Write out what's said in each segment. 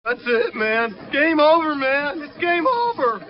That's it, man. Game over, man. It's game over.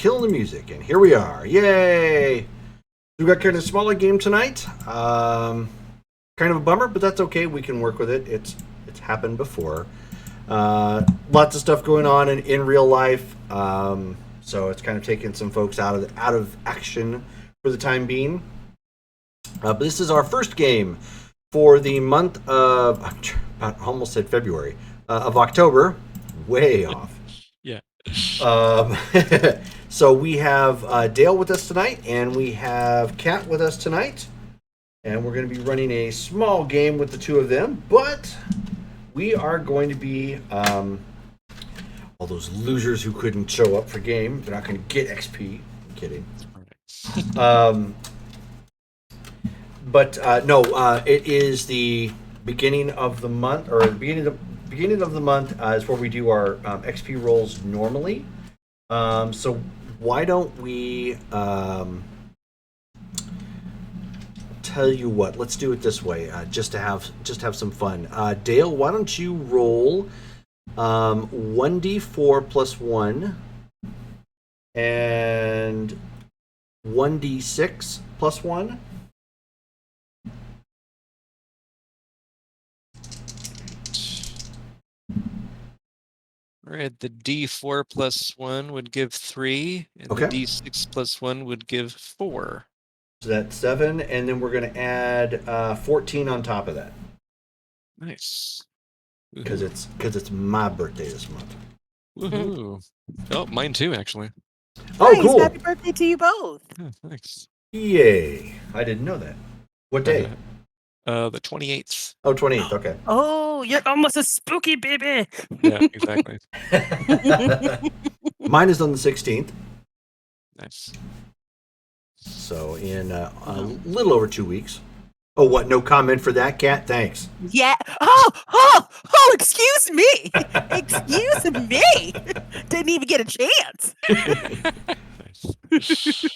killing the music, and here we are. Yay! We got kind of a smaller game tonight. Kind of a bummer, but that's okay. We can work with it. It's happened before. Lots of stuff going on in real life. So it's kind of taking some folks out of action for the time being. But this is our first game for the month of, I almost said February, of October. Way off. Yeah. So we have Dale with us tonight, and we have Kat with us tonight. And we're going to be running a small game with the two of them, but we are going to be, all those losers who couldn't show up for game, they're not going to get XP. I'm kidding. It is the beginning of the month, or the beginning of the month is where we do our XP rolls normally. So why don't we tell you what? Let's do it this way, just to have some fun. Dale, why don't you roll 1d4 plus 1 and 1d6 plus 1. All right, the D4 plus 1 would give 3, and Okay. the D6 plus 1 would give 4. So that's 7, and then we're going to add 14 on top of that. Nice. Because it's my birthday this month. Woohoo. Oh, mine too, actually. Oh, Nice. cool. Happy birthday to you both. Yeah, thanks. Yay. I didn't know that. What day? The 28th. Oh, 28th. Okay. Oh, you're almost a spooky baby. Yeah, exactly. Mine is on the 16th. Nice. So in a little over 2 weeks. Oh, what? No comment for that, Kat? Thanks. Yeah. Oh, excuse me. Excuse me. Didn't even get a chance. Nice.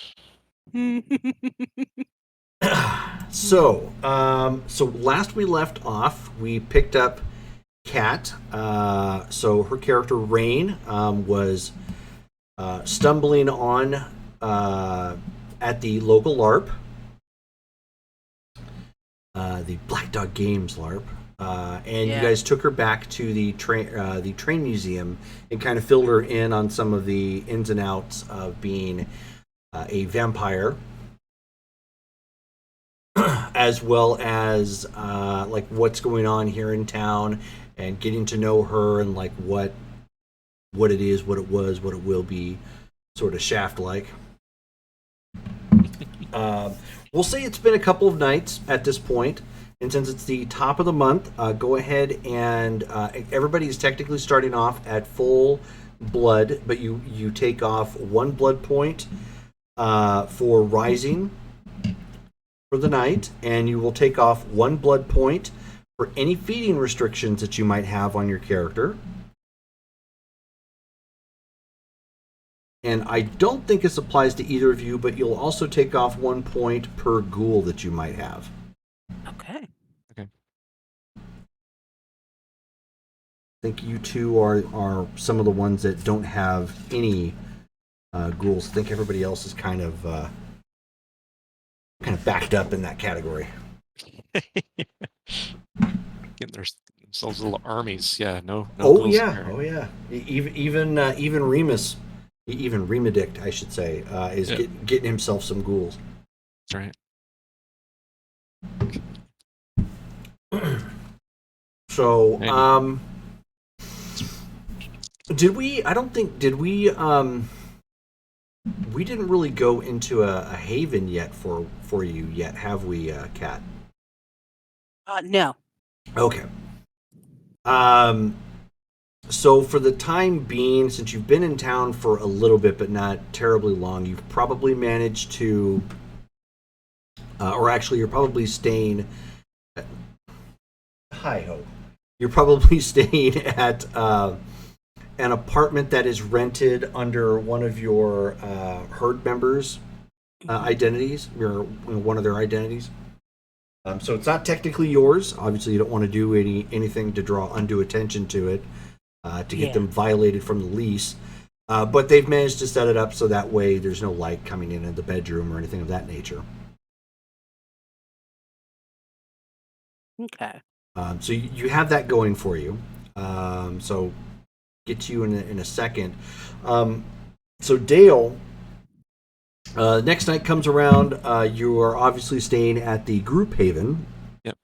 So last we left off, we picked up Kat. So her character Rain was stumbling on at the local LARP, the Black Dog Games LARP, and you guys took her back to the train museum and kind of filled her in on some of the ins and outs of being a vampire. As well as like what's going on here in town, and getting to know her, and like what it is, what it was, what it will be, sort of Shaft like. We'll say it's been a couple of nights at this point, and since it's the top of the month, go ahead and everybody is technically starting off at full blood, but you take off 1 blood point for rising for the night, and you will take off 1 blood point for any feeding restrictions that you might have on your character. And I don't think this applies to either of you, but you'll also take off 1 point per ghoul that you might have. Okay. I think you two are some of the ones that don't have any ghouls. I think everybody else is kind of backed up in that category. Getting themselves little armies. Yeah, no Oh ghouls yeah, there. oh yeah. Even Remus, even Remedict, I should say, is getting himself some ghouls. That's right. So, did we? I don't think did we. We didn't really go into a haven yet for you yet, have we, Kat? No. Okay. So for the time being, since you've been in town for a little bit, but not terribly long, you've probably managed to, or actually, you're probably staying. Hi-ho. You're probably staying at an apartment that is rented under one of your herd members' identities, one of their identities. So it's not technically yours. Obviously, you don't want to do anything to draw undue attention to it, to get them violated from the lease. But they've managed to set it up so that way there's no light coming in the bedroom or anything of that nature. Okay. So you have that going for you. So get to you in a second. So Dale, next night comes around. You are obviously staying at the group haven. Yep.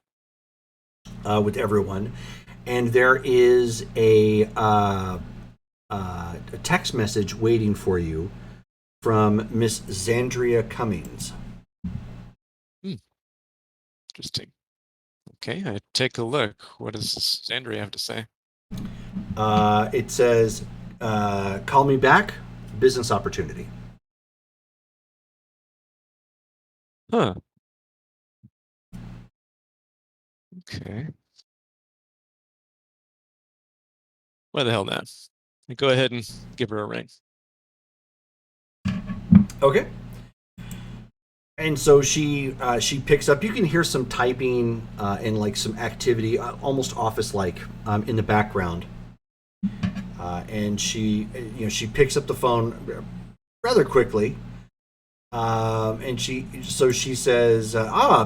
With everyone, and there is a text message waiting for you from Miss Zandria Cummings. Interesting. Okay, I take a look. What does Sandria have to say? It says, "Call me back. Business opportunity." Huh. Okay. Why the hell not? Go ahead and give her a ring. Okay. And so she picks up. You can hear some typing and like some activity, almost office-like, in the background. And she picks up the phone rather quickly. And she says,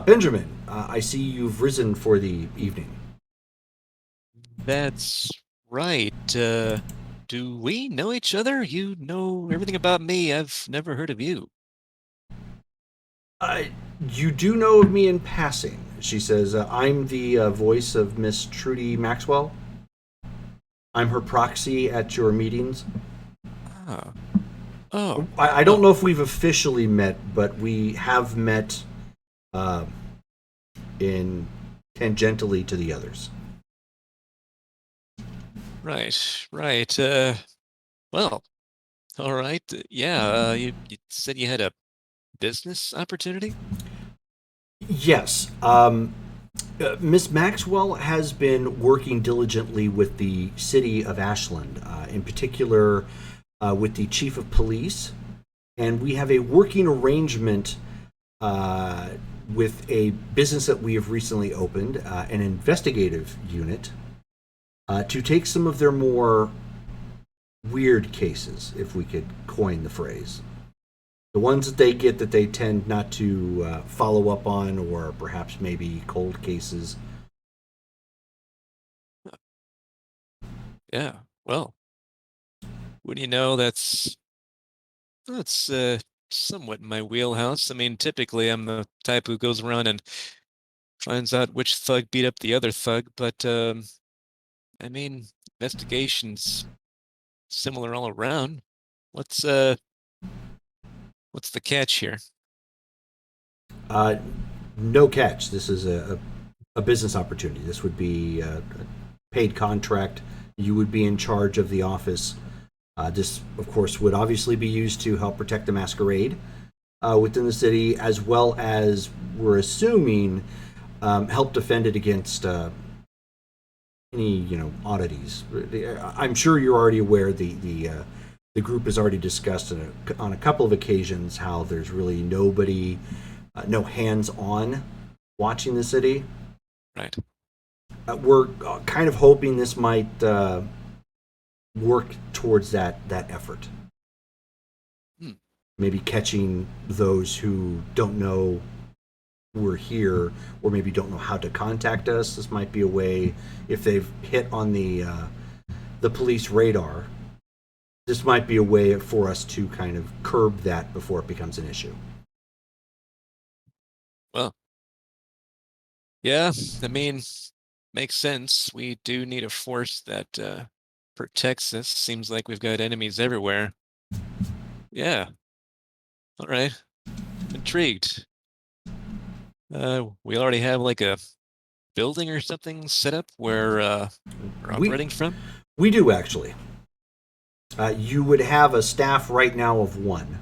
Benjamin, I see you've risen for the evening. That's right. Do we know each other? You know everything about me. I've never heard of you. You do know of me in passing, she says. I'm the voice of Miss Trudy Maxwell. I'm her proxy at your meetings. Ah. Oh. I don't know if we've officially met, but we have met in tangentially to the others. Right. Well, all right. Yeah, you said you had a business opportunity? Yes. Miss Maxwell has been working diligently with the city of Ashland, in particular with the chief of police, and we have a working arrangement with a business that we have recently opened, an investigative unit, to take some of their more weird cases, if we could coin the phrase. The ones that they get that they tend not to follow up on, or perhaps maybe cold cases. Yeah. Well, what do you know? That's somewhat in my wheelhouse. I mean, typically I'm the type who goes around and finds out which thug beat up the other thug, but I mean, investigations similar all around. What's the catch here? No catch. This is a business opportunity. This would be a paid contract. You would be in charge of the office. This, of course, would obviously be used to help protect the masquerade within the city, as well as, we're assuming, help defend it against any oddities. I'm sure you're already aware the group has already discussed on a couple of occasions how there's really nobody, no hands-on watching the city. Right. We're kind of hoping this might work towards that effort. Maybe catching those who don't know we're here, or maybe don't know how to contact us. This might be a way, if they've hit on the police radar, this might be a way for us to kind of curb that before it becomes an issue. Well, yeah, I mean, makes sense. We do need a force that protects us. Seems like we've got enemies everywhere. Yeah. All right. I'm intrigued. We already have like a building or something set up where we're operating from? We do, actually. You would have a staff right now of one,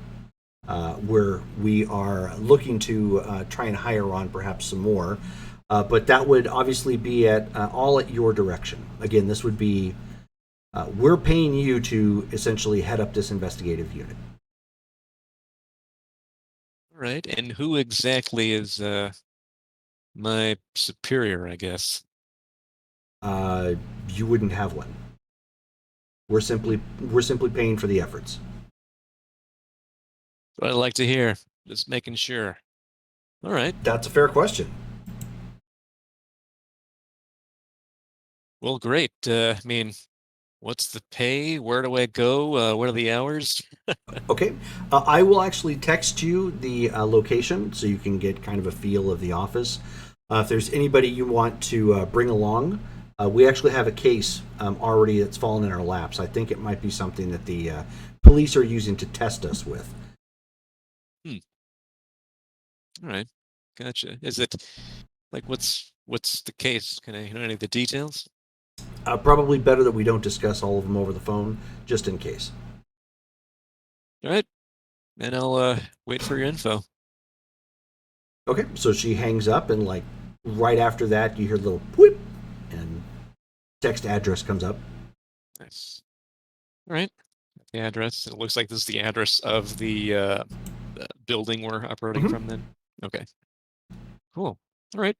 where we are looking to try and hire on perhaps some more. But that would obviously be all at your direction. Again, this would be, we're paying you to essentially head up this investigative unit. All right, and who exactly is my superior, I guess? You wouldn't have one. We're simply paying for the efforts. What I'd like to hear. Just making sure. All right. That's a fair question. Well, great. I mean, what's the pay? Where do I go? What are the hours? Okay. I will actually text you the location so you can get kind of a feel of the office. If there's anybody you want to bring along, we actually have a case already that's fallen in our laps. I think it might be something that the police are using to test us with. All right. Gotcha. Is it like what's the case? Can I know any of the details? Probably better that we don't discuss all of them over the phone, just in case. All right. And I'll wait for your info. Okay, so she hangs up, and like right after that, you hear a little whip, and text address comes up. Nice. All right. The address. It looks like this is the address of the building we're operating from then. Okay. Cool. All right.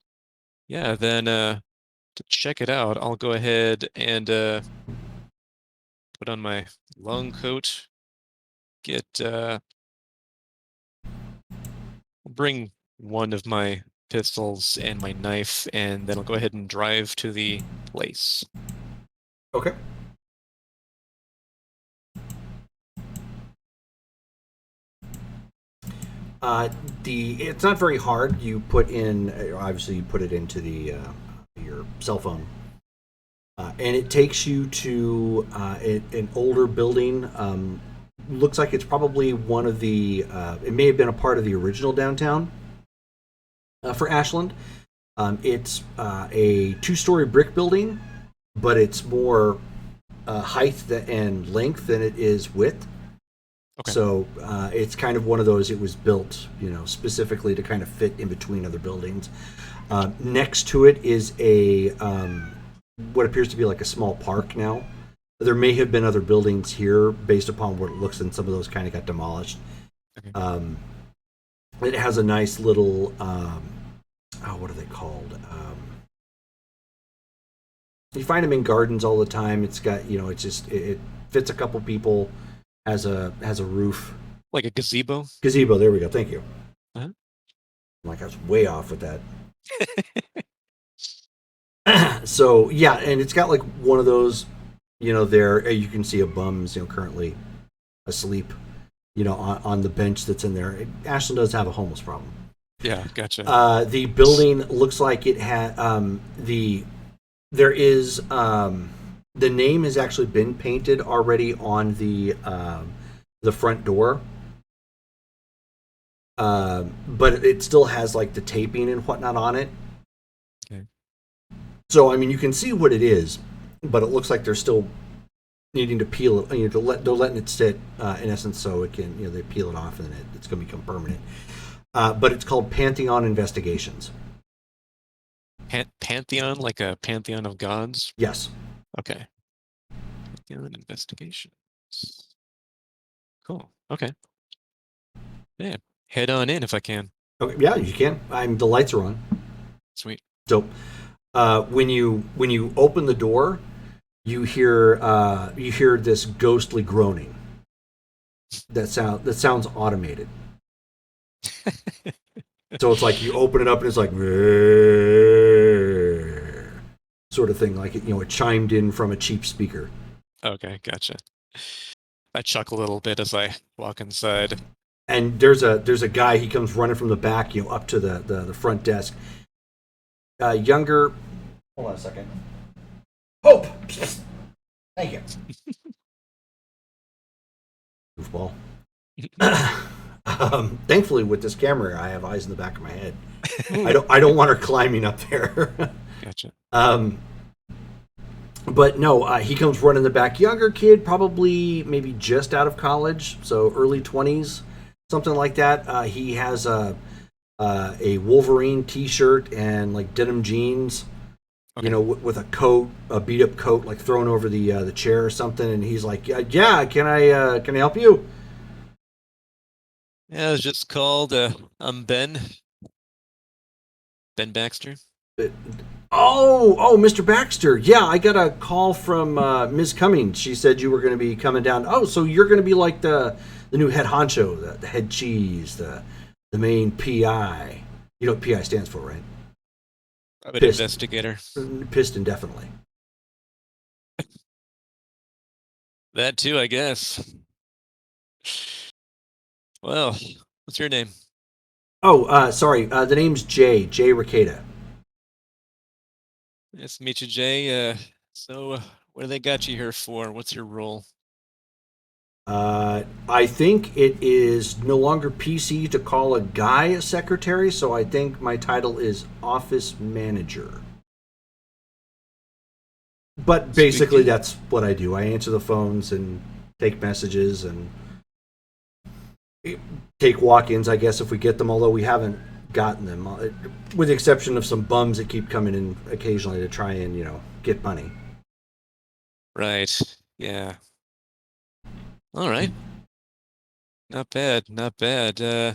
Yeah, then to check it out, I'll go ahead and put on my long coat, get bring one of my pistols and my knife, and then I'll go ahead and drive to the place. Okay. It's not very hard. You put in, obviously you put it into the your cell phone, and it takes you to an older building. Looks like it's probably one of the. It may have been a part of the original downtown for Ashland. It's a two-story brick building, but it's more height and length than it is width. Okay. So it's kind of one of those. It was built, specifically to kind of fit in between other buildings. Next to it is a what appears to be like a small park now. There may have been other buildings here based upon what it looks, and some of those kind of got demolished. Okay. It has a nice little what are they called? You find them in gardens all the time. It's got it fits a couple people. Has a roof. Like a gazebo? Gazebo, there we go. Thank you. Uh-huh. Like I was way off with that. So yeah, and it's got like one of those, there you can see a bum's, currently asleep, on the bench that's in there. Ashland does have a homeless problem. Yeah, gotcha. The building looks like it had there is the name has actually been painted already on the front door, but it still has like the taping and whatnot on it. Okay. So I mean, you can see what it is, but it looks like they're still needing to peel it. They're letting it sit in essence, so it can they peel it off and it's going to become permanent. But it's called Pantheon Investigations. Pantheon, like a pantheon of gods? Yes. Okay. Pantheon Investigations. Cool. Okay. Yeah. Head on in if I can. Okay. Yeah, you can. The lights are on. Sweet. So when you open the door, you hear this ghostly groaning. That sounds automated. So it's like you open it up and it's like sort of thing, like it chimed in from a cheap speaker. Okay, gotcha. I chuckle a little bit as I walk inside. And there's a guy. He comes running from the back, up to the front desk. Younger. Hold on a second. Hope. Thank you. Goofball. Thankfully, with this camera, I have eyes in the back of my head. I don't want her climbing up there. Gotcha. But no, he comes running the back. Younger kid, probably maybe just out of college, so early 20s, something like that. He has a Wolverine T-shirt and like denim jeans, Okay. with a coat, a beat up coat, like thrown over the chair or something. And he's like, "Yeah, can I help you?" Yeah, I was just called. I'm Ben. Ben Baxter. Oh, Mr. Baxter. Yeah, I got a call from Ms. Cummings. She said you were going to be coming down. Oh, so you're going to be like the new head honcho, the head cheese, the main PI. You know what PI stands for, right? I'm an Piston. investigator. Piston, definitely. That too, I guess. Well, what's your name? Oh, sorry. The name's Jay Ricada. Nice to meet you, Jay. So, what do they got you here for? What's your role? I think it is no longer PC to call a guy a secretary, so I think my title is office manager. But basically, Speaking. that's what I do. I answer the phones and take messages and take walk-ins, I guess, if we get them. Although we haven't gotten them, with the exception of some bums that keep coming in occasionally to try and get money. Right. Yeah. All right. Not bad. Not bad. Yeah.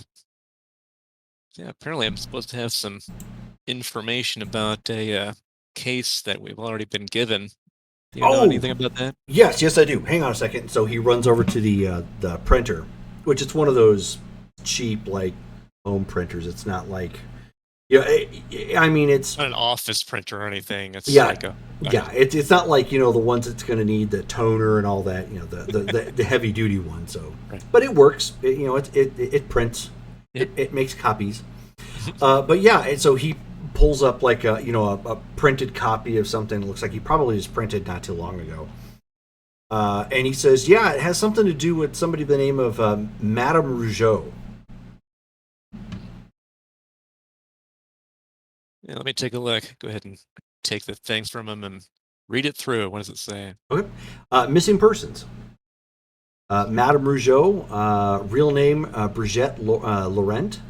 Apparently, I'm supposed to have some information about a case that we've already been given. Do you know Oh, anything about that? yes, I do. Hang on a second. So he runs over to the printer, which is one of those cheap like home printers. It's not like I mean it's Not an office printer or anything. It's yeah like a. yeah it's not like the ones that's going to need the toner and all that. The heavy duty one. So, Right. but it works. It prints. Yep. It makes copies. But yeah, and so he pulls up like a printed copy of something that looks like he probably just printed not too long ago. And he says, yeah, it has something to do with somebody by the name of Madame Rougeau. Yeah, let me take a look. Go ahead and take the things from him and read it through. What does it say? Okay. Missing persons. Madame Rougeau, real name Brigitte Laurent.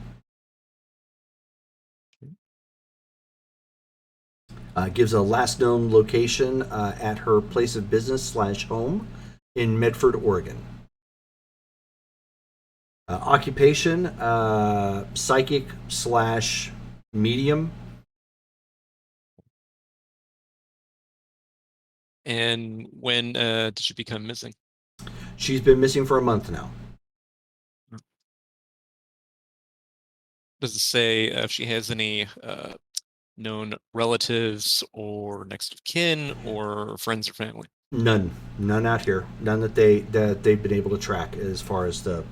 Gives a last known location at her place of business / home in Medford, Oregon. Occupation, psychic / medium. And when did she become missing? She's been missing for a month now. Does it say if she has any known relatives or next of kin or friends or family? None out here. None that they've been able to track as far as the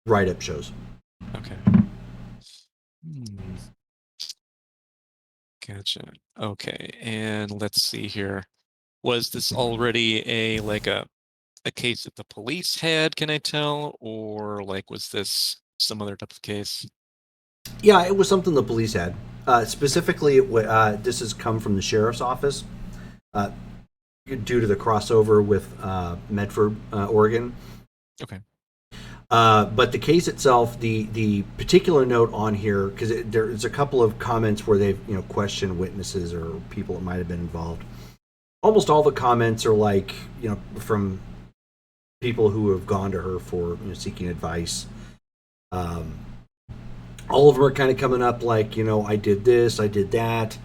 write-up shows. Okay. Gotcha. Okay, and let's see here. Was this already a case that the police had, can I tell? Or like was this some other type of case? Yeah, it was something the police had. Specifically, this has come from the sheriff's office due to the crossover with Medford, Oregon. Okay. But the case itself, the particular note on here, because there's a couple of comments where they've questioned witnesses or people that might have been involved. Almost all the comments are like from people who have gone to her for seeking advice. All of them are kind of coming up like I did this, I did that.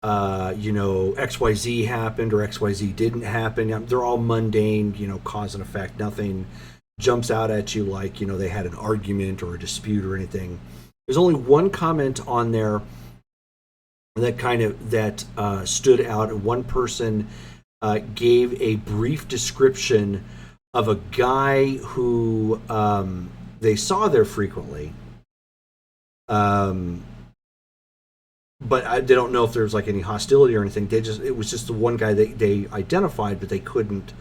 XYZ happened or XYZ didn't happen. They're all mundane, cause and effect. Nothing jumps out at you like they had an argument or a dispute or anything. There's only one comment on there that stood out. One person gave a brief description of a guy who they saw there frequently, but they don't know if there's like any hostility or anything. It was just the one guy they identified, but they couldn't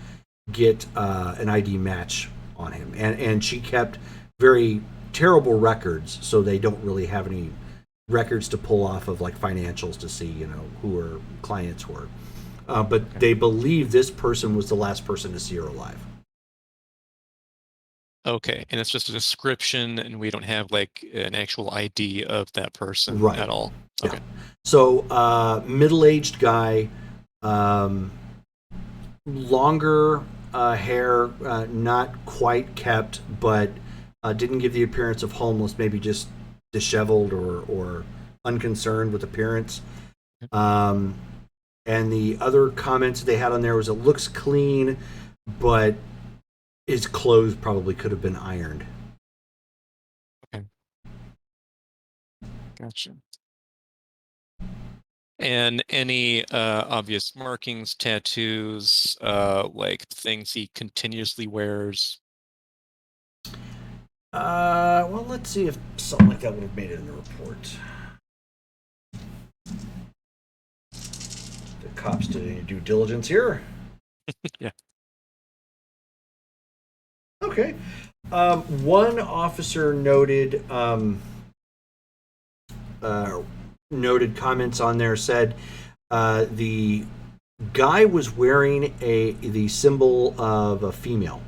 get an ID match on him, and she kept very terrible records, so they don't really have any records to pull off of like financials to see who her clients were. But they believe this person was the last person to see her alive. Okay, and it's just a description, and we don't have like an actual ID of that person Right. at all. Yeah. Okay. So middle-aged guy, longer hair, not quite kept, but didn't give the appearance of homeless, maybe just disheveled or unconcerned with appearance. Um, and the other comments they had on there was it looks clean, but his clothes probably could have been ironed. Okay. Gotcha. And any obvious markings, tattoos, like things he continuously wears? Well, let's see if something like that would have made it in the report. The cops did any due diligence here. Yeah. Okay. One officer noted noted comments on there said the guy was wearing the symbol of a female,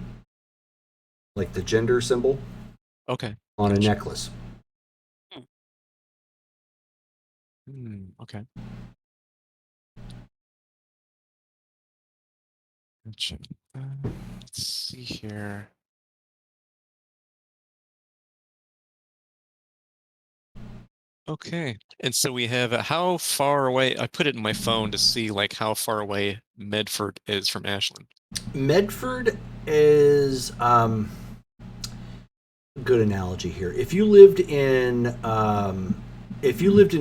like the gender symbol, Okay. on a Gotcha. necklace. Okay. Gotcha. Let's see here. Okay. And so we have how far away, I put it in my phone to see like how far away Medford is from Ashland. Medford is good analogy here. If you lived in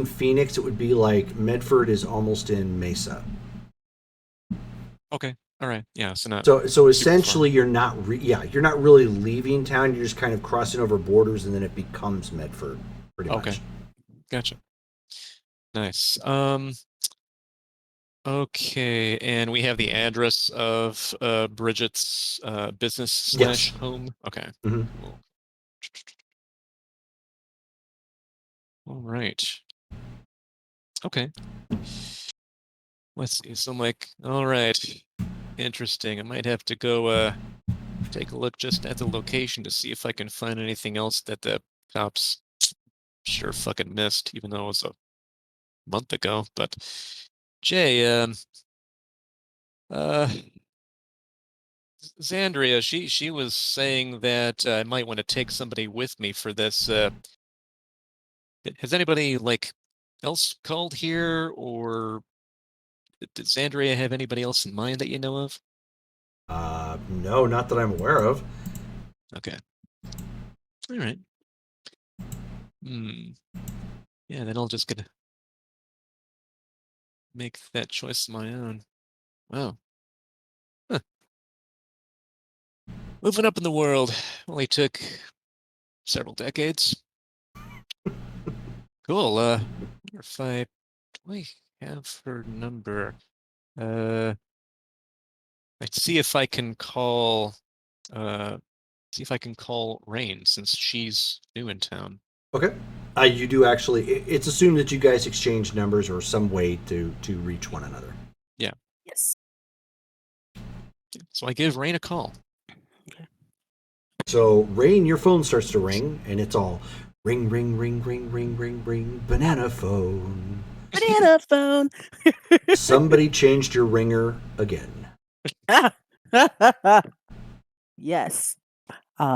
Phoenix, it would be like Medford is almost in Mesa. Okay. All right. Yeah. So not So super essentially, far. you're not you're not really leaving town. You're just kind of crossing over borders, and then it becomes Medford, pretty Okay. much. Gotcha. Nice. Okay, and we have the address of Bridget's business Yes. / home. Okay. Mm-hmm. Cool. All right. Okay. Let's see. So I'm like, all right, interesting. I might have to go take a look just at the location to see if I can find anything else that the cops sure fucking missed, even though it was a month ago. But Jay, uh, Zandria, she was saying that I might want to take somebody with me for this. Has anybody like else called here, or does Zandria have anybody else in mind that you know of? No, not that I'm aware of. Okay. All right. Hmm. Yeah, then I'll just gonna make that choice my own. Wow. Huh. Moving up in the world only took several decades. Cool. Wonder if do I have her number? Uh, Let's see if I can call. Uh, see if I can call Rain since she's new in town. Okay. You do actually. It's assumed that you guys exchange numbers or some way to reach one another. Yeah. Yes. So I give Rain a call. So, Rain, your phone starts to ring, and it's all ring, ring, ring, ring, ring, ring, ring, banana phone. Banana phone. Somebody changed your ringer again. Yes.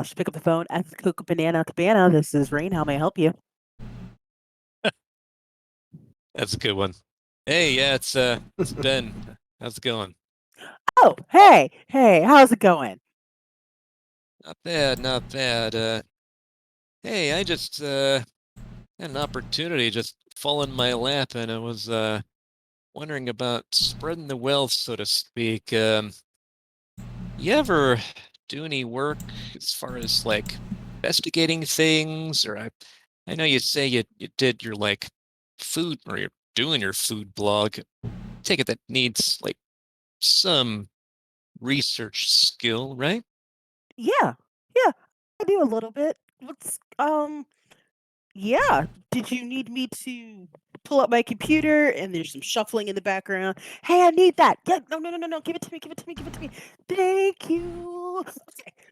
She pick up the phone and cook a banana cabana. This is Rain. How may I help you? That's a good one. Hey, yeah, it's Ben. How's it going? Oh, hey, how's it going? Not bad, not bad. Hey, I just had an opportunity just fall in my lap, and I was wondering about spreading the wealth, so to speak. You ever do any work as far as like investigating things, or I know you say you did your like food, or you're doing your food blog. Take it that needs like some research skill, right? Yeah, yeah, I do a little bit. Yeah. Did you need me to pull up my computer and there's some shuffling in the background? Hey, I need that. Yeah, no, no, no, no, no. Give it to me. Give it to me. Give it to me. Thank you.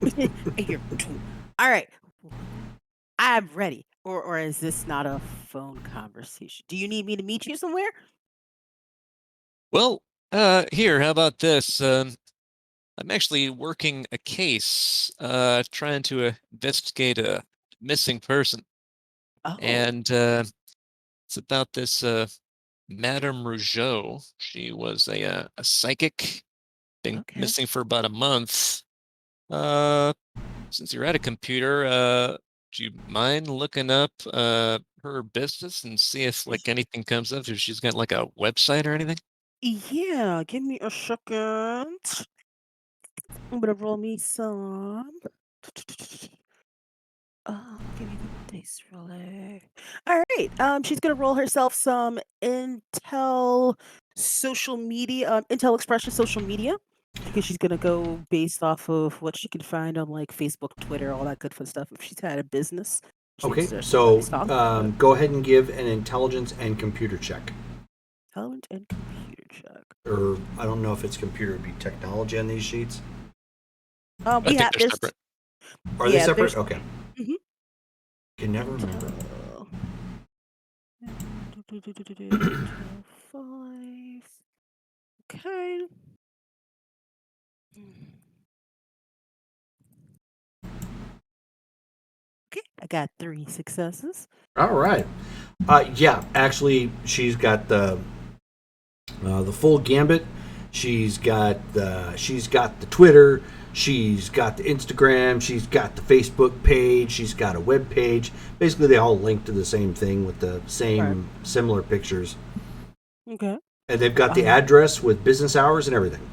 Okay. Here. All right. I'm ready. Or is this not a phone conversation? Do you need me to meet you somewhere? Well, here, how about this? I'm actually working a case, trying to investigate a missing person, Oh. and it's about this Madame Rougeau. She was a psychic, been Okay. missing for about a month. Since you're at a computer, do you mind looking up her business and see if like anything comes up? If she's got like a website or anything? Yeah, give me a second. I'm gonna roll me some. Give me the dice roller. All right. She's gonna roll herself some Intel social media, Intel Expression social media, because she's gonna go based off of what she can find on like Facebook, Twitter, all that good fun stuff. If she's had a business, she Okay, needs to so based off of go ahead and give an intelligence and computer check. talent and computer check. Or I don't know if it's computer, it'd be technology on these sheets. I We think have they're there's separate. Are they yeah, separate? there's Okay. Mhm. Can never remember. Intel 5. Okay. Okay, I got 3 successes. All right. Yeah, actually, she's got the full gambit. She's got the Twitter. She's got the Instagram. She's got the Facebook page. She's got a web page. Basically, they all link to the same thing with the same similar pictures. Okay. And they've got the address with business hours and everything.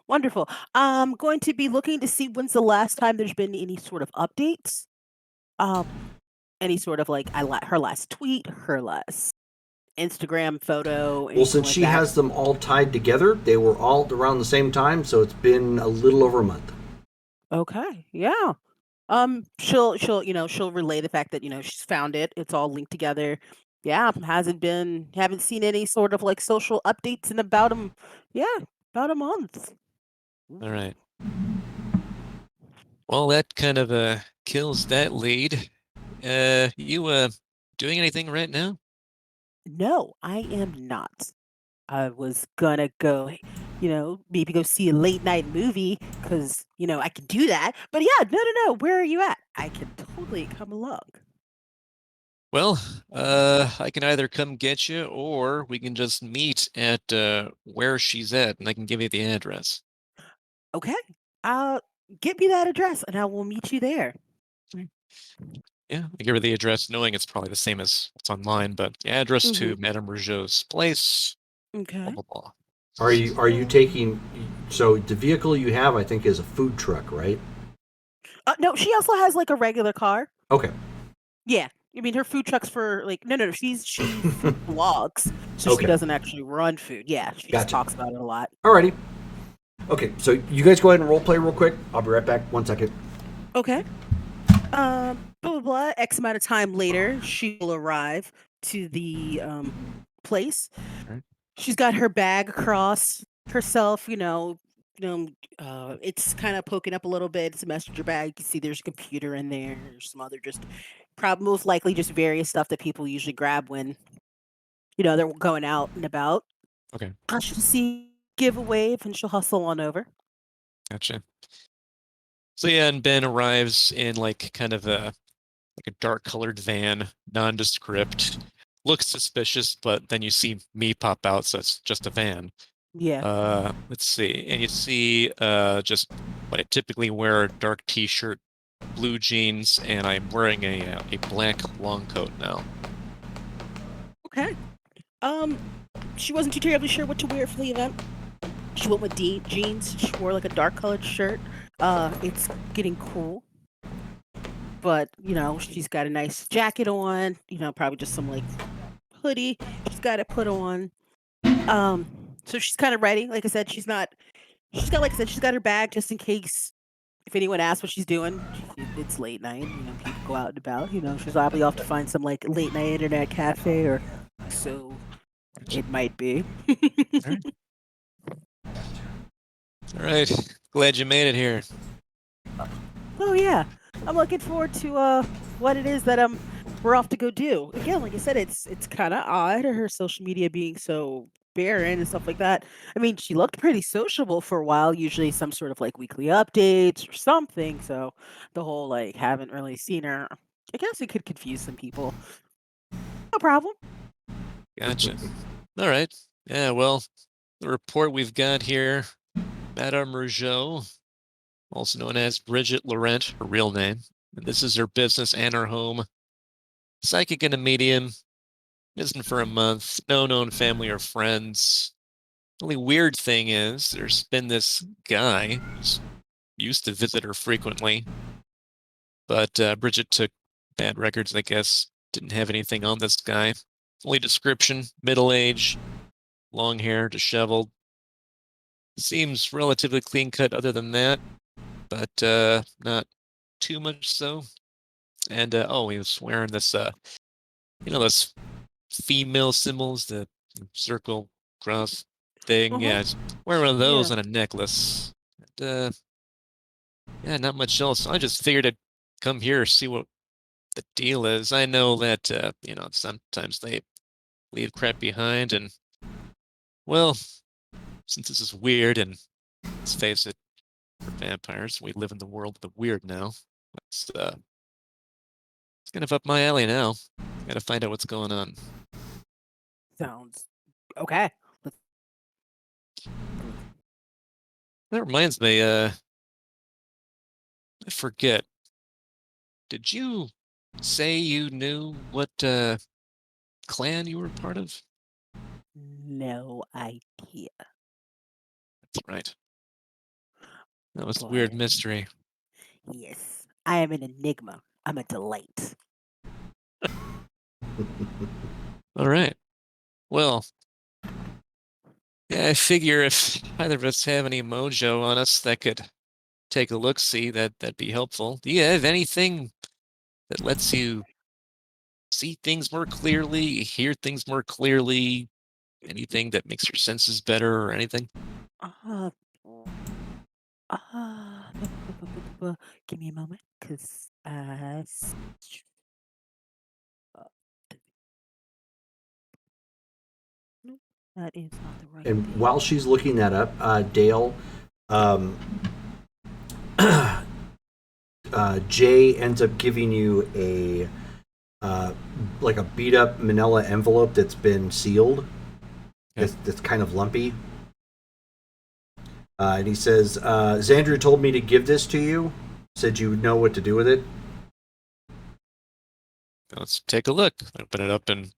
Wonderful. I'm going to be looking to see when's the last time there's been any sort of updates. Any sort of like her last tweet, her last Instagram photo, Well, anything since like she that. has them all tied together, they were all around the same time, so it's been a little over a month. Okay. Yeah. She'll she'll relay the fact that she's found it. It's all linked together. Yeah, haven't seen any sort of like social updates in about about a month. All right. Well, that kind of kills that lead. You doing anything right now? No, I am not. I was gonna go, maybe go see a late night movie because I can do that. But yeah, no. Where are you at? I can totally come along. Well, I can either come get you or we can just meet at where she's at and I can give you the address. Okay. Get me that address and I will meet you there. Yeah, I give her the address knowing it's probably the same as what's online, but the address to Mm-hmm. Madame Rougeau's place, blah, Okay. blah, blah. Are you taking? So the vehicle you have, I think, is a food truck, right? No, she also has like a regular car. Okay. Yeah. I mean, her food truck's for like no. She food blogs, so she Okay. doesn't actually run food. Yeah, she just Gotcha. talks about it a lot. Alrighty. Okay, so you guys go ahead and role play real quick. I'll be right back. 1 second. Okay. Blah blah blah. X amount of time later, she will arrive to the place. Alright. She's got her bag across herself. It's kind of poking up a little bit. It's a messenger bag. You can see there's a computer in there. There's some other most likely just various stuff that people usually grab when they're going out and about. Okay, She'll see, give a wave, and she'll hustle on over. gotcha. So yeah, and Ben arrives in like kind of a dark colored van, nondescript. Looks suspicious, but then you see me pop out, so it's just a van. Yeah. Let's see. And you see just what I typically wear, a dark t-shirt, blue jeans, and I'm wearing a black long coat now. Okay. She wasn't too terribly sure what to wear for the event. She went with jeans. She wore like a dark colored shirt. It's getting cool. But, she's got a nice jacket on, probably just some like hoodie. She's got it put on. So she's kind of ready. Like I said, she's got her bag just in case if anyone asks what she's doing. It's late night, people go out and about. She's probably off to find some like late night internet cafe or so it might be. All right. Glad you made it here. Oh yeah, I'm looking forward to what it is that we're off to go do. Again, like I said, it's kind of odd her social media being so barren and stuff like that. I mean, she looked pretty sociable for a while. Usually, some sort of like weekly updates or something. So the whole like haven't really seen her. I guess it could confuse some people. No problem. Gotcha. All right. Yeah, well, the report we've got here, Madame Rougeau, also known as Bridget Laurent, her real name. And this is her business and her home. Psychic and a medium. Missing for a month. No known family or friends. Only weird thing is, there's been this guy who's used to visit her frequently, but Bridget took bad records, I guess. Didn't have anything on this guy. Only description: middle age, long hair, disheveled. Seems relatively clean cut other than that, but not too much so. And oh, he was wearing this those female symbols, the circle, cross thing. Yeah, he's wearing one of those on a necklace. And, yeah, not much else. I just figured I'd come here, see what the deal is. I know that sometimes they leave crap behind, and well, since this is weird, and let's face it, we're vampires. We live in the world of the weird now. It's kind of up my alley now. Gotta find out what's going on. Sounds okay. That reminds me, I forget. Did you say you knew what clan you were part of? No idea. That's right. That was a weird mystery. Yes, I am an enigma. I'm a delight. All right. Well, yeah, I figure if either of us have any mojo on us that could take a look-see, that'd be helpful. Do you have anything that lets you see things more clearly, hear things more clearly, anything that makes your senses better or anything? Uh, give me a moment, cause nope, that is not the right And thing. while she's looking that up, Dale, Jay ends up giving you a like a beat up manila envelope that's been sealed. Okay. That's kind of lumpy. And he says, Xandria told me to give this to you. Said you would know what to do with it. Let's take a look. Open it up and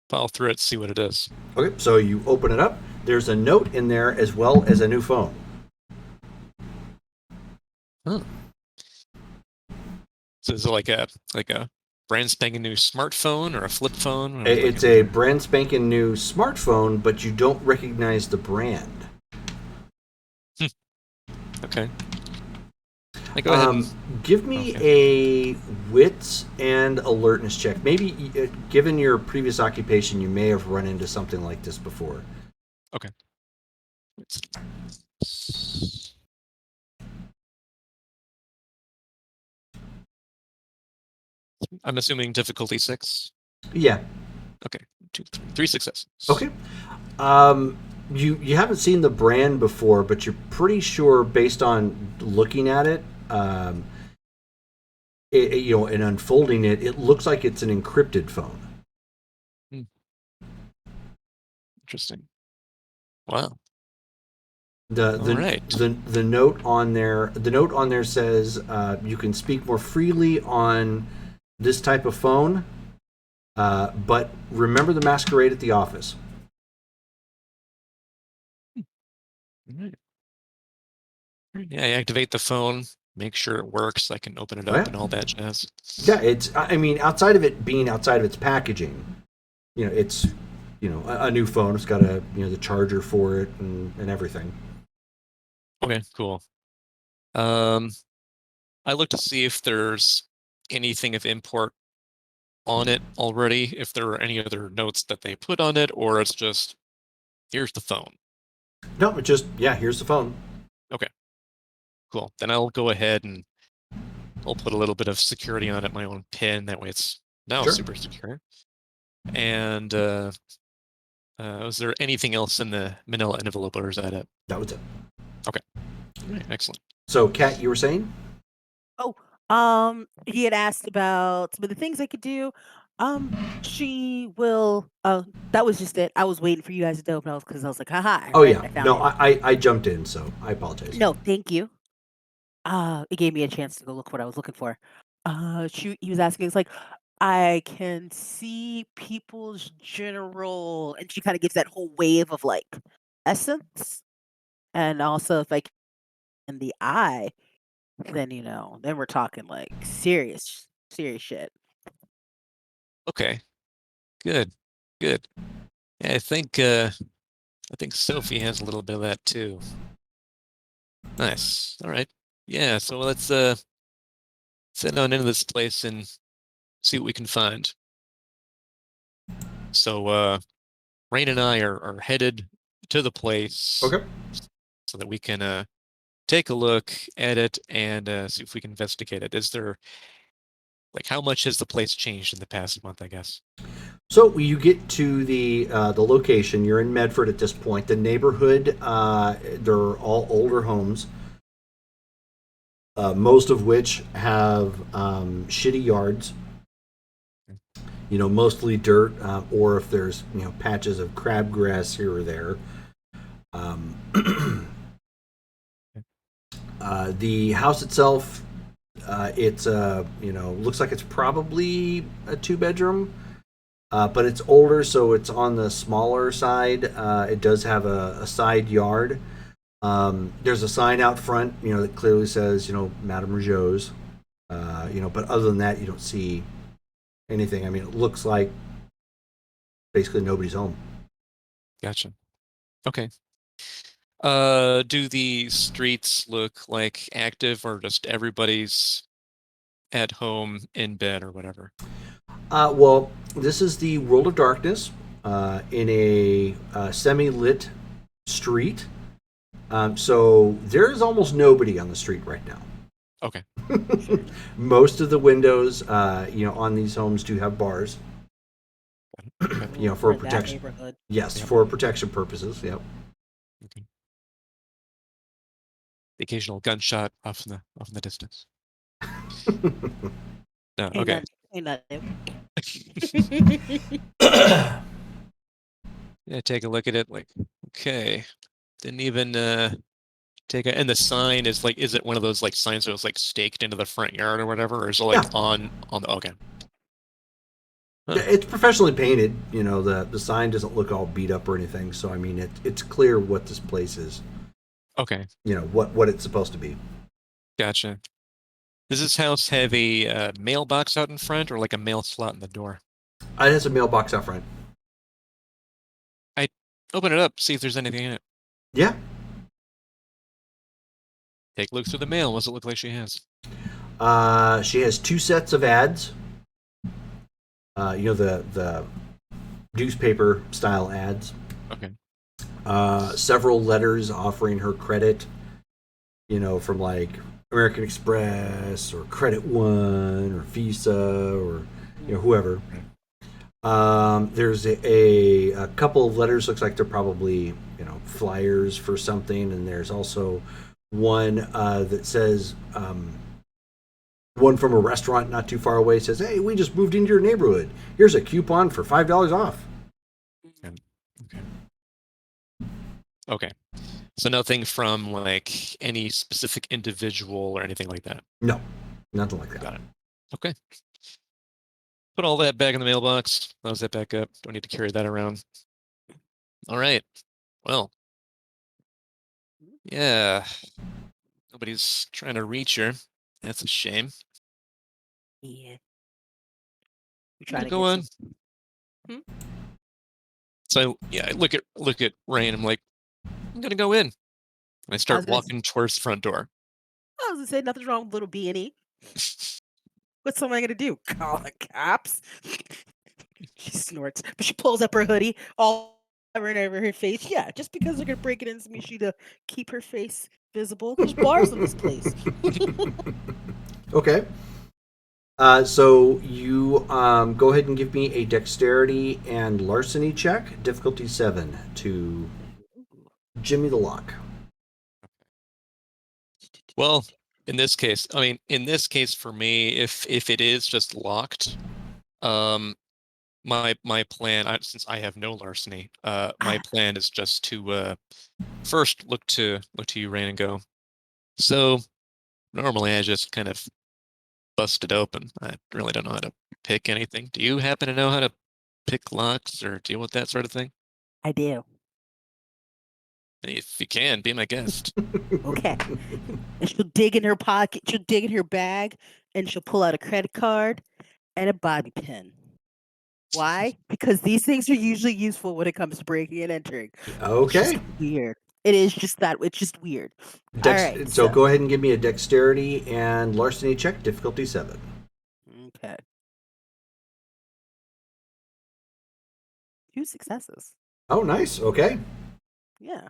pile through it, see what it is. Okay, so you open it up. There's a note in there as well as a new phone. Huh. So is it like a brand spanking new smartphone or a flip phone? It's a brand spanking new smartphone, but you don't recognize the brand. Okay. Go ahead and give me a wits and alertness check. Maybe, given your previous occupation, you may have run into something like this before. Okay. I'm assuming difficulty 6. Yeah. Okay. 3 successes. Okay. You haven't seen the brand before, but you're pretty sure based on looking at it, and unfolding it, it looks like it's an encrypted phone. Interesting. Wow. The note on there says you can speak more freely on this type of phone, but remember the masquerade at the office. Right. Yeah, I activate the phone, make sure it works, I can open it up and all that jazz. Yeah, outside of it being outside of its packaging, it's a new phone. It's got the charger for it and everything. Okay, cool. I look to see if there's anything of import on it already, if there are any other notes that they put on it, or it's just, here's the phone. No, it just, here's the phone. Okay, cool. Then I'll go ahead and I'll put a little bit of security on it, my own PIN, that way it's now super secure. And was there anything else in the manila envelope, or is that it? That was it. Okay. All right, excellent. So, Kat, you were saying? Oh, he had asked about some of the things I could do. She will. That was just it. I was waiting for you guys to open because I was like, haha, Oh right, yeah, I found no, it. I jumped in, so I apologize. No, thank you. It gave me a chance to go look what I was looking for. He was asking, it's like, I can see people's general, and she kind of gives that whole wave of like essence, and also if I can in the eye, then then we're talking like serious, serious shit. Okay. Good. Good. Yeah, I think Sophie has a little bit of that too. Nice. All right. Yeah, so let's sit on into this place and see what we can find. So Rain and I are headed to the place Okay. so that we can take a look at it and see if we can investigate it. Is there like how much has the place changed in the past month, I guess? So you get to the location. You're in Medford at this point. The neighborhood, they're all older homes, most of which have shitty yards. Mostly dirt, or if there's patches of crabgrass here or there. Um, the house itself, it's looks like it's probably a 2-bedroom. But it's older, so it's on the smaller side. It does have a side yard. There's a sign out front, that clearly says, Madame Rougeau's. But other than that, you don't see anything. I mean, it looks like basically nobody's home. Gotcha. Okay. Do the streets look like active or just everybody's at home in bed or whatever? Well, this is the World of Darkness in a semi-lit street. So there is almost nobody on the street right now. Okay. Most of the windows, on these homes do have bars. For We're in that protection. neighborhood. Yes, Yep. for protection purposes. Yep. Okay. The occasional gunshot off in the distance. No, okay. Ain't nothing. Yeah, take a look at it. Like, okay, didn't even take a. And the sign is like, is it one of those like signs that was like staked into the front yard or whatever, or is it like Yeah. on the? Okay. Huh. It's professionally painted. The sign doesn't look all beat up or anything. So I mean, it's clear what this place is. Okay. What it's supposed to be. Gotcha. Does this house have a mailbox out in front or like a mail slot in the door? It has a mailbox out front. I open it up, see if there's anything in it. Yeah. Take a look through the mail. What does it look like she has? She has 2 sets of ads. The newspaper style ads. Okay. Several letters offering her credit. From like American Express or Credit One or Visa or whoever. There's a couple of letters. Looks like they're probably flyers for something, and there's also one that says one from a restaurant not too far away says, "Hey, we just moved into your neighborhood. Here's a coupon for $5 off." Okay. Okay. So nothing from like any specific individual or anything like that. No, nothing like that. Got it. Okay. Put all that back in the mailbox. Close that back up. Don't need to carry that around. All right. Well. Yeah. Nobody's trying to reach her. That's a shame. Yeah. We I'm try gonna to go get on. some. So yeah, I look at Rain. I'm like, I'm gonna go in. And I I was start gonna, walking towards the front door. I was gonna say nothing's wrong with little B&E. What's someone gonna do? Call the cops? She snorts, but she pulls up her hoodie all right over her face. Yeah, just because they're gonna break it in doesn't mean she to keep her face visible. There's bars in this place. Okay. So you go ahead and give me a dexterity and larceny check, difficulty 7, to jimmy the lock. Well, in this case for me, if it is just locked, my plan, since I have no larceny, my plan is just to first look to you, Rain, and go. So normally I just kind of bust it open. I really don't know how to pick anything. Do you happen to know how to pick locks or deal with that sort of thing? I do. If you can, be my guest. Okay. And she'll dig in her pocket, she'll dig in her bag, and she'll pull out a credit card and a bobby pin. Why? Because these things are usually useful when it comes to breaking and entering. It's Okay. just weird. It is just that. It's just weird. All right. So go ahead and give me a dexterity and larceny check, difficulty 7. Okay. 2 successes. Oh, nice. Okay. Yeah.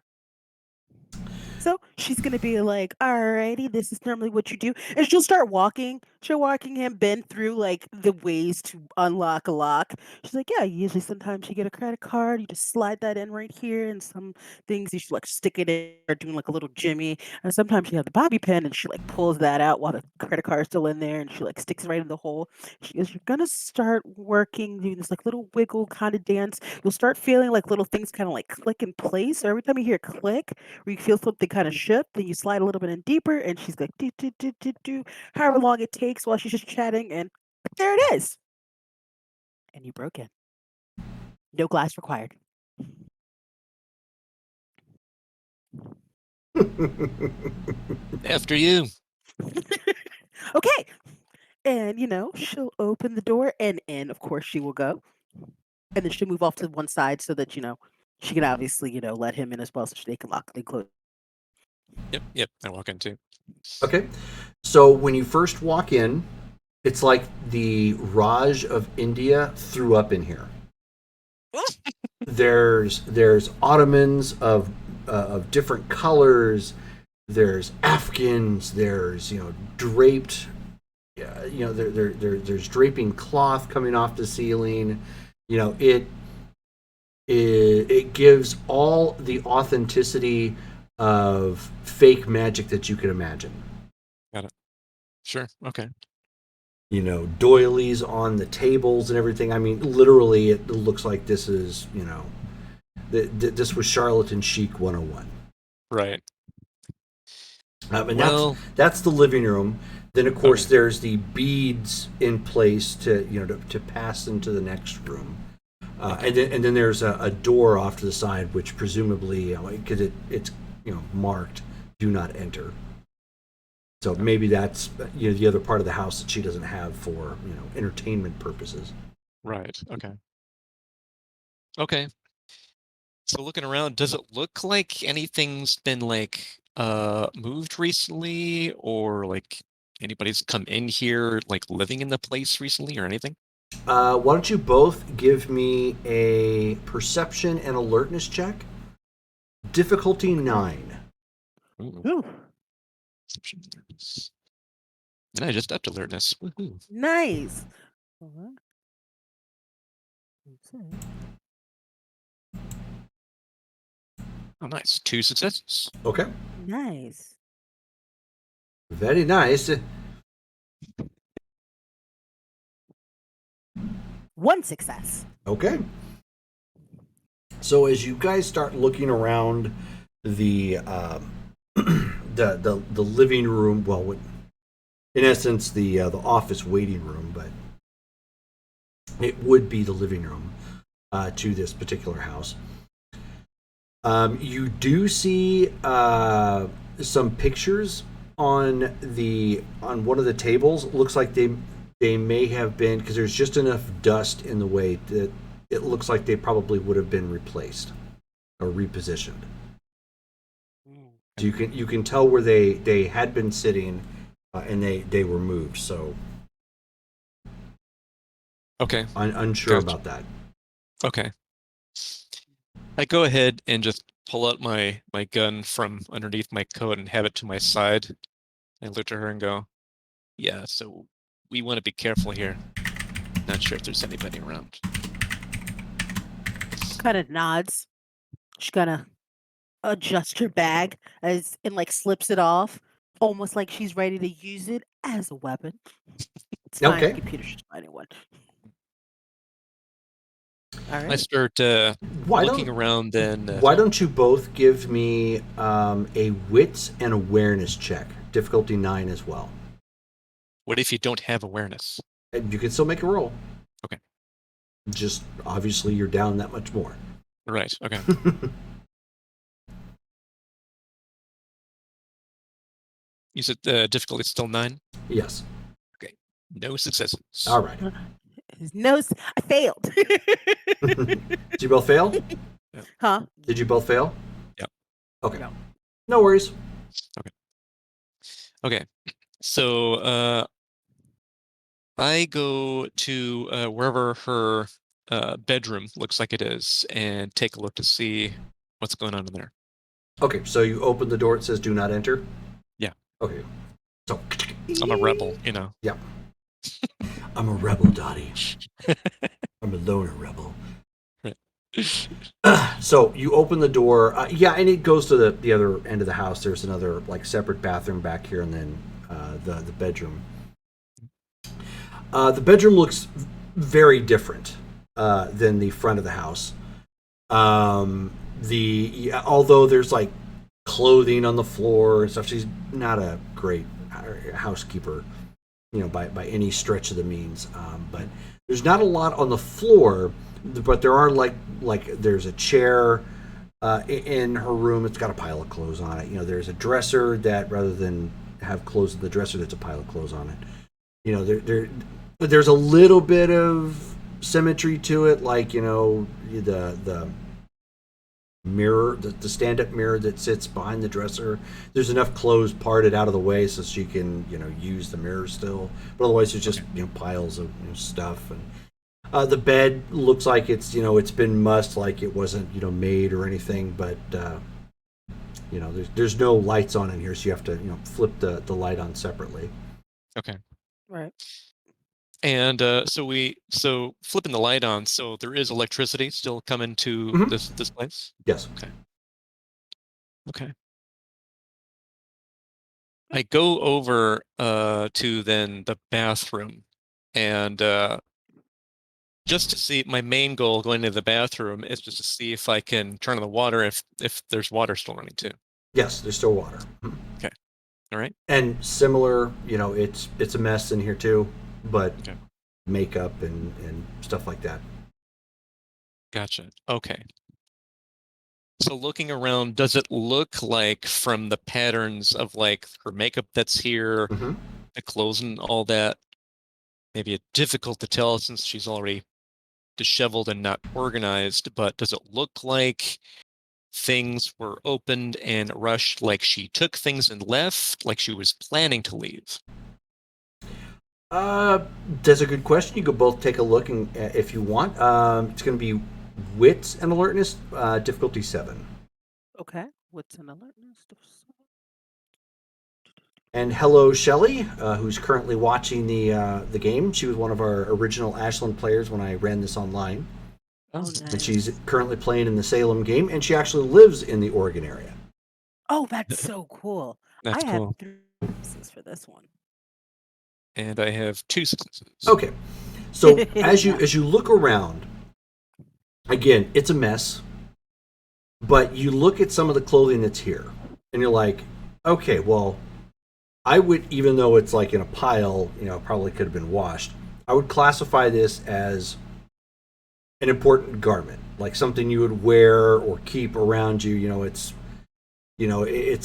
So she's gonna be like, "Alrighty, this is normally what you do," and she'll start walking. She'll walking him, bend through like the ways to unlock a lock. She's like, "Yeah, usually sometimes you get a credit card, you just slide that in right here, and some things you should like stick it in or doing like a little jimmy. And sometimes you have the bobby pin, and she like pulls that out while the credit card is still in there, and she like sticks it right in the hole. She goes, "You're gonna start working, doing this like little wiggle kind of dance. You'll start feeling like little things kind of like click in place. So every time you hear a click." Where you feel something kind of shift, then you slide a little bit in deeper, and she's like, do, do, do, do, do, however long it takes while she's just chatting, and there it is. And you broke in. No glass required. After you. Okay. And, she'll open the door, and in, of course, she will go. And then she'll move off to one side so that, she can obviously, let him in as well so they can lock the close. Yep. I walk in too. Okay. So when you first walk in, it's like the Raj of India threw up in here. There's ottomans of different colors. There's Afghans. There's draped. There's draping cloth coming off the ceiling. It gives all the authenticity of fake magic that you can imagine. Got it. Sure. Okay. Doilies on the tables and everything. I mean, literally, it looks like this is, this was charlatan chic 101. Right. And Well, that's the living room. Then, of course, there's the beads in place to pass into the next room. And then there's a door off to the side, which presumably, because it's marked "Do not enter." So maybe that's the other part of the house that she doesn't have for entertainment purposes. right. Okay. So looking around, does it look like anything's been like moved recently, or like anybody's come in here like living in the place recently or anything? Why don't you both give me a perception and alertness check? Difficulty 9. Ooh. Perception, alertness. And I just upped alertness. Woohoo. Nice. Oh, nice. 2 successes. Okay. Nice. Very nice. 1 success. Okay. So as you guys start looking around the the living room, well, in essence the office waiting room, but it would be the living room to this particular house. You do see some pictures on one of the tables. It looks like they may have been, because there's just enough dust in the way that it looks like they probably would have been replaced or repositioned. So you can tell where they had been sitting, and they were moved. So Okay. Unsure Gotcha. about that. Okay. I go ahead and just pull out my gun from underneath my coat and have it to my side. I look at her and go, yeah, so we want to be careful here. Not sure if there's anybody around. Kind of nods. She's gonna adjust her bag and like slips it off, almost like she's ready to use it as a weapon. It's fine. Okay. The computer should find one. All I right. start Why looking don't around then. Why don't you both give me a wits and awareness check, difficulty 9 as well. What if you don't have awareness? And you can still make a roll. Okay. Just obviously you're down that much more. Right. Okay. You said the difficulty is still 9? Yes. Okay. No successes. All right. No, I failed. Did you both fail? Huh? Did you both fail? Yep. Okay. No. No worries. Okay. So I go to wherever her bedroom looks like it is and take a look to see what's going on in there. Okay, so you open the door, it says do not enter? Yeah. Okay. So I'm a rebel, you know. yeah. I'm a rebel, Dottie. I'm a loner rebel. So you open the door, yeah, and it goes to the other end of the house. There's another like separate bathroom back here, and then the bedroom. The bedroom looks very different than the front of the house. Although there's like clothing on the floor and stuff, she's not a great housekeeper, by any stretch of the means. But there's not a lot on the floor, but there are like there's a chair in her room. It's got a pile of clothes on it. There's a dresser that rather than have clothes in the dresser, there's a pile of clothes on it. There's a little bit of symmetry to it, like the mirror, the stand-up mirror that sits behind the dresser. There's enough clothes parted out of the way so she can use the mirror still, but otherwise there's just piles of stuff. And the bed looks like it's been mussed, like it wasn't made or anything, but there's no lights on in here, so you have to flip the light on separately. Okay. Right. And so flipping the light on, so there is electricity still coming to Mhm. this place? Yes. Okay. I go over to then the bathroom, and just to see, my main goal going into the bathroom is just to see if I can turn on the water if there's water still running too. Yes, there's still water. Mhm. All right. And similar, it's a mess in here too, but Okay. makeup and stuff like that. Gotcha. Okay. So looking around, does it look like from the patterns of like her makeup that's here, Mhm. the clothes and all that, maybe it's difficult to tell since she's already disheveled and not organized, but does it look like things were opened and rushed, like she took things and left, like she was planning to leave? That's a good question. You could both take a look and if you want. It's going to be wits and alertness, difficulty 7. Okay. What's an alertness? And hello, Shelly, who's currently watching the game. She was one of our original Ashland players when I ran this online. Oh, And nice. she's currently playing in the Salem game, and she actually lives in the Oregon area. Oh, that's so cool. That's I have cool. 3 successes for this one. And I have 2 successes. Okay, so as Yeah. you look around, again, it's a mess, but you look at some of the clothing that's here, and you're like, okay, well, I would, even though it's like in a pile, probably could have been washed, I would classify this as an important garment, like something you would wear or keep around you. It's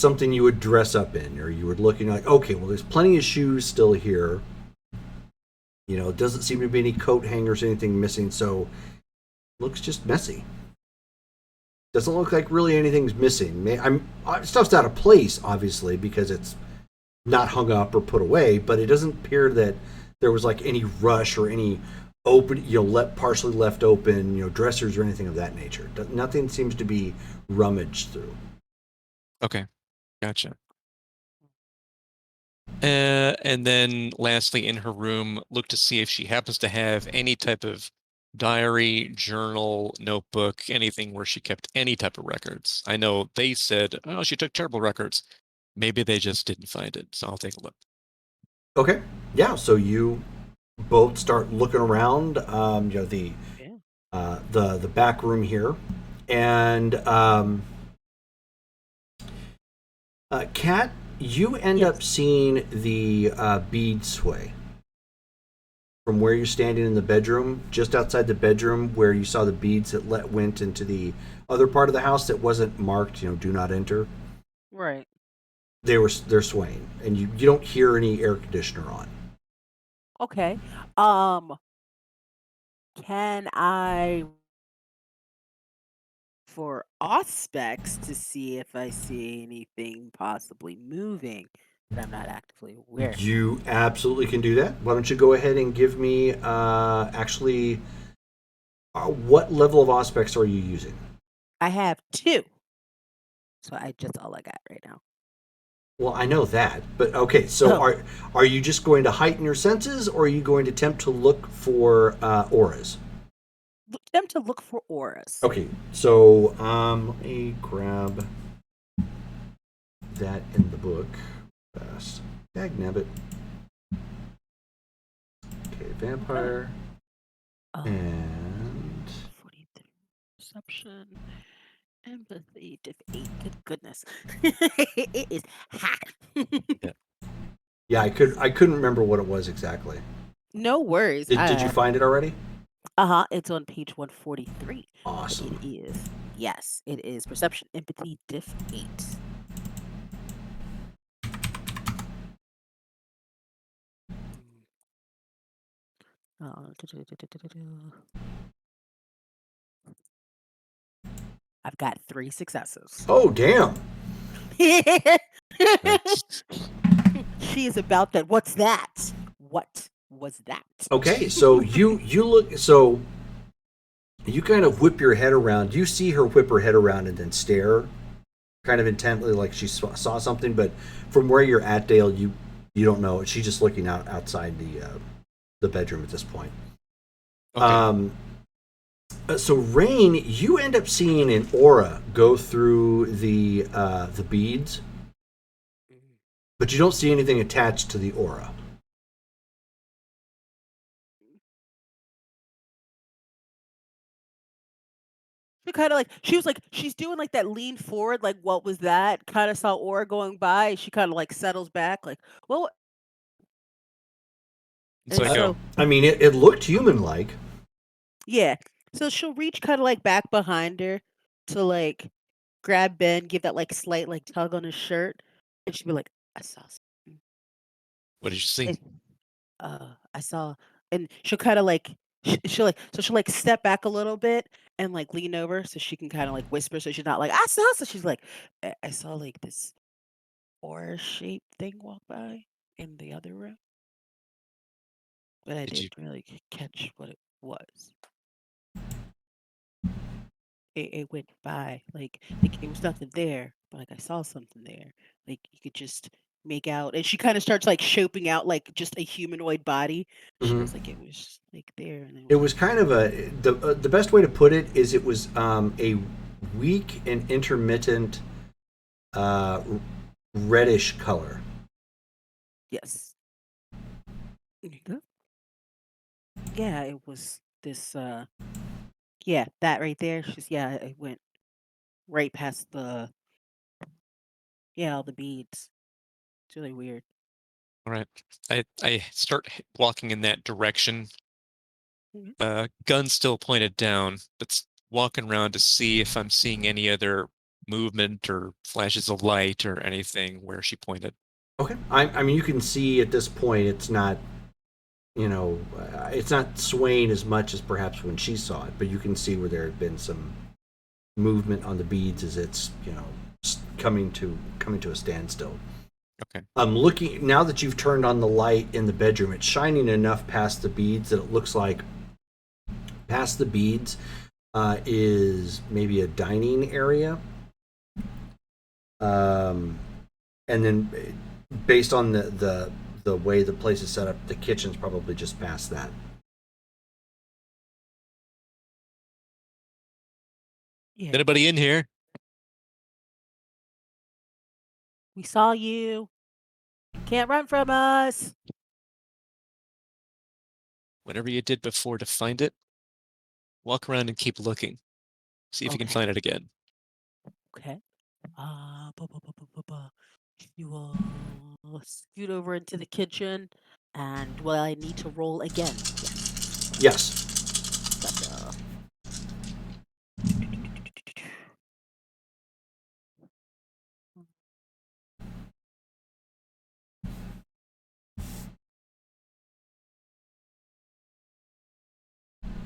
something you would dress up in, or you would look and you're like, okay, well, there's plenty of shoes still here. It doesn't seem to be any coat hangers, anything missing, so it looks just messy. Doesn't look like really anything's missing. Stuff's out of place, obviously, because it's not hung up or put away, but it doesn't appear that there was like any rush or any open, partially left open, dressers or anything of that nature. Nothing seems to be rummaged through. Okay, gotcha. And then lastly, in her room, look to see if she happens to have any type of diary, journal, notebook, anything where she kept any type of records. I know they said, oh, she took terrible records. Maybe they just didn't find it, so I'll take a look. Okay, yeah. So you both start looking around. The Yeah. the back room here, and Kat, you end Yes. up seeing the bead sway from where you're standing in the bedroom, just outside the bedroom where you saw the beads that went into the other part of the house that wasn't marked, do not enter. Right. They're swaying, and you don't hear any air conditioner on. Okay. Can I for aspects to see if I see anything possibly moving that I'm not actively aware of? You absolutely can do that. Why don't you go ahead and give me actually what level of aspects are you using? I have 2. So I just all I got right now. Well, I know that, but okay. So Oh, are you just going to heighten your senses, or are you going to attempt to look for auras? attempt to look for auras. Okay, so let me grab that in the book fast. Dagnabbit. Okay, vampire and 43 perception, empathy, diff 8. Good goodness. It is hot. yeah, I couldn't remember what it was exactly. No worries. Did you find it already? It's on page 143. But Awesome. it is. Yes, it is perception, empathy, diff 8. I've got 3 successes. Oh, damn. That's She is about that. What's that? What was that? Okay, so you look so you kind of whip your head around. You see her whip her head around and then stare kind of intently like she saw something, but from where you're at, Dale, you don't know. She's just looking outside the bedroom at this point. okay. So Rain, you end up seeing an aura go through the beads, but you don't see anything attached to the aura. She was like she's doing like that lean forward, like what was that? Kind of saw aura going by. She kind of like settles back, like well, So and I so go, I mean, it looked human-like. yeah, so she'll reach kind of like back behind her to like grab Ben, give that like slight like tug on his shirt, and she'll be like, I saw something. what did you see? And, I saw, and she'll kind of like she'll like step back a little bit and like lean over so she can kind of like whisper so she's not like I saw, so she's like I saw like this aura shaped thing walk by in the other room, but I Did you didn't really catch what it was. It went by like it was nothing there, but like I saw something there. Like you could just make out, and she kind of starts like shaping out like just a humanoid body. She Mm-hmm. was like it was like there, and it It was was like kind of the best way to put it is it was a weak and intermittent uh, reddish color. yes, mhm, yeah, it was this. Yeah, that right there. She's yeah, it went right past the all the beads. It's really weird. all right? I start walking in that direction. Mhm. Gun still pointed down, but walking around to see if I'm seeing any other movement or flashes of light or anything where she pointed. Okay. I mean, you can see at this point it's not, it's not swaying as much as perhaps when she saw it, but you can see where there had been some movement on the beads as it's, coming to a standstill. Okay. I'm looking now that you've turned on the light in the bedroom. It's shining enough past the beads that it looks like past the beads is maybe a dining area. And then based on the way the place is set up, the kitchen's probably just past that. Yeah, Anybody in here? we saw you. Can't run from us. Whatever you did before to find it, walk around and keep looking. See if you can Okay. find it again. Okay. You will scoot over into the kitchen, and will I need to roll again? Yes. Yes. Gotcha.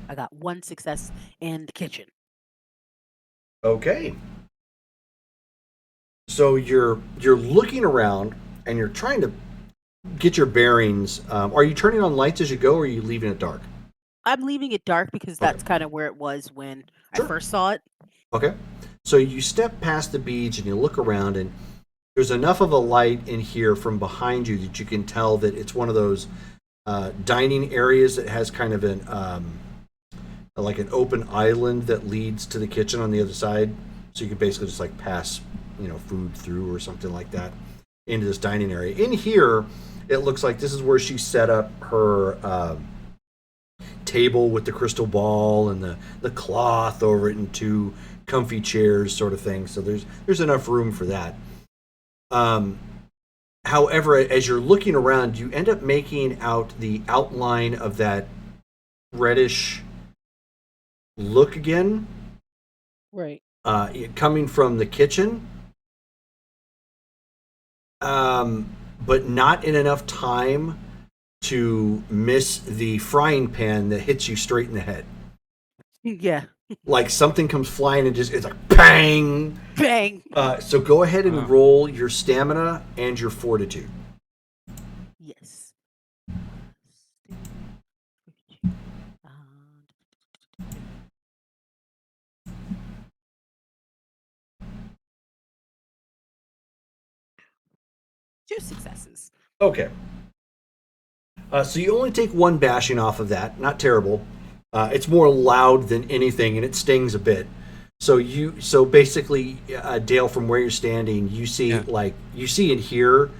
I got 1 success in the kitchen. Okay. So you're looking around and you're trying to get your bearings. Are you turning on lights as you go, or are you leaving it dark? I'm leaving it dark because Okay. that's kind of where it was when I Sure. first saw it. Okay. So you step past the beach and you look around, and there's enough of a light in here from behind you that you can tell that it's one of those dining areas that has kind of an like an open island that leads to the kitchen on the other side. So you can basically just like pass, food through or something like that into this dining area. In here, it looks like this is where she set up her table with the crystal ball and the cloth over it and 2 comfy chairs, sort of thing. So there's enough room for that. However, as you're looking around, you end up making out the outline of that reddish look again, Right. coming from the kitchen, but not in enough time to miss the frying pan that hits you straight in the head. Yeah. Like something comes flying and it's like bang. Bang. So go ahead and Wow. roll your stamina and your fortitude. Yes. 2 successes. Okay. So you only take 1 bashing off of that. Not terrible. It's more loud than anything, and it stings a bit. So basically, Dale, from where you're standing, you see you see and hear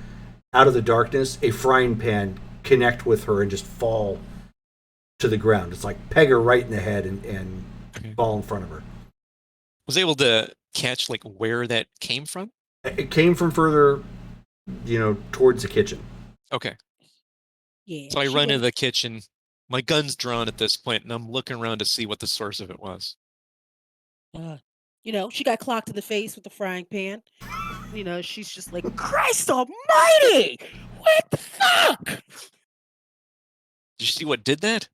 out of the darkness a frying pan connect with her and just fall to the ground. It's like peg her right in the head and fall in front of her. Was able to catch like where that came from? It came from further, towards the kitchen. Okay. Yeah. So I run into the kitchen. My gun's drawn at this point, and I'm looking around to see what the source of it was. She got clocked in the face with the frying pan. She's just like, Christ almighty! What the fuck? Did you see what did that?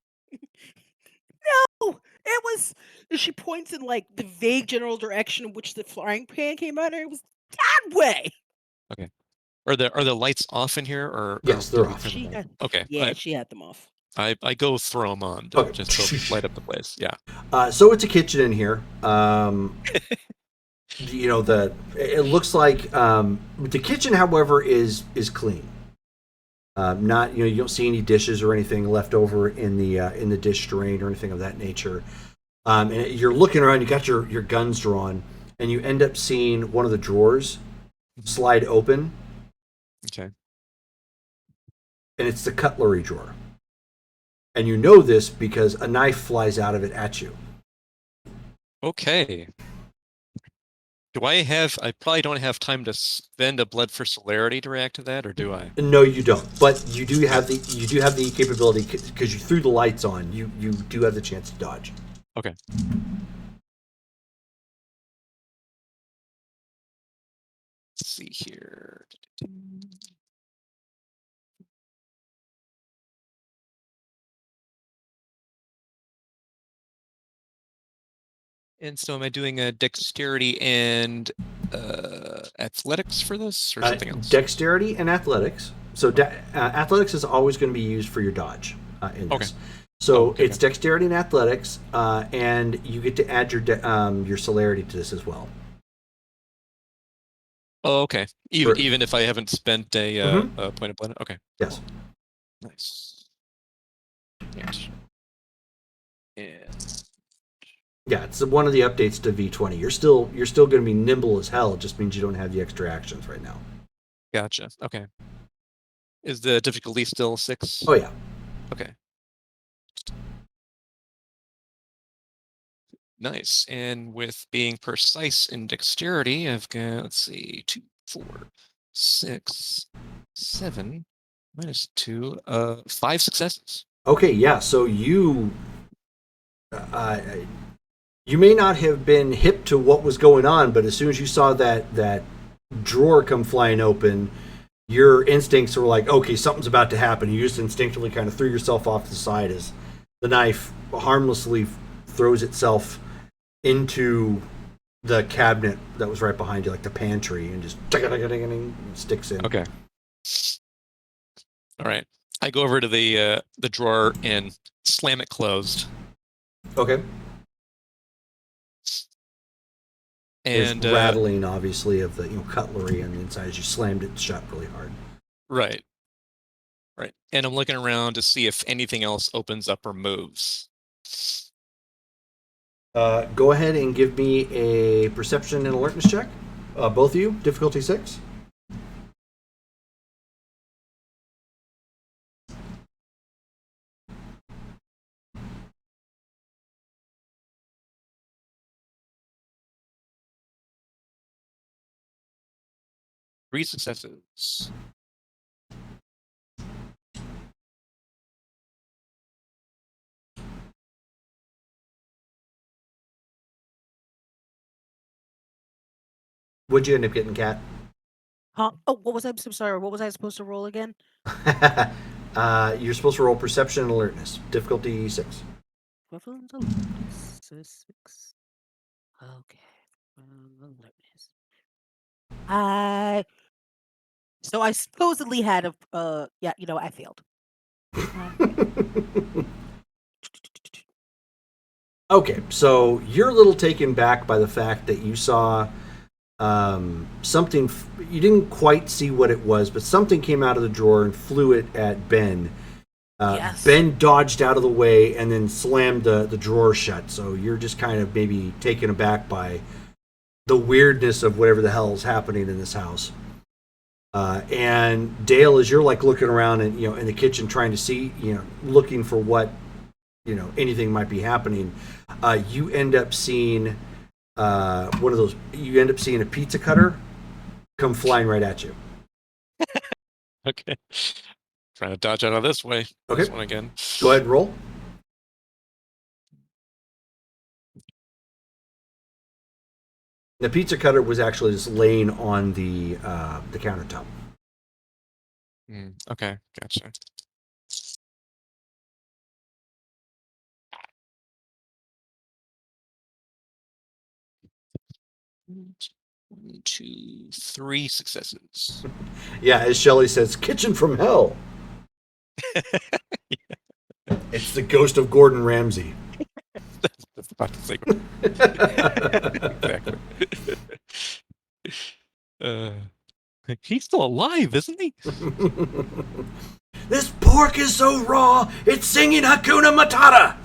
No! It was, she points in like the vague general direction in which the frying pan came out, and it was that way. Okay. Are the lights off in here, or Yes, they're off. Okay. She had them off. I go throw them on just to light up the place. Yeah. So it's a kitchen in here. It looks like the kitchen, however, is clean. Not you don't see any dishes or anything left over in the dish drain or anything of that nature. And you're looking around. You got your guns drawn, and you end up seeing one of the drawers slide open. Okay. And it's the cutlery drawer. And you know this because a knife flies out of it at you. Okay. I probably don't have time to spend a blood for celerity to react to that, or do I? No, you don't. But you do have the capability because you threw the lights on. You do have the chance to dodge. Okay. Let's see here. And so am I doing a dexterity and athletics for this, or something else? Dexterity and athletics. So athletics is always going to be used for your dodge in this. Okay. So it's dexterity and athletics, and you get to add your celerity to this as well. Oh, okay. Even if I haven't spent a point of blood. Okay. Yes. Nice. Yes. And yeah, it's one of the updates to V20. You're still going to be nimble as hell. It just means you don't have the extra actions right now. Gotcha. Okay. Is the difficulty still 6? Oh yeah. Okay. Nice. And with being precise in dexterity, I've got, let's see, 2, 4, 6, 7, -2, 5 successes. Okay, yeah. So uh, you may not have been hip to what was going on, but as soon as you saw that drawer come flying open, your instincts were like, okay, something's about to happen. You just instinctively kind of threw yourself off to the side as the knife harmlessly throws itself into the cabinet that was right behind you, like the pantry, and just sticks in. Okay. All right. I go over to the drawer and slam it closed. Okay. And there's rattling, obviously, of the cutlery on the inside as you slammed it shut really hard. Right. Right. And I'm looking around to see if anything else opens up or moves. Go ahead and give me a perception and alertness check. Both of you, difficulty 6. Three successes. What'd you end up getting, Kat? Huh? Oh, what was I? I'm so sorry. What was I supposed to roll again? You're supposed to roll perception and alertness. Difficulty 6. Equivalent alertness. 6. Okay. Alertness. So I supposedly had a yeah, I failed. Okay, so you're a little taken back by the fact that you saw something. You didn't quite see what it was, but something came out of the drawer and flew it at Ben. Yes. Ben dodged out of the way and then slammed the drawer shut. So you're just kind of maybe taken aback by the weirdness of whatever the hell is happening in this house. And Dale, as you're like looking around and in the kitchen trying to see, looking for what anything might be happening, you end up seeing one of those. You end up seeing a pizza cutter come flying right at you. Okay. Trying to dodge out of this way. Okay. This one again. Go ahead and roll. The pizza cutter was actually just laying on the countertop. Okay, gotcha. One, 2, 3 successes. Yeah, as Shelley says, kitchen from hell. It's the ghost of Gordon Ramsay. That's about to say. Exactly. He's still alive, isn't he? This pork is so raw, it's singing Hakuna Matata.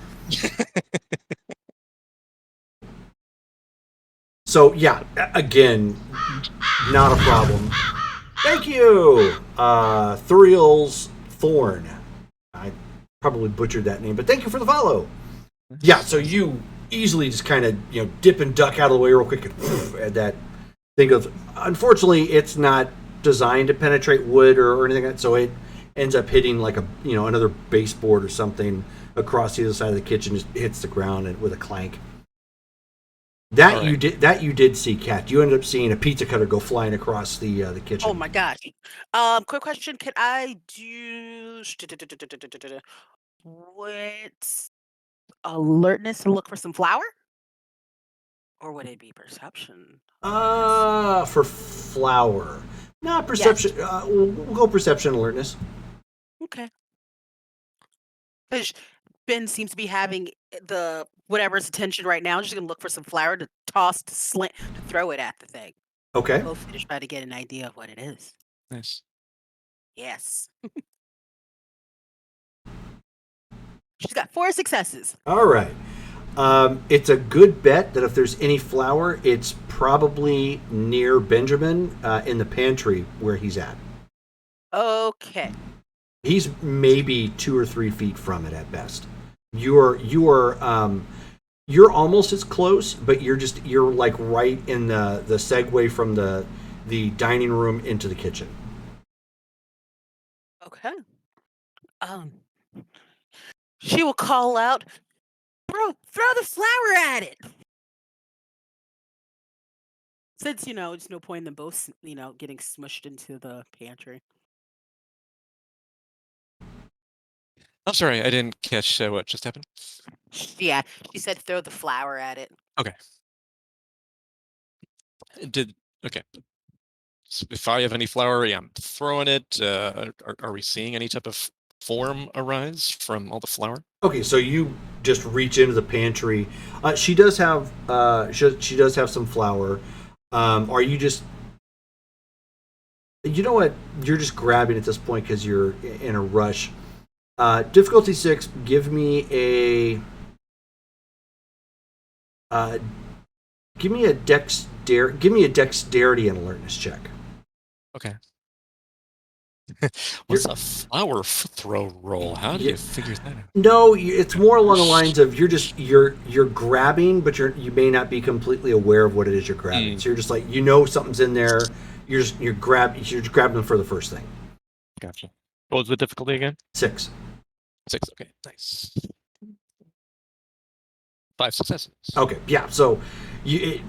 So, yeah, again, not a problem. Thank you, Thuriel's Thorn. I probably butchered that name, but thank you for the follow. Yeah, so you easily just kind of, dip and duck out of the way real quick, and that thing goes. Unfortunately, it's not designed to penetrate wood or anything like that, so it ends up hitting like another baseboard or something across the other side of the kitchen, just hits the ground and with a clank. That right. you did see, Kat. You ended up seeing a pizza cutter go flying across the kitchen. Oh my gosh. Quick question. Can I do what alertness to look for some flour? Or would it be perception? For flour. Not perception. Yes. We'll go perception alertness. Okay. Because Ben seems to be having the whatever's attention right now. I'm just gonna look for some flour to toss to throw it at the thing. Okay. Hopefully to try to get an idea of what it is. Nice. Yes. She's got 4 successes. All right. It's a good bet that if there's any flour, it's probably near Benjamin in the pantry where he's at. Okay. He's maybe 2 or 3 feet from it at best. You are You're almost as close, but you're like right in the segue from the dining room into the kitchen. Okay. She will call out, throw the flour at it. Since, there's no point in them both, getting smushed into the pantry. I'm sorry, I didn't catch what just happened. Yeah, she said throw the flour at it. Okay. Okay. So if I have any flour, yeah, I'm throwing it. Are we seeing any type of form arise from all the flour? Okay, so you just reach into the pantry. She does have she does have some flour. Are you just, you know what? You're just grabbing at this point because you're in a rush. Difficulty 6. Give me a dexterity and alertness check. Okay. What's a flour throw roll? How do you figure that out? No, it's more along the lines of you're grabbing, but you may not be completely aware of what it is you're grabbing. So you're just like, something's in there. You're just grabbing them for the first thing. Gotcha. What was the difficulty again? 6. 6. Okay, nice. 5 successes. Okay, yeah. So you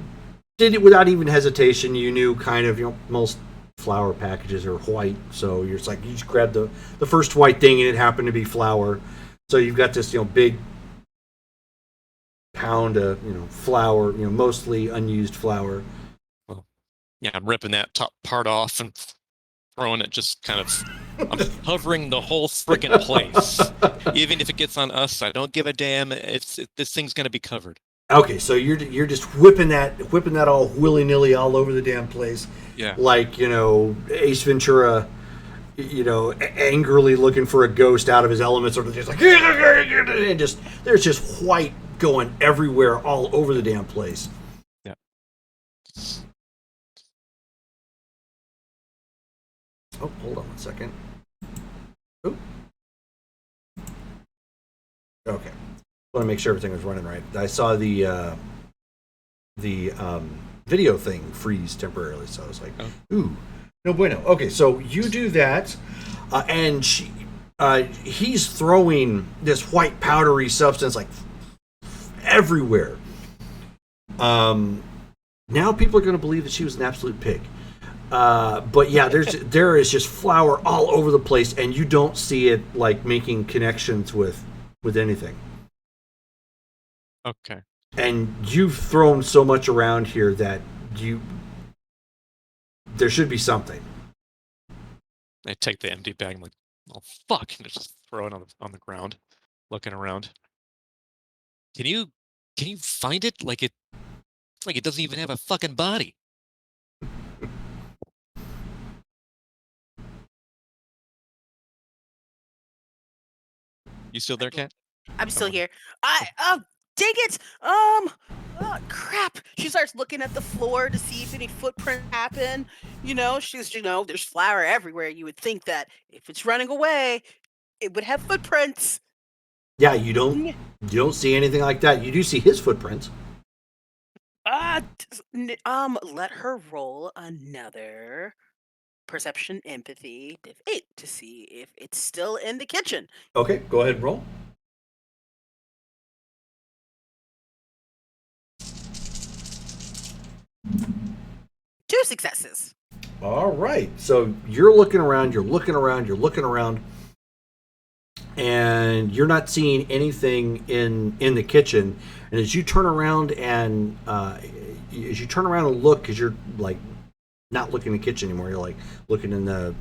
did it without even hesitation. You knew kind of, most flour packages are white, so you're just like, you just grab the first white thing, and it happened to be flour. So you've got this big pound of flour, mostly unused flour. Well, yeah, I'm ripping that top part off and throwing it, just kind of. I'm covering the whole freaking place. Even if it gets on us, I don't give a damn. This thing's gonna be covered. Okay, so you're just whipping that all willy-nilly all over the damn place. Yeah. Like, Ace Ventura, angrily looking for a ghost out of his element, sort of just like, and there's just white going everywhere all over the damn place. Yeah. Oh, hold on one second. Oh. Okay. I want to make sure everything was running right. I saw the video thing freeze temporarily, so I was like, ooh, no bueno. Okay, so you do that, and he's throwing this white powdery substance like everywhere. Now people are going to believe that she was an absolute pig. But yeah, there is just flour all over the place, and you don't see it like making connections with anything. Okay. And you've thrown so much around here that there should be something. I take the empty bag and like, oh fuck, and just throw it on the ground, looking around. Can you find it? Like it doesn't even have a fucking body. You still there, Kat? I'm still here. Dang it! Crap! She starts looking at the floor to see if any footprint happen. There's flour everywhere. You would think that if it's running away, it would have footprints. Yeah, you don't see anything like that. You do see his footprints. Let her roll another perception, empathy, div 8 to see if it's still in the kitchen. Okay, go ahead and roll. Two successes. All right. So you're looking around, and you're not seeing anything in the kitchen. And as you turn around and look, because you're like not looking in the kitchen anymore, you're like looking in the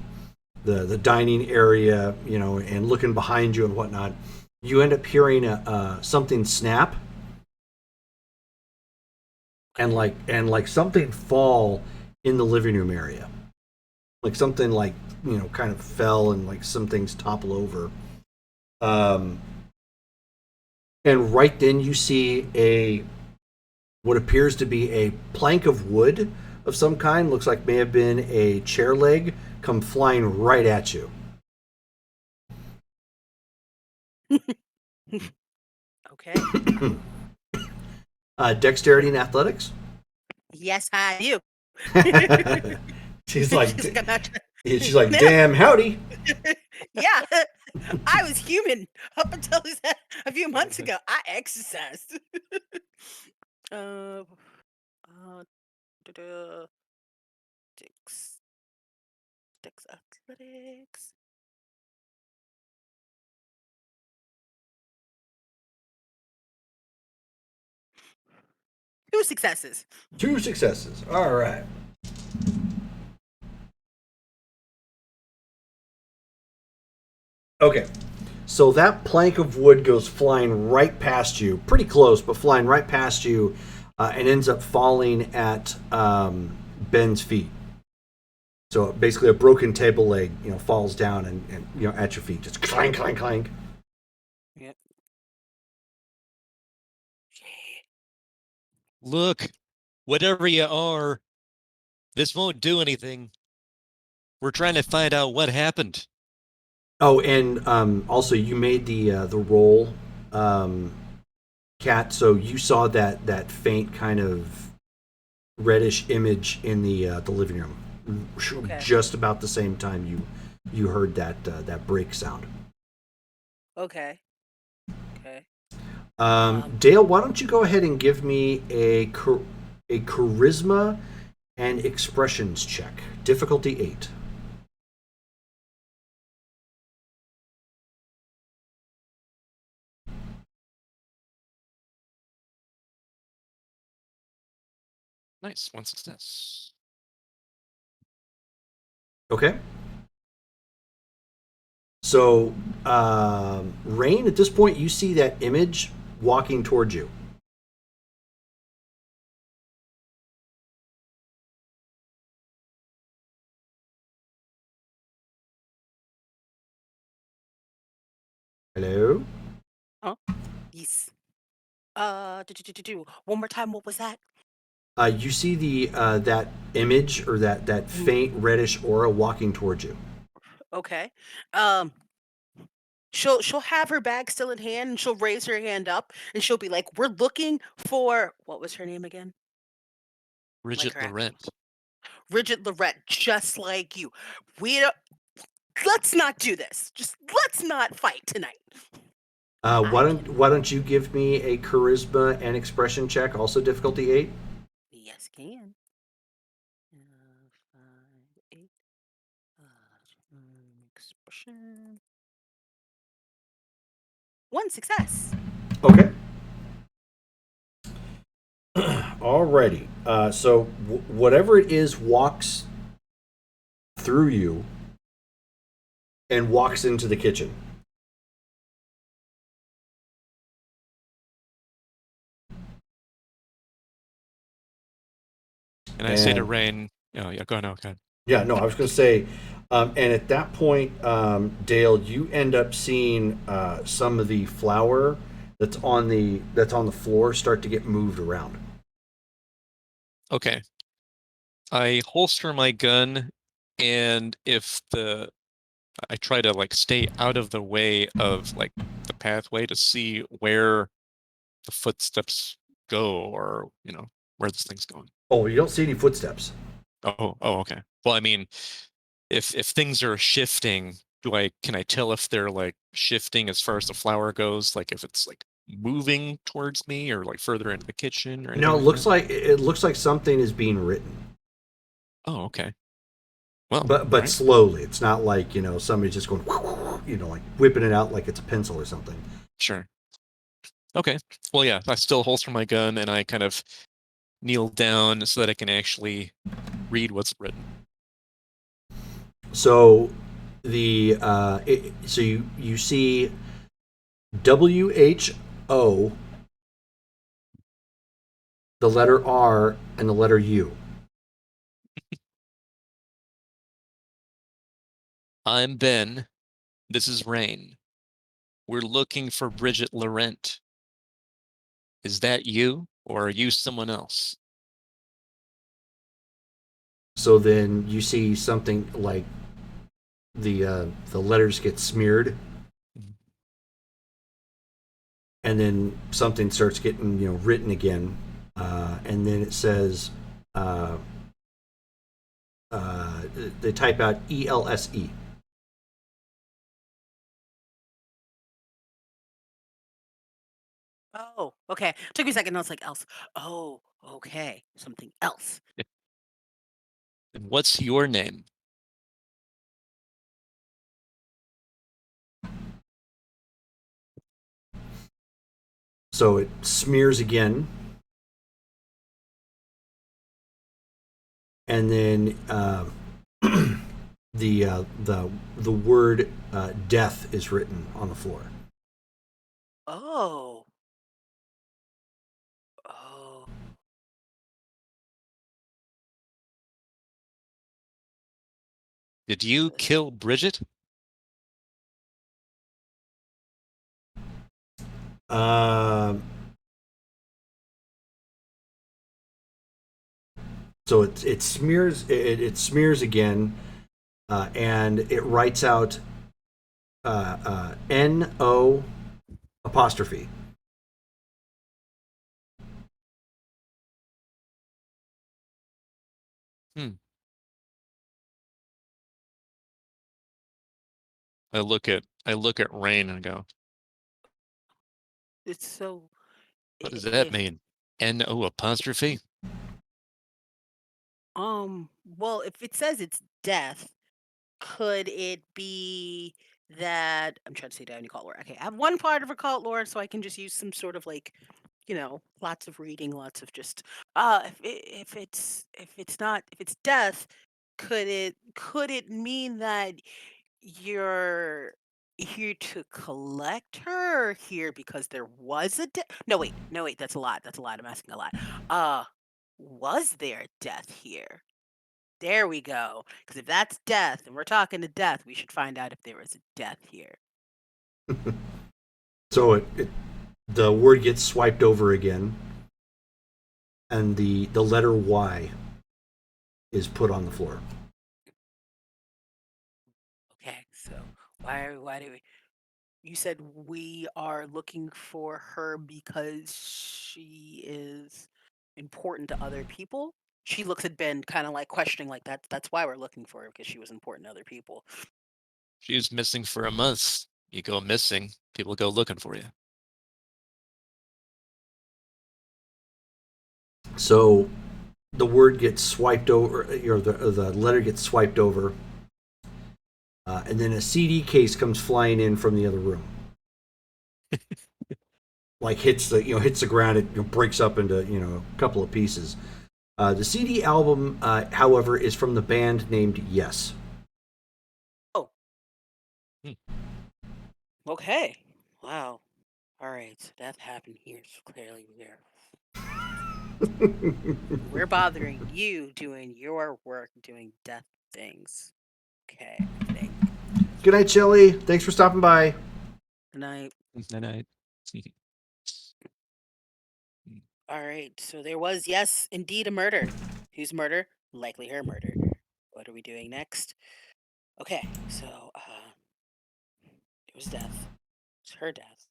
dining area, and looking behind you and whatnot. You end up hearing something snap. And like something fall in the living room area, like something like kind of fell, and like some things topple over. And right then you see what appears to be a plank of wood of some kind. Looks like may have been a chair leg come flying right at you. Okay. Dexterity and athletics. Yes, I do. She's like, She's like, I'm not. she's like, damn, howdy. Yeah, I was human up until a few months ago. I exercised. uh, da-da. Dex athletics. Two successes. 2 successes. All right. Okay. So that plank of wood goes flying right past you, pretty close, but flying right past you, and ends up falling at Ben's feet. So basically, a broken table leg, falls down and at your feet, just clank, clank, clank. Yep. Look, whatever you are, this won't do anything. We're trying to find out what happened. Oh, and also you made the roll, Cat. So you saw that faint kind of reddish image in the living room, Okay. just about the same time you heard that break sound. Okay. Okay. Dale, why don't you go ahead and give me a charisma and expressions check, difficulty 8. Nice, 1 success. Okay. So, Rain, at this point, you see that image walking towards you. Hello? Yes. One more time. What was that? You see the that image or that faint reddish aura walking towards you. Okay. Um, she'll have her bag still in hand, and she'll raise her hand up, and she'll be like, "We're looking for what was her name again? Bridget her actual- Laurent. Bridget Lorette, just like you. We don't, let's not do this. Just let's not fight tonight." Why don't you give me a charisma and expression check, also difficulty 8? Yes, can. 5, 8. Expression. 1 success. Okay. Alrighty. So whatever it is walks through you and walks into the kitchen. And I say to Rain, oh yeah, go on, okay. Yeah, no, I was going to say, and at that point, Dale, you end up seeing some of the flour that's on the floor start to get moved around. Okay. I holster my gun, and I try to like stay out of the way of like the pathway to see where the footsteps go, or where this thing's going. Oh, you don't see any footsteps. Oh, okay. Well, I mean, if things are shifting, can I tell if they're like shifting as far as the flour goes? Like if it's like moving towards me or like further into the kitchen or anything No, like that? it looks like something is being written, Oh, okay. Well, but right. slowly. It's not like somebody's just going, like whipping it out like it's a pencil or something. Sure. Okay. Well, yeah, I still holster my gun and I kind of kneel down so that I can actually read what's written. So so you see WHO, the letter R, and the letter U. I'm Ben. This is Rain. We're looking for Bridget Laurent. Is that you, or are you someone else? So then you see something like the letters get smeared, and then something starts getting written again, and then it says they type out ELSE. Oh, okay. Took me a second. I was like, else. Oh, okay. Something else. And what's your name? So it smears again, and then the word death is written on the floor. Oh. Oh. Did you kill Bridget? So it smears again, and it writes out NO apostrophe. Hmm. I look at Rain and go, It's so. what does that If mean? NO apostrophe? well, if it says it's death, could it be that I'm trying to say down cult lore? Okay, I have one part of a cult lore, so I can just use some sort of like, lots of reading, lots of just if it's not if it's death, could it mean that you're here to collect her or here because there was a death? No wait, that's a lot. That's a lot. I'm asking a lot. Was there death here? There we go. Because if that's death, and we're talking to death, we should find out if there was a death here. So the word gets swiped over again, and the letter Y is put on the floor. Okay, so why do we? You said we are looking for her because she is important to other people. She looks at Ben kind of like questioning, like that's why we're looking for her because she was important to other people. She was missing for a month. You go missing, people go looking for you. So the word gets swiped over, or the letter gets swiped over, and then a CD case comes flying in from the other room. Like hits the ground. It breaks up into a couple of pieces. The CD album, however, is from the band named Yes. Oh, Hmm. okay. Wow. All right, so death happened here. So clearly we're bothering you doing your work, doing death things. Okay, I think. Good night, Shelly. Thanks for stopping by. And And I, all right, so there was, yes, indeed a murder. Whose murder? Likely her murder. What are we doing next? Okay, so it was death. It's her death.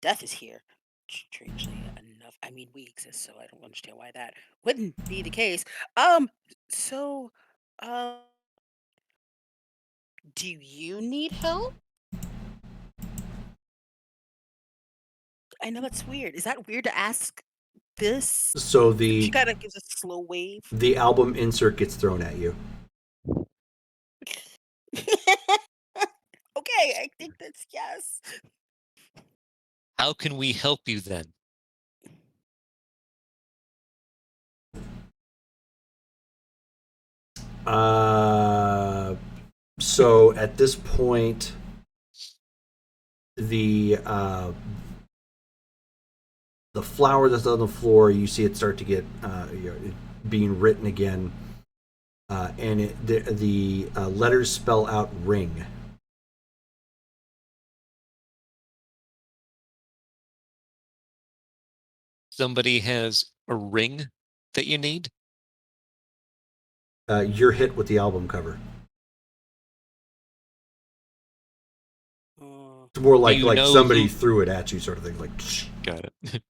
Death is here. Strangely enough, I mean, we exist, so I don't understand why that wouldn't be the case. So, um, do you need help? I know that's weird. Is that weird to ask this? So She kind of gives a slow wave. the album insert gets thrown at you. Okay, I think that's yes. how can we help you then? So at this point, the flower that's on the floor, you see it start to get being written again, and the letters spell out ring. Somebody has a ring that you need? You're hit with the album cover. more like you know somebody who- threw it at you, sort of thing. Like, Got it.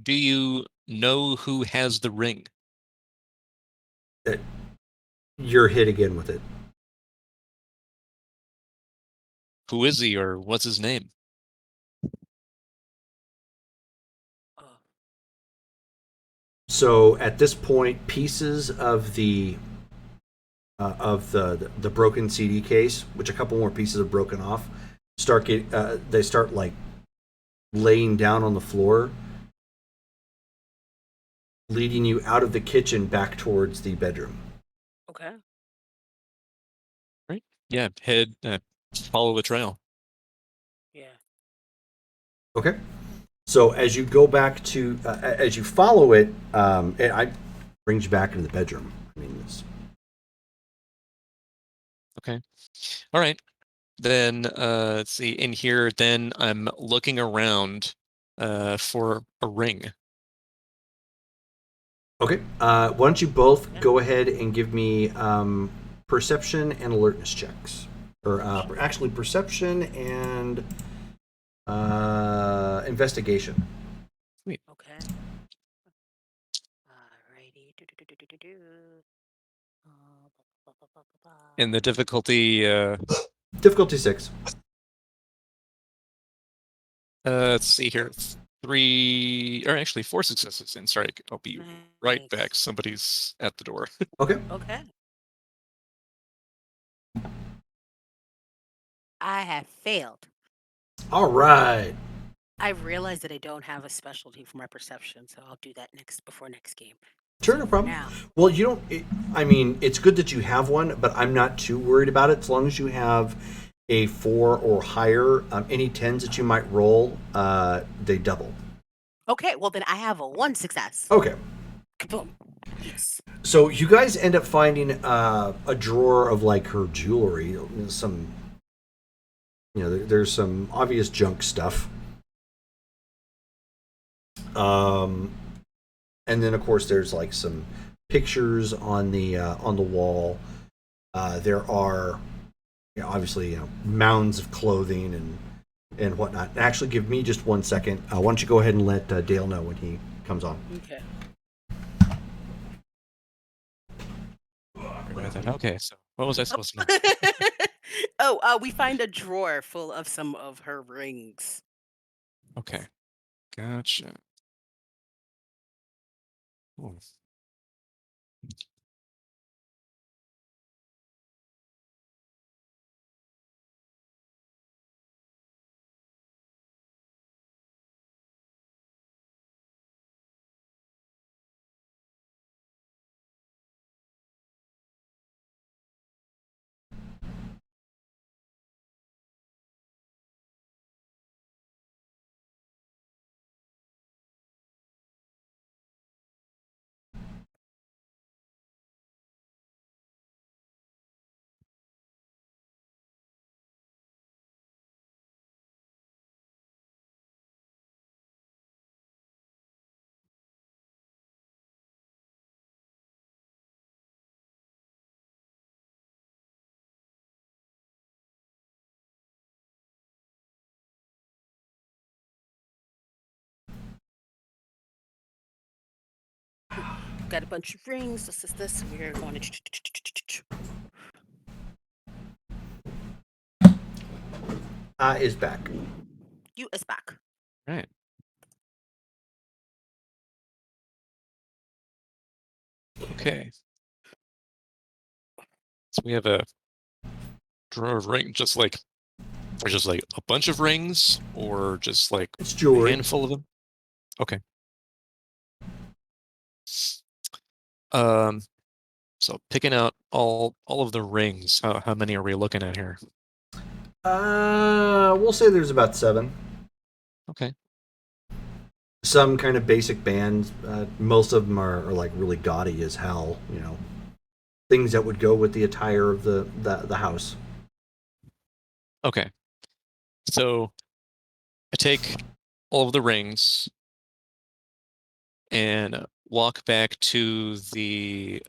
Do you know who has the ring? you're hit again with it. Who is he, or what's his name? So at this point, pieces of the broken CD case, which a couple more pieces have broken off, they start like laying down on the floor, leading you out of the kitchen back towards the bedroom. Okay. Right? Yeah, head, follow the trail. Yeah. Okay. So as you go back to, as you follow it, it brings you back into the bedroom. I mean, it's Okay. All right. Then let's see. In here, then I'm looking around for a ring. okay. Why don't you both go ahead and give me perception and alertness checks, or actually perception and investigation. Sweet. Okay. Alrighty. And the difficulty, Difficulty 6. let's see here. 3, or actually 4 successes. And sorry, I'll be right back. Nice. Somebody's at the door. Okay. Okay. I have failed. All right. I realized that I don't have a specialty for my perception, so I'll do that before next game. Sure, So no for problem. now, Well, you don't. I mean, it's good that you have one, but I'm not too worried about it as long as you have a 4 or higher. Any 10s that you might roll, they double. okay. Well, then I have a 1 success. Okay. Kaboom. Yes. So you guys end up finding a drawer of like her jewelry, some, there's some obvious junk stuff. And then of course there's like some pictures on the wall. There are, obviously, mounds of clothing and whatnot. Actually, give me just 1 second. Why don't you go ahead and let Dale know when he comes on? Okay. Okay, so what was I supposed to know? We find a drawer full of some of her rings. Okay, gotcha. Ooh. Got a bunch of rings. This is this. We're going to. Is back. You is back. Right. Okay. So we have a drawer of rings, just like a bunch of rings, or just like It's a jewelry. handful of them. Okay. So picking out all of the rings. How many are we looking at here? We'll say there's about 7. Okay. Some kind of basic bands. Most of them are like really gaudy as hell. Things that would go with the attire of the house. Okay. So I take all of the rings and walk back to the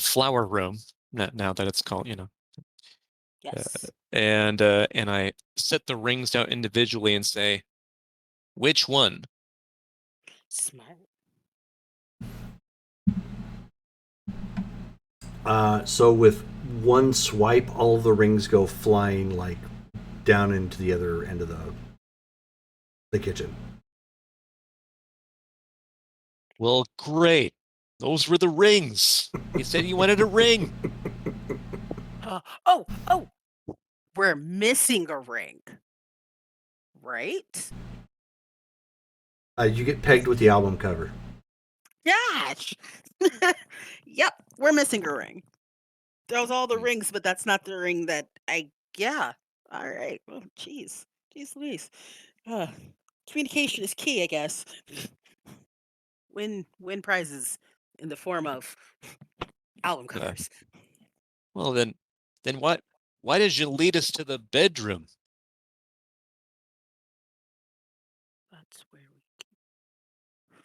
flower room. Now that it's called, Yes. And I set the rings down individually and say, which one? Smart. So with one swipe, all the rings go flying like down into the other end of the kitchen. Well, great. Those were the rings. You said you wanted a ring. Oh, we're missing a ring, right? You get pegged with the album cover. Gosh. Yep, we're missing a ring. That was all the rings, but that's not the ring that I. Yeah. All right. Well, jeez, Louise. Uh, Communication is key, I guess. Win prizes in the form of album Uh, covers. well, then what? Why did you lead us to the bedroom? That's where we.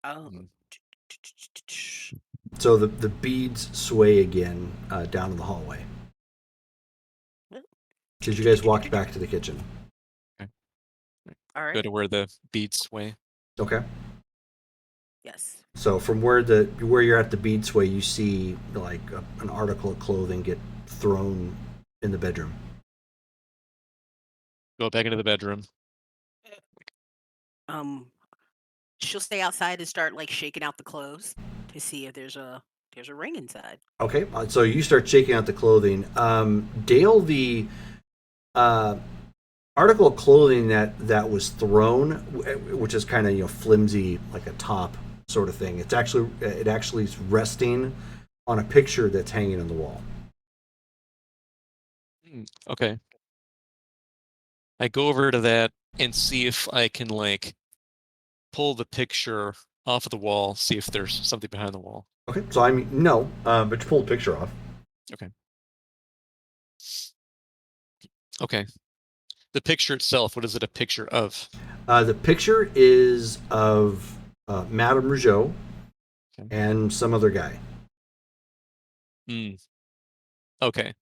Oh. Hmm. So the beads sway again down in the hallway. Because you guys walked back to the kitchen. All right. Go to where the beads sway. Okay. Yes. So from where you're at the bead sway, you see like an article of clothing get thrown in the bedroom. Go back into the bedroom. She'll stay outside and start like shaking out the clothes to see if there's a ring inside. Okay, so you start shaking out the clothing. Dale, the article of clothing that was thrown, which is kind of flimsy, like a top sort of thing. It actually is resting on a picture that's hanging on the wall. Okay. I go over to that and see if I can like pull the picture off of the wall, see if there's something behind the wall. Okay, so I mean no, but you pull the picture off. Okay. Okay. The picture itself, what is it a picture of? The picture is of Madame Rougeau Okay. and some other guy. Okay.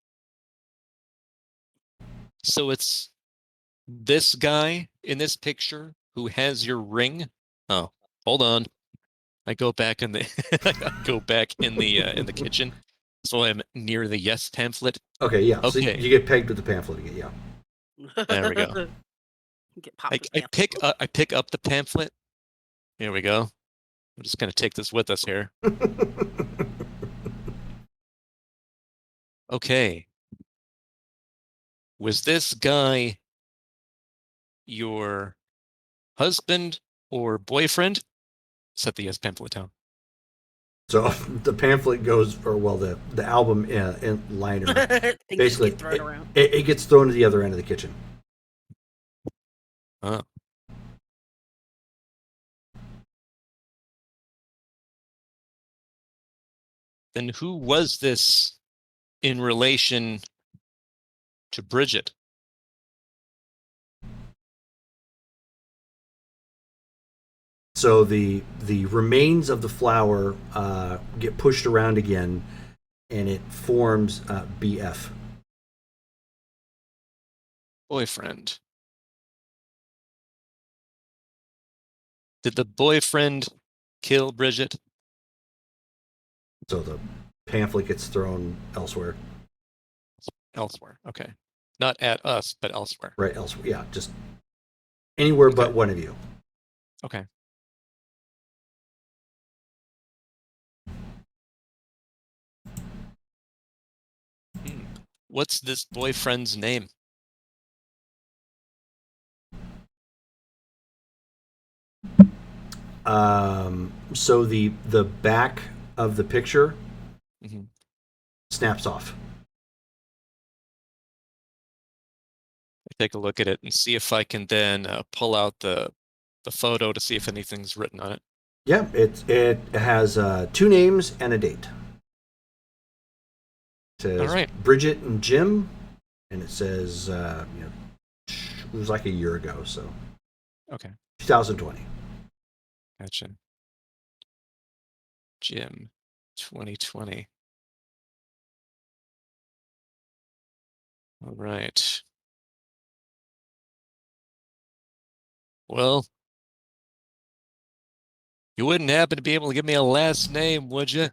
So it's this guy in this picture who has your ring. Oh, hold on. I go back in the in the kitchen, so I'm near the yes pamphlet. Okay, yeah. So Okay, you get pegged with the pamphlet again. Yeah. there we go. Get popped with I pick up the pamphlet. Here we go. I'm just gonna take this with us here. Okay. Was this guy your husband or boyfriend? Set the yes pamphlet down. So the pamphlet goes, or well, the album in liner. Things Basically, just get thrown around. it gets thrown to the other end of the kitchen. Oh. Then who was this in relation to Bridget? So the remains of the flour get pushed around again, and it forms BF. Boyfriend. Did the boyfriend kill Bridget? So the pamphlet gets thrown elsewhere. Elsewhere. Okay. Not at us, but elsewhere. Right, elsewhere. Yeah, just anywhere Okay. but one of you. Okay. What's this boyfriend's name? So the back of the picture Mhm. snaps off. I take a look at it and see if I can then pull out the photo to see if anything's written on it. Yeah, it has 2 names and a date. It says All right. Bridget and Jim, and it says it was like a year ago, so Okay. 2020. Gotcha. Jim, 2020. All right. Well, you wouldn't happen to be able to give me a last name, would you?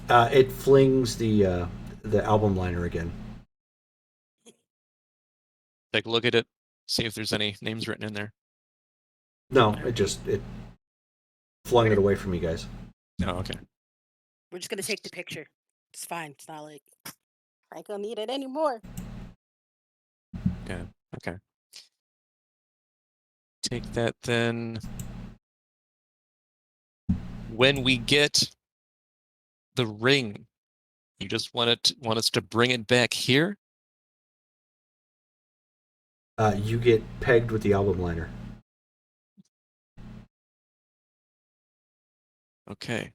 It flings the album liner again. Take a look at it, see if there's any names written in there. No, it flung it away from you guys. Oh, okay. We're just gonna take the picture. It's fine. It's not like I don't need it anymore. Yeah, okay. Take that then. When we get the ring, you just want us to bring it back here? You get pegged with the album liner. Okay.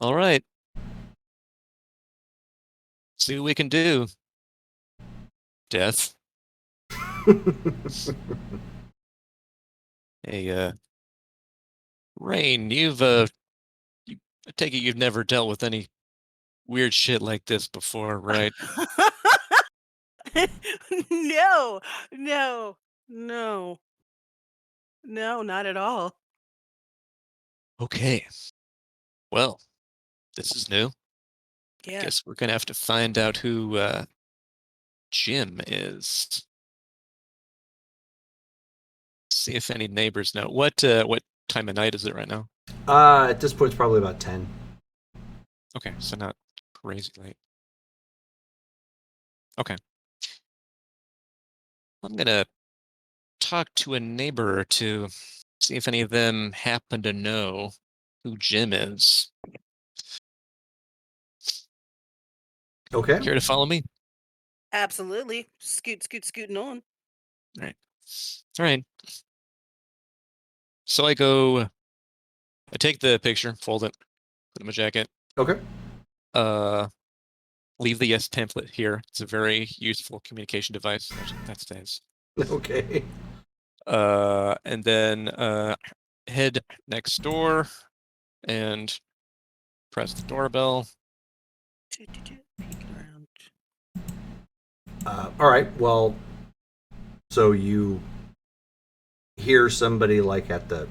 All right. See what we can do. Death. Hey, Rain, I take it you've never dealt with any weird shit like this before, right? No, no, no, no, not at all. Okay. Well, this is new. Yeah. Guess we're gonna have to find out who Jim is. See if any neighbors know. What time of night is it right now? At this point, it's probably about 10. Okay, so not crazy late. Okay. I'm gonna talk to a neighbor or two, see if any of them happen to know who Jim is. Okay. Care to follow me? Absolutely. Scooting on. All right. All right. So I take the picture, fold it, put it in my jacket. Okay. Leave the yes template here. It's a very useful communication device. That stays. Okay. And then head next door and press the doorbell. Peek around. All right. Well, so you hear somebody like at the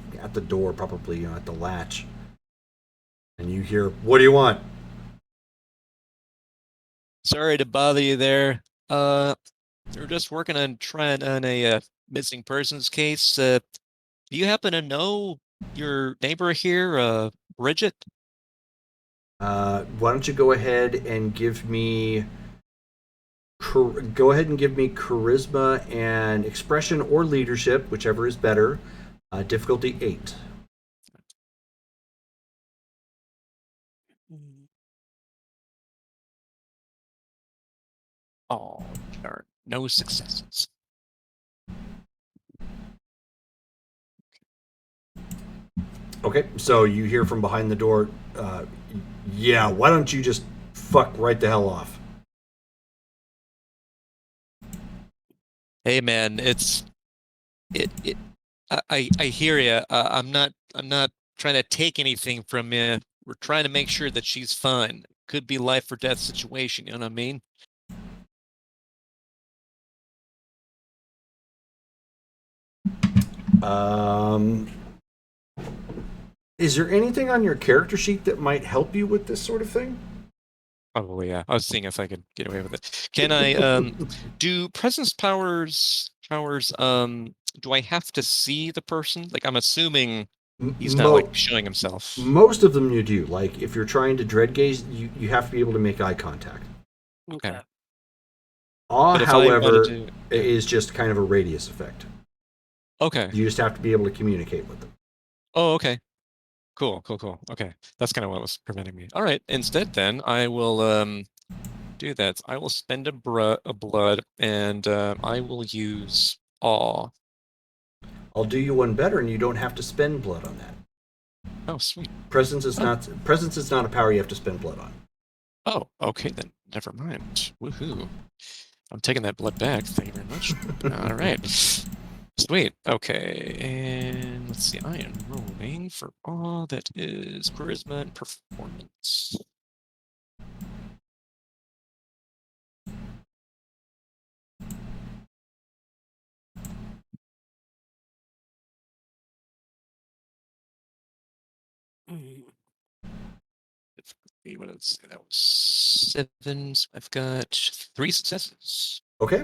door, probably at the latch, and you hear, "What do you want?" Sorry to bother you there. We're just working on trying on a missing persons case. Do you happen to know your neighbor here, Bridget? Why don't you go ahead and give me charisma and expression or leadership, whichever is better. Difficulty 8. Oh, darn. No successes. Okay, so you hear from behind the door, yeah, why don't you just fuck right the hell off? Hey man, I hear you. I'm not trying to take anything from you. We're trying to make sure that she's fine. Could be life or death situation, you know what I mean? Is there anything on your character sheet that might help you with this sort of thing? Probably, yeah. I was seeing if I could get away with it. Can I do presence powers do I have to see the person? Like I'm assuming he's not like showing himself. Most of them you do. Like if you're trying to dread gaze, you have to be able to make eye contact. Okay. Awe, however, yeah. is just kind of a radius effect. Okay. You just have to be able to communicate with them. Oh, okay. Cool. Okay. That's kind of what was preventing me. All right. Instead, then, I will do that. I will spend a blood, and I will use awe. I'll do you one better, and you don't have to spend blood on that. Oh, sweet. Presence is not a power you have to spend blood on. Oh, okay then. Never mind. Woohoo! I'm taking that blood back. Thank you very much. All right. Sweet. Okay. And let's see. I am rolling for all that is charisma and performance. Mm. What did I say? That was 7. So I've got 3 successes. Okay.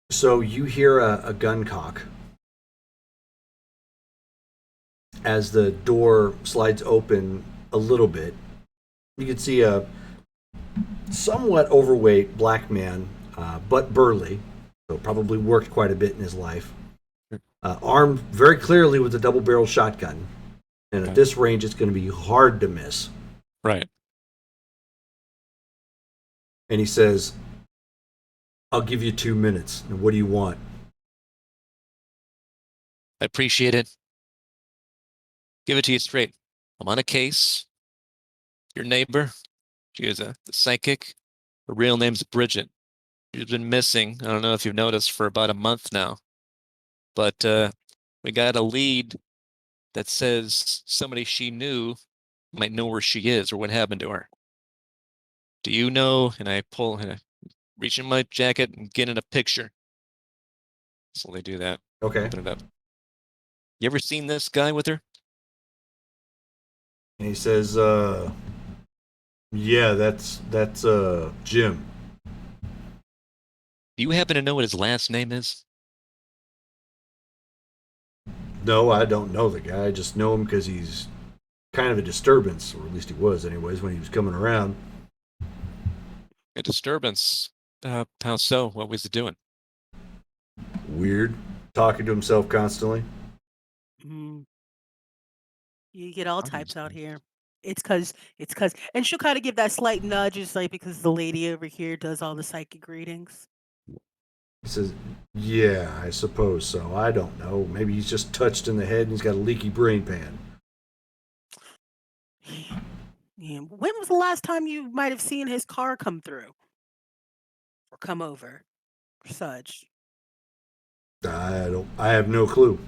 So you hear a gun cock as the door slides open a little bit. You can see a somewhat overweight black man, but burly, so probably worked quite a bit in his life. Armed very clearly with a double-barrel shotgun, and at Okay. this range, it's going to be hard to miss. Right. And he says, "I'll give you 2 minutes. And what do you want?" I appreciate it. Give it to you straight. I'm on a case. Your neighbor, she is the psychic. Her real name's Bridget. She's been missing. I don't know if you've noticed for about a month now. But we got a lead that says somebody she knew might know where she is or what happened to her. Do you know? And I reach in my jacket and get in a picture. So they do that. Okay. Open it up. You ever seen this guy with her? And he says, "Yeah, that's Jim." Do you happen to know what his last name is? No, I don't know the guy. I just know him because he's kind of a disturbance, or at least he was, anyways, when he was coming around. A disturbance. How so? What was he doing? Weird, talking to himself constantly. Mm. You get all types out Obviously. here. It's cause, and she'll kind of give that slight nudge. It's like because the lady over here does all the psychic readings. He says, "Yeah, I suppose so. I don't know. Maybe he's just touched in the head and he's got a leaky brain pan." Yeah. When was the last time you might have seen his car come through or come over or such? I have no clue.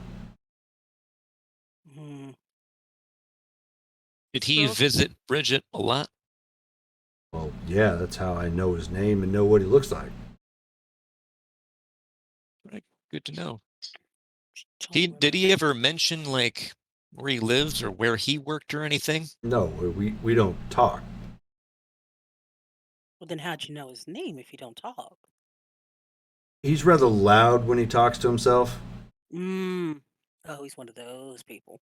Mm. Did he So, visit Bridget a lot? Well, yeah, that's how I know his name and know what he looks like. Right. Good to know. don't Did remember. he ever mention like where he lives or where he worked or anything? No, we don't talk. Well, then how'd you know his name if you don't talk? He's rather loud when he talks to himself. Mm. Oh, he's one of those people.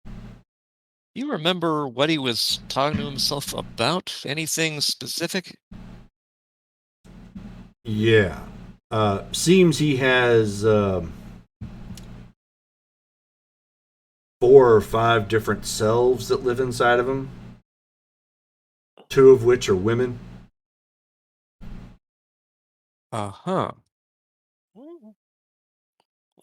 You remember what he was talking to himself about? Anything specific? Yeah. Seems he has 4 or 5 different selves that live inside of him. 2 of which are women. Uh-huh. Oh,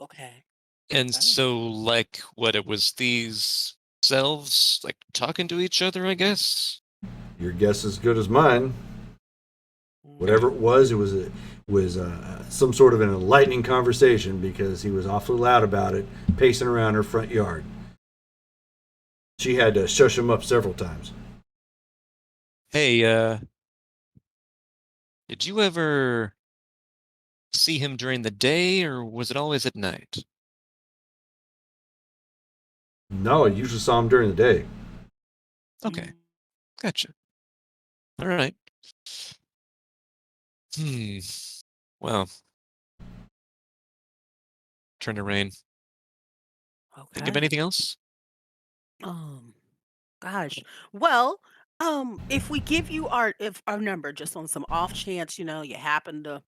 okay. And Okay. so like what it was these selves like talking to each other, I guess? Your guess is as good as mine. Whatever it was some sort of an enlightening conversation because he was awfully loud about it, pacing around her front yard. She had to shush him up several times. Hey, did you ever see him during the day or was it always at night? No, I usually saw him during the day. Okay, Mm. gotcha. All right. Hmm. Well, turn to rain. Think of Okay. anything else? Um. Gosh. Well, if we give you our number just on some off chance, you happen to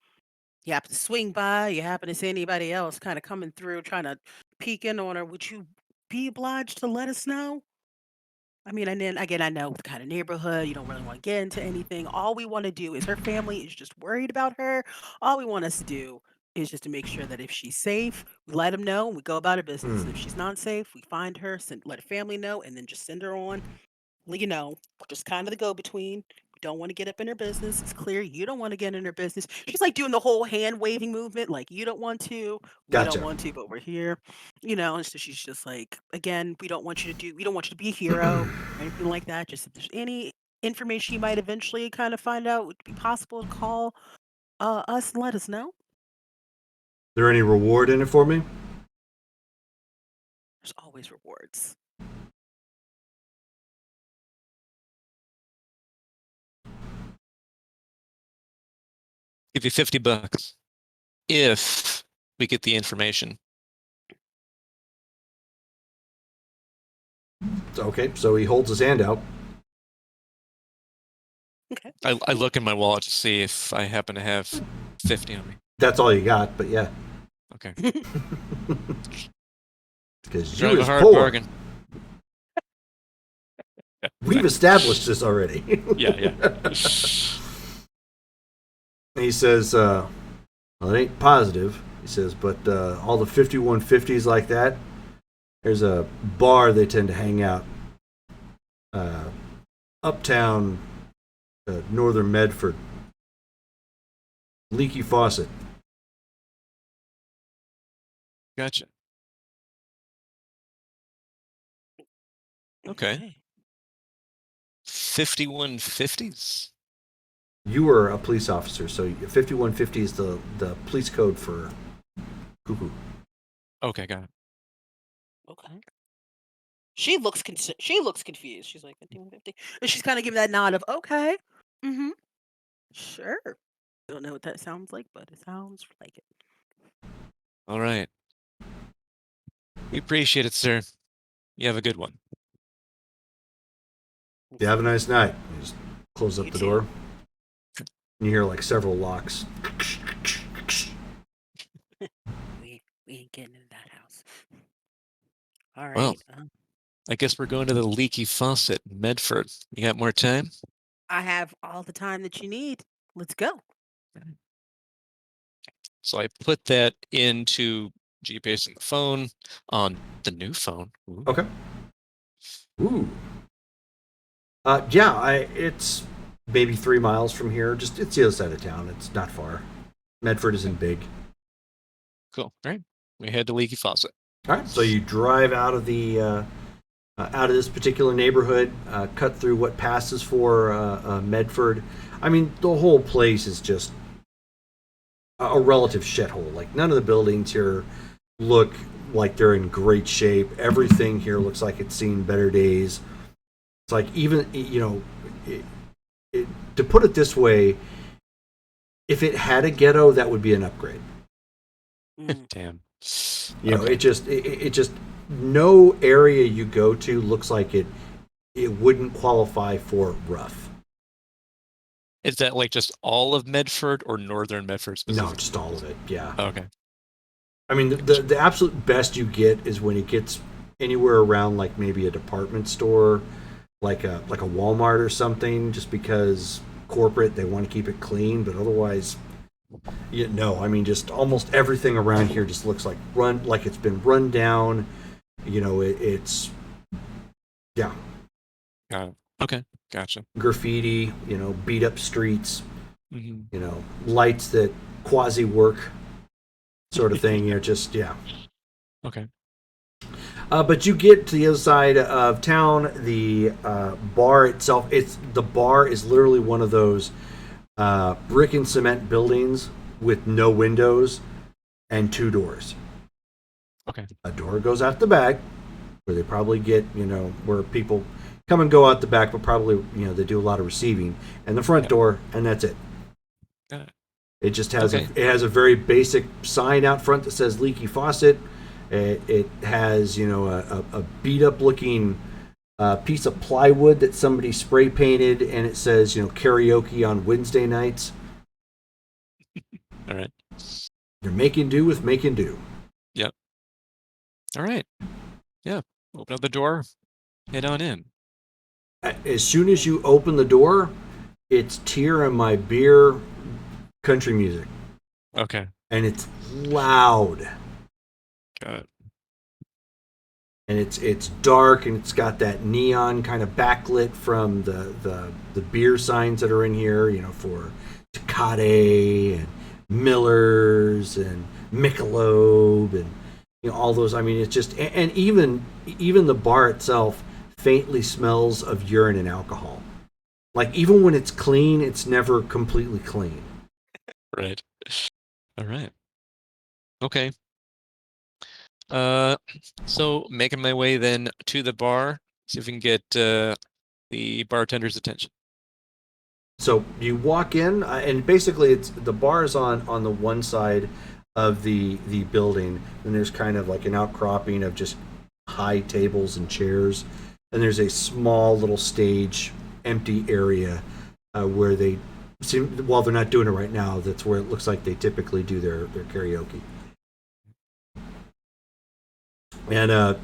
swing by, you happen to see anybody else kind of coming through trying to peek in on her, would you be obliged to let us know? I mean, and then again, I know the kind of neighborhood, you don't really want to get into anything. All we want to do is her family is just worried about her. All we want us to do is just to make sure that if she's safe, we let them know and we go about our business. And if she's not safe, we find her, let her family know, and then just send her on. Well, just kind of the go between. We don't want to get up in her business. It's clear you don't want to get in her business. She's like doing the whole hand waving movement, like you don't want to, we don't Gotcha. want to, but we're here. And so she's just like, again, we don't want you to be a hero or anything like that. Just if there's any information you might eventually kind of find out, would it be possible to call us and let us know? There any reward in it for me? There's always rewards. Give you $50 if we get the information. Okay, so he holds his hand out. Okay. I look in my wallet to see if I happen to have 50 on me. That's all you got, but yeah. Okay. Because you Drive a is hard poor. bargain. We've established this already. Yeah. He says, well, it ain't positive. He says, but all the 5150s like that, there's a bar they tend to hang out. Uptown, Northern Medford. Leaky Faucet. Gotcha. Okay. 5150s? You were a police officer, so 5150 is the police code for cuckoo. Okay, got it. Okay. She looks confused. She's like 5150, and she's kind of giving that nod of okay, sure. Don't know what that sounds like, but it sounds like it. All right. We appreciate it, sir. You have a good one. You have a nice night. You just close up You the too. door. You hear like several locks. We ain't getting into that house. All right. Well. I guess we're going to the Leaky Faucet in Medford. You got more time? I have all the time that you need. Let's go. So I put that into GPS on the phone, on the new phone. Ooh. Okay. Ooh. It's maybe 3 miles from here. Just it's the other side of town. It's not far. Medford isn't big. Cool. All right. We head to Leaky Faucet. All right. So you drive out of the out of this particular neighborhood, cut through what passes for Medford. I mean, the whole place is just a relative shithole. Like none of the buildings here look like they're in great shape. Everything here looks like it's seen better days. It's like even to put it this way, if it had a ghetto, that would be an upgrade. Damn. It just no area you go to looks like it wouldn't qualify for rough. Is that like just all of Medford or Northern Medford specifically? No, just all of it. Yeah. Okay. I mean, the absolute best you get is when it gets anywhere around like maybe a department store, like a Walmart or something, just because corporate they want to keep it clean, but otherwise, I mean, just almost everything around here just looks like it's been run down. It's Got it. Okay, gotcha. graffiti, beat up streets, lights that quasi work, sort of thing. Okay. But you get to the other side of town. The bar itself, the bar is literally one of those brick and cement buildings with no windows and 2 doors. Okay. A door goes out the back, where they probably get, where people come and go out the back, but probably, they do a lot of receiving. And the front door, and that's it. Got it. It just has it has a very basic sign out front that says Leaky Faucet. It has, a beat up looking piece of plywood that somebody spray painted, and it says, karaoke on Wednesday nights. All right. You're making do with making do. Yep. All right. Yeah. Open up the door. Head on in. As soon as you open the door, it's Tear and My Beer country music. Okay. And it's loud. Got it. and it's dark, and it's got that neon kind of backlit from the beer signs that are in here, for Tecate and Miller's and Michelob and all those. I mean, it's just, and even the bar itself faintly smells of urine and alcohol. Like, even when it's clean, it's never completely clean. Right. All right. Okay. So making my way then to the bar, see if we can get the bartender's attention. So you walk in, and basically it's the bar is on the one side of the building, and there's kind of like an outcropping of just high tables and chairs, and there's a small little stage, empty area where they seem, while they're not doing it right now, that's where it looks like they typically do their karaoke. And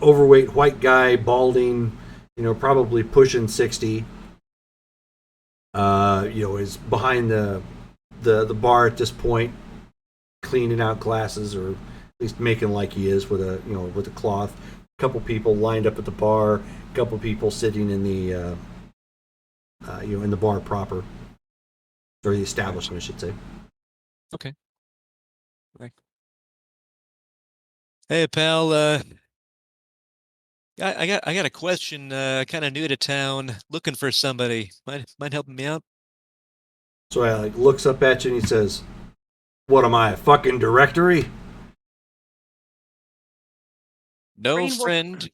overweight white guy, balding, probably pushing 60. Is behind the bar at this point, cleaning out glasses, or at least making like he is with a cloth. A couple people lined up at the bar. A couple people sitting in the in the bar proper, or the establishment, I should say. Okay. Hey, pal. I got a question. Kind of new to town, looking for somebody. Mind helping me out? So I looks up at you and he says, "What am I, a fucking directory?" No Rain will- friend.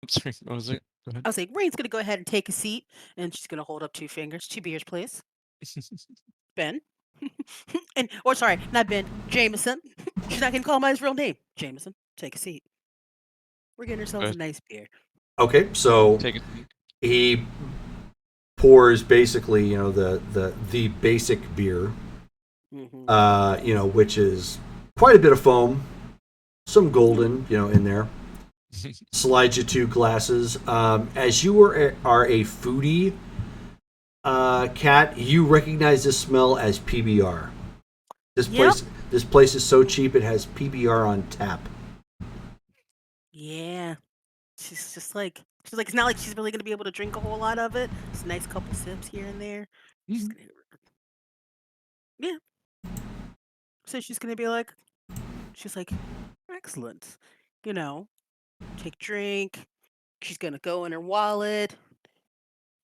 I'm sorry. What was it? Go ahead. I was like, Rain's gonna go ahead and take a seat, and she's gonna hold up 2 fingers. 2 beers, please. Ben. Sorry, not Ben. Jameson. She's not gonna call him by his real name. Jameson, take a seat. We're getting ourselves a Good. nice beer. Okay, so Take it. he pours basically, the basic beer, Mm-hmm. which is quite a bit of foam, some golden, in there. Slides you 2 glasses. As you are a foodie, Kat, you recognize this smell as PBR. This place is so cheap it has PBR on tap. Yeah. She's like, it's not like she's really gonna be able to drink a whole lot of it. It's a nice couple sips here and there. She's gonna, yeah. So she's gonna be like, excellent. Take a drink. She's gonna go in her wallet,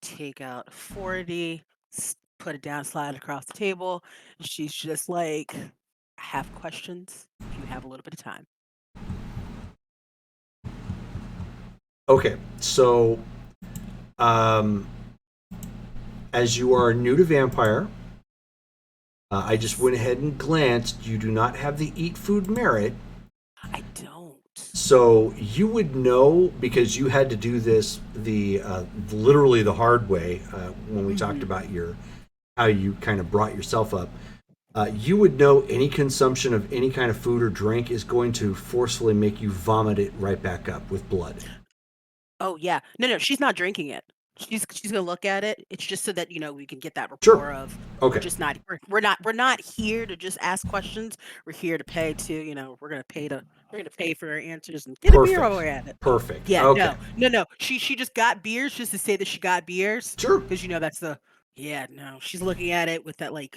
take out 40, put it down, slide it across the table. And she's just like, I have questions if you have a little bit of time. Okay, so as you are new to Vampire, I just went ahead and glanced. You do not have the Eat Food merit. I don't. So you would know, because you had to do this literally the hard way when we talked about how you kind of brought yourself up. You would know any consumption of any kind of food or drink is going to forcefully make you vomit it right back up with blood. Oh yeah, no, she's not drinking it. She's gonna look at it. It's just so that we can get that Sure. rapport of Okay. we're just not we're not here to just ask questions. We're here to pay to we're gonna pay for our answers and get a beer while we're at it. Perfect. Yeah, Okay. no. She just got beers just to say that she got beers. Sure. Because that's the she's looking at it with that like,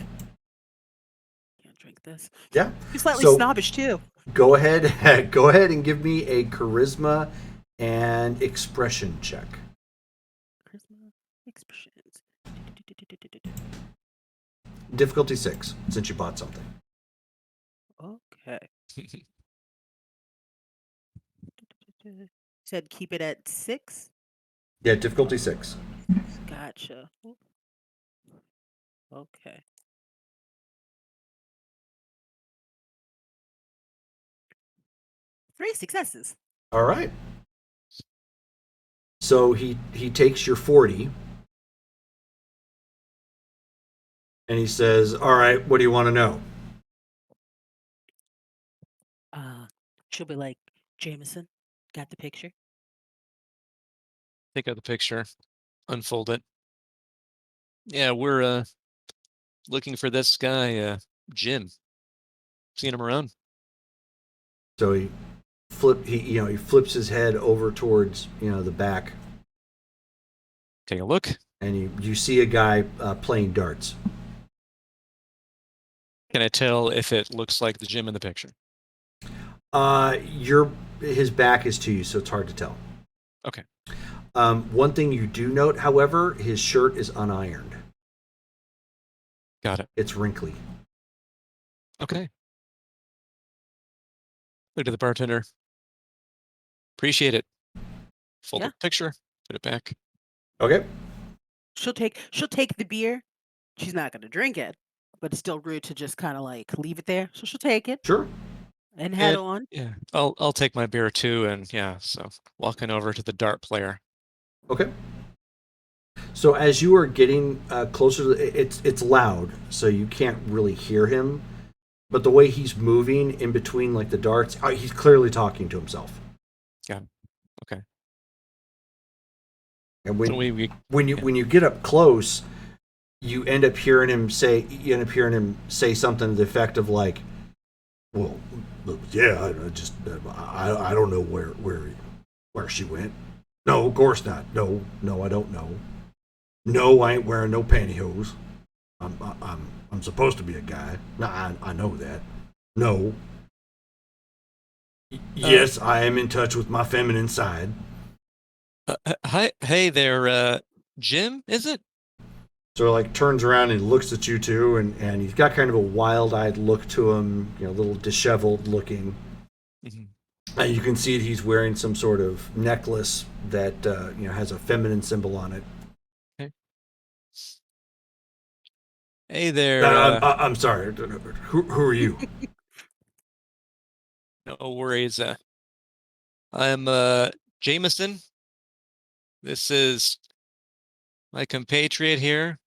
can't drink this. Yeah. She's slightly So- snobbish too. Go ahead and give me a charisma and expression check. Charisma, expressions. Difficulty 6, since you bought something. Okay. Said keep it at 6. Yeah, difficulty 6. Gotcha. Okay. Three successes. All right. So he takes your 40 and he says, "All right, what do you want to know?" She'll be like, Jameson, got the picture? Take out the picture, unfold it. Yeah, we're looking for this guy, Jim. Seen him around? So he he flips his head over towards the back, Take a look. and you see a guy playing darts. Can I tell if it looks like the gym in the picture? His back is to you, so it's hard to tell. Okay. One thing you do note, however, his shirt is unironed. Got it. It's wrinkly. Okay. Look at the bartender. Appreciate it. Fold Yeah. up the picture. Put it back. Okay. She'll take the beer. She's not gonna drink it, but it's still rude to just kind of like leave it there. So she'll take it Sure. and head And- on. Yeah. I'll take my beer too, and yeah. So walking over to the dart player. Okay. So as you are getting closer, it's loud, so you can't really hear him. But the way he's moving in between like the darts, he's clearly talking to himself. Got it. Okay. And So we when you get up close, you end up hearing him say something to the effect of like, "Well, yeah, I don't know where she went. No, of course not. No, I don't know. No, I ain't wearing no pantyhose. I'm supposed to be a guy. No, I know that. No. Yes, I am in touch with my feminine side." hi, hey there, Jim, is it? So like turns around and looks at you two, and he's got kind of a wild-eyed look to him, a little disheveled looking. Mm-hmm. You can see that he's wearing some sort of necklace that has a feminine symbol on it. Okay. Hey there. I'm sorry. Who are you? No worries. I'm Jameson. This is my compatriot here.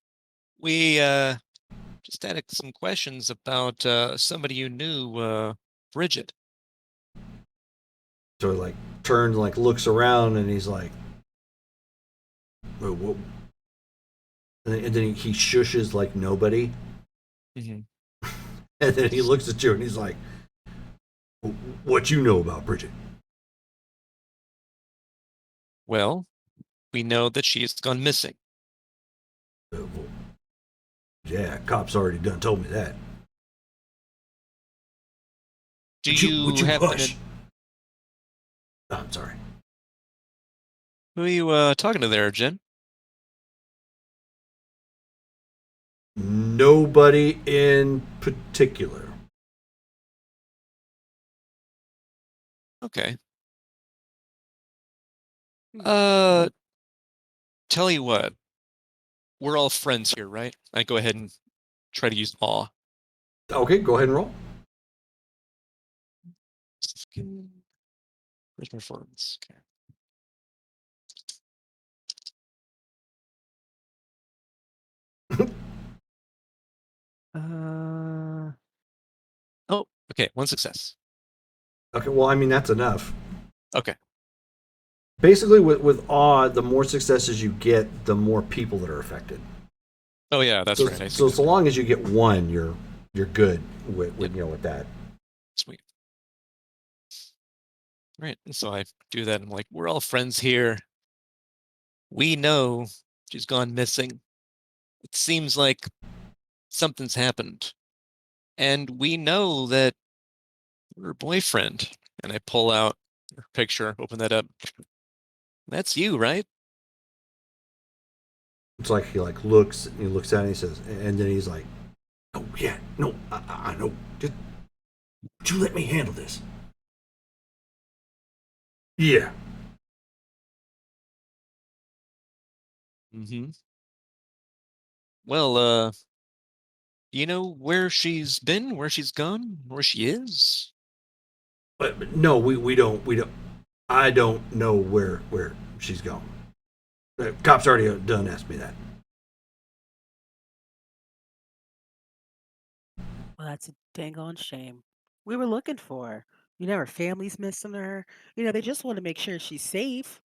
We just had some questions about somebody you knew, Bridget. So he like turns, like looks around, and he's like, "What?" And then he shushes like nobody, Mm-hmm. and then he looks at you and he's like, "What you know about Bridget?" Well, we know that she's gone missing. Well, yeah, cops already done told me that. Do Would you happen hush? to... Oh, I'm sorry. Who are you talking to there, Jen? Nobody in particular. Okay. Hmm. Tell you what. We're all friends here, right? I go ahead and try to use awe. Okay, go ahead and roll. Where's performance? Okay. Oh, okay. One success. Okay, well, I mean that's enough. Okay. Basically, with awe, the more successes you get, the more people that are affected. Oh yeah, that's right. I see So that. so long as you get one, you're good with Yep. with that. Sweet. Right. And so I do that. I'm like, we're all friends here. We know she's gone missing. It seems like something's happened. And we know that her boyfriend. And I pull out her picture, open that up. That's you, right? It's like he looks at it and he says, and then he's like, "Oh yeah, no, I know. Just would you let me handle this?" Yeah. Mm-hmm. Well, you know where she's been, where she's gone, where she is? But no, we don't. I don't know where she's gone. The cops already done asked me that. Well, that's a dang on shame. We were looking for her. Her family's missing her. They just want to make sure she's safe.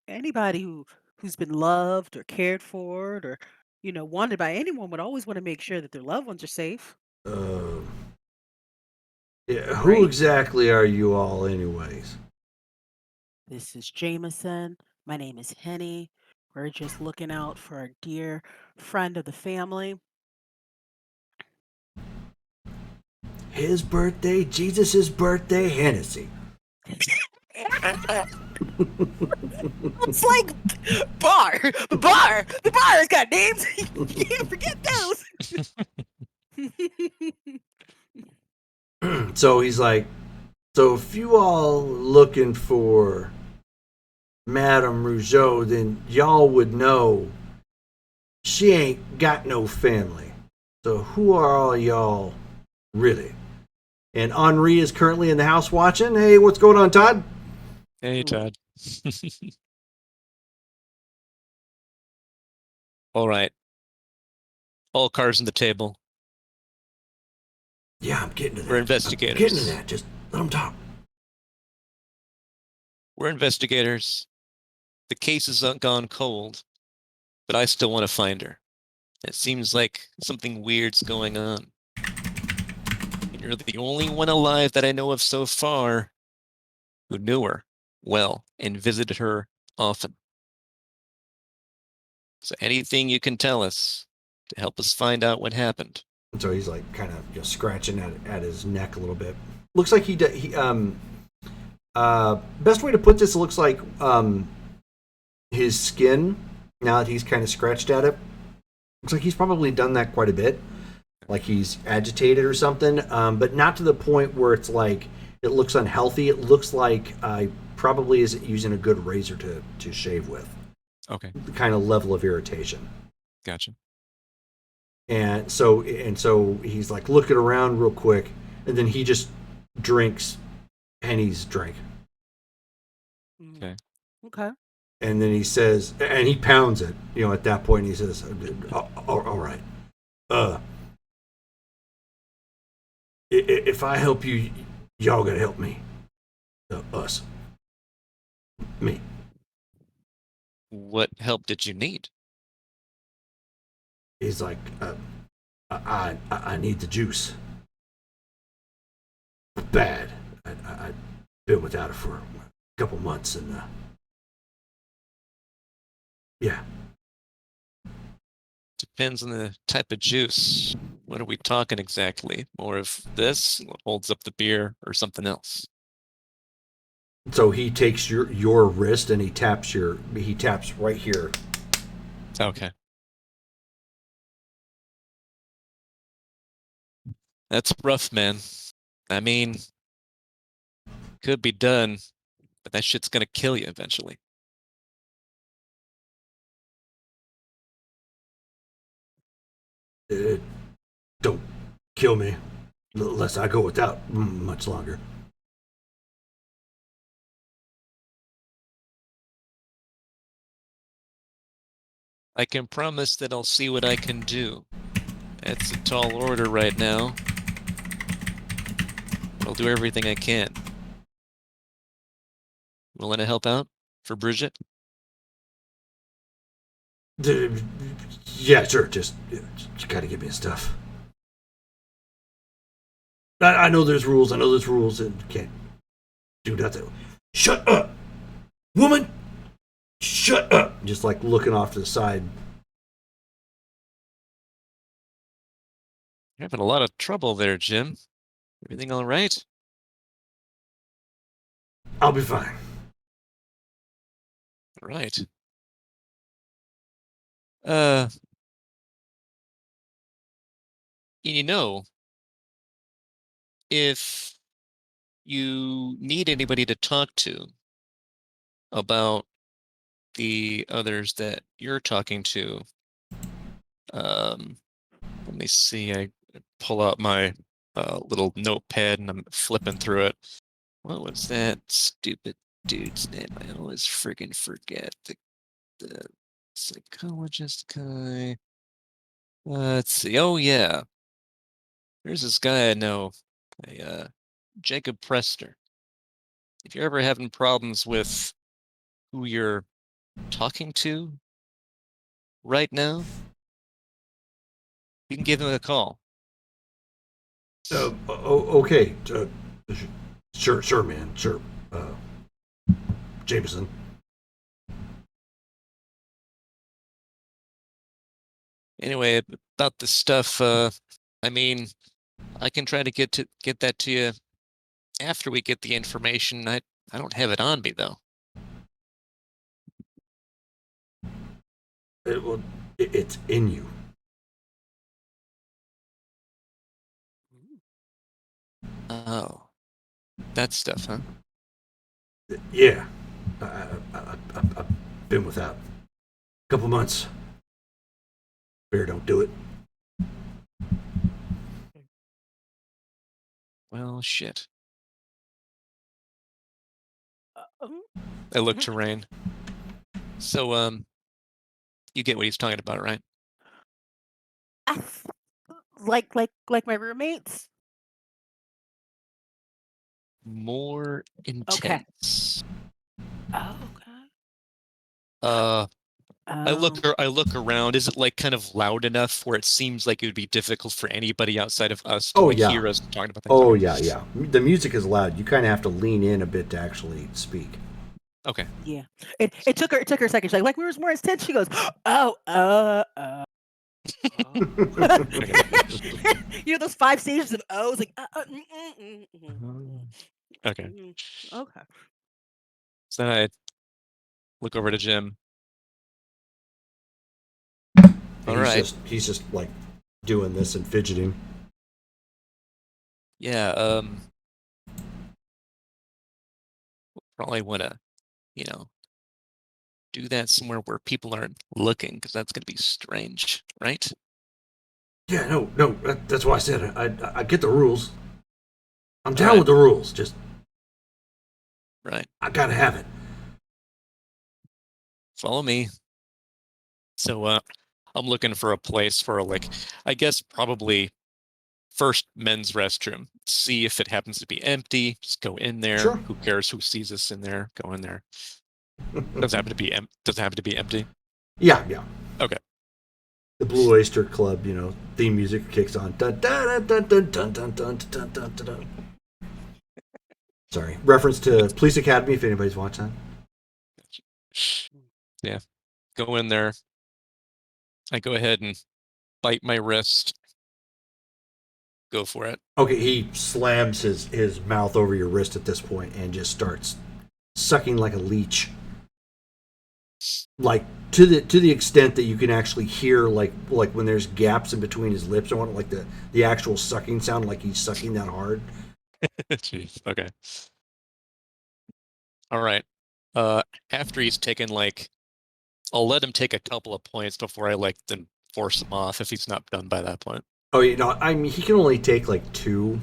Anybody who's been loved or cared for or wanted by anyone would always want to make sure that their loved ones are safe. Uh, Yeah, who Right? exactly are you all, anyways? This is Jameson. My name is Henny. We're just looking out for a dear friend of the family. His birthday, Jesus' birthday, Hennessy. It's like bar. The bar has got names. You can't forget those. So he's like, so if you all looking for Madame Rougeau, then y'all would know she ain't got no family. So who are all y'all really? And Henri is currently in the house watching. Hey, what's going on, Todd? Hey, Todd. All right. All cards on the table. Yeah, I'm getting to that. We're I'm getting to investigators. that. Just let him talk. We're investigators. The case has gone cold, but I still want to find her. It seems like something weird's going on. And you're the only one alive that I know of so far who knew her well and visited her often. So anything you can tell us to help us find out what happened. And so he's like kind of scratching at his neck a little bit. Looks like best way to put this, looks like his skin, now that he's kind of scratched at it, looks like he's probably done that quite a bit. Like he's agitated or something, but not to the point where it's like it looks unhealthy. It looks like probably isn't using a good razor to shave with. Okay, The kind of level of irritation. gotcha. And so he's like looking around real quick, and then he just drinks Henny's drink. Okay. Okay. And then he says, and he pounds it. At that point, he says, all right. If I help you, y'all gotta help me. Us. Me. What help did you need? He's like, I need the juice. Bad. I've been without it for a couple months, and yeah. Depends on the type of juice. What are we talking exactly? More of this, what holds up the beer, or something else? So he takes your wrist and he taps right here. Okay. That's rough, man. I mean, could be done, but that shit's gonna kill you eventually. Uh, don't kill me unless I go without much longer. I can promise that I'll see what I can do. It's a tall order right now. I'll do everything I can. Willing to help out for Bridget? Yeah, sure. Just gotta give me his stuff. I know there's rules. And can't do nothing. Shut up, woman. Shut up. Just like looking off to the side. You're having a lot of trouble there, Jim. Everything all right? I'll be fine. All right. Uh, you know, if you need anybody to talk to about the others that you're talking to, um, let me see. I pull out my little notepad and I'm flipping through it. What was that stupid dude's name? I always friggin' forget. The psychologist guy. Let's see. Oh yeah, there's this guy I know, Jacob Prester. If you're ever having problems with who you're talking to right now, you can give him a call. Okay. Sure, man. Sure. Jameson. Anyway, about the stuff, I mean, I can try to get that to you after we get the information. I don't have it on me though. It's in you. Oh, that stuff, huh? Yeah. I've been without a couple months. Beer don't do it. Well, shit. Um, I look to Rain. So, you get what he's talking about, right? like my roommates. More Okay. intense. Oh, okay. Uh, Um, I look around. Is it like kind of loud enough where it seems like it would be difficult for anybody outside of us to Oh like yeah. hear us talking about things? Oh Okay. yeah. The music is loud. You kind of have to lean in a bit to actually speak. Okay. yeah. It took her a second. She's like, where's more intense? She goes, oh, oh. You know those 5 stages of O's, like, Okay. okay. So then I look over to Jim. All right. He's just like doing this and fidgeting. Yeah. Probably want to, you know, do that somewhere where people aren't looking, because that's gonna be strange, right? Yeah, no. That's why I said I get the rules. I'm All down right. with the rules. Just Right. I gotta have it. Follow me. So, I'm looking for a place for like, I guess probably first men's restroom. See if it happens to be empty. Just go in there. Sure. Who cares who sees us in there? Go in there. Does it happen to be does it happen to be empty? Yeah. Okay. The Blue Oyster Club, theme music kicks on. Dun, dun, dun, dun, dun, dun, dun, dun, dun, dun, dun. Sorry, reference to Police Academy. If anybody's watching that. Yeah. Go in there. I go ahead and bite my wrist. Go for it. Okay, he slams his mouth over your wrist at this point and just starts sucking like a leech. Like to the extent that you can actually hear like when there's gaps in between his lips. I want like the actual sucking sound, like he's sucking that hard. Jeez. Okay. All right. After he's taken like, I'll let him take a couple of points before I like then force him off if he's not done by that point. Oh, I mean, he can only take like 2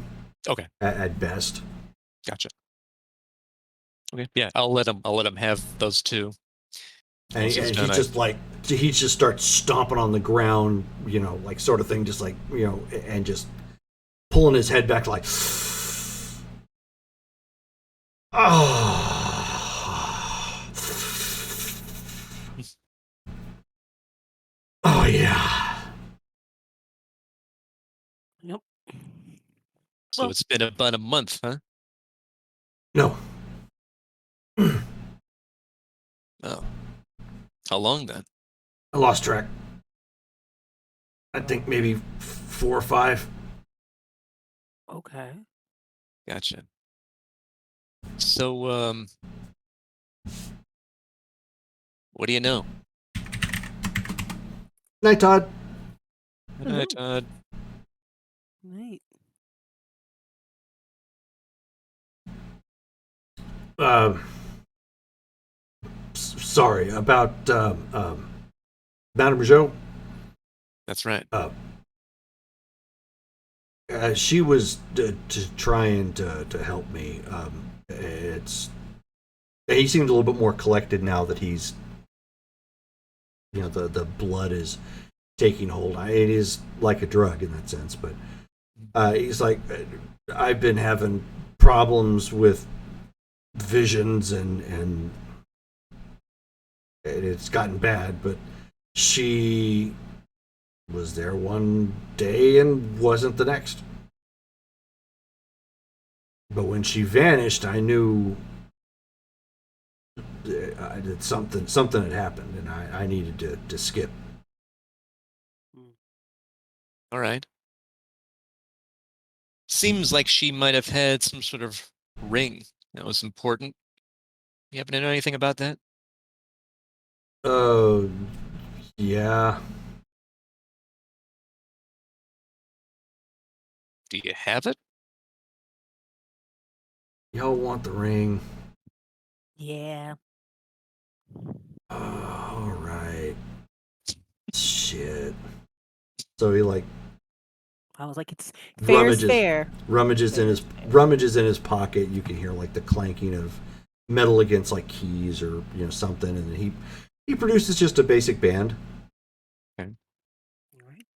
Okay. at best. Gotcha. Okay. Yeah, I'll let him have those 2. And Once he's he done, just like he just starts stomping on the ground, like sort of thing, just like and just pulling his head back, like, oh yeah. Yep. So Well, it's been about a month, huh? No. Oh. How long then? I lost track. I think maybe 4 or 5. okay. Gotcha. So, what do you know? Night, Todd. Good night, Todd. Right. Sorry about Madame Jo. That's right. She was trying to help me. He seems a little bit more collected now that he's, the blood is taking hold. It is like a drug in that sense, but he's like, I've been having problems with visions and it's gotten bad, but she was there one day and wasn't the next. But when she vanished, I knew I did something. Something had happened, and I needed to skip. All right. Seems like she might have had some sort of ring that was important. You happen to know anything about that? Oh, yeah. Do you have it? Y'all want the ring? Yeah. All right. Shit. So he like I was like, it's fair is rummages fair. rummages in Fair his is fair. rummages in his pocket. You can hear like the clanking of metal against like keys or something, and he produces just a basic band. Okay. All right.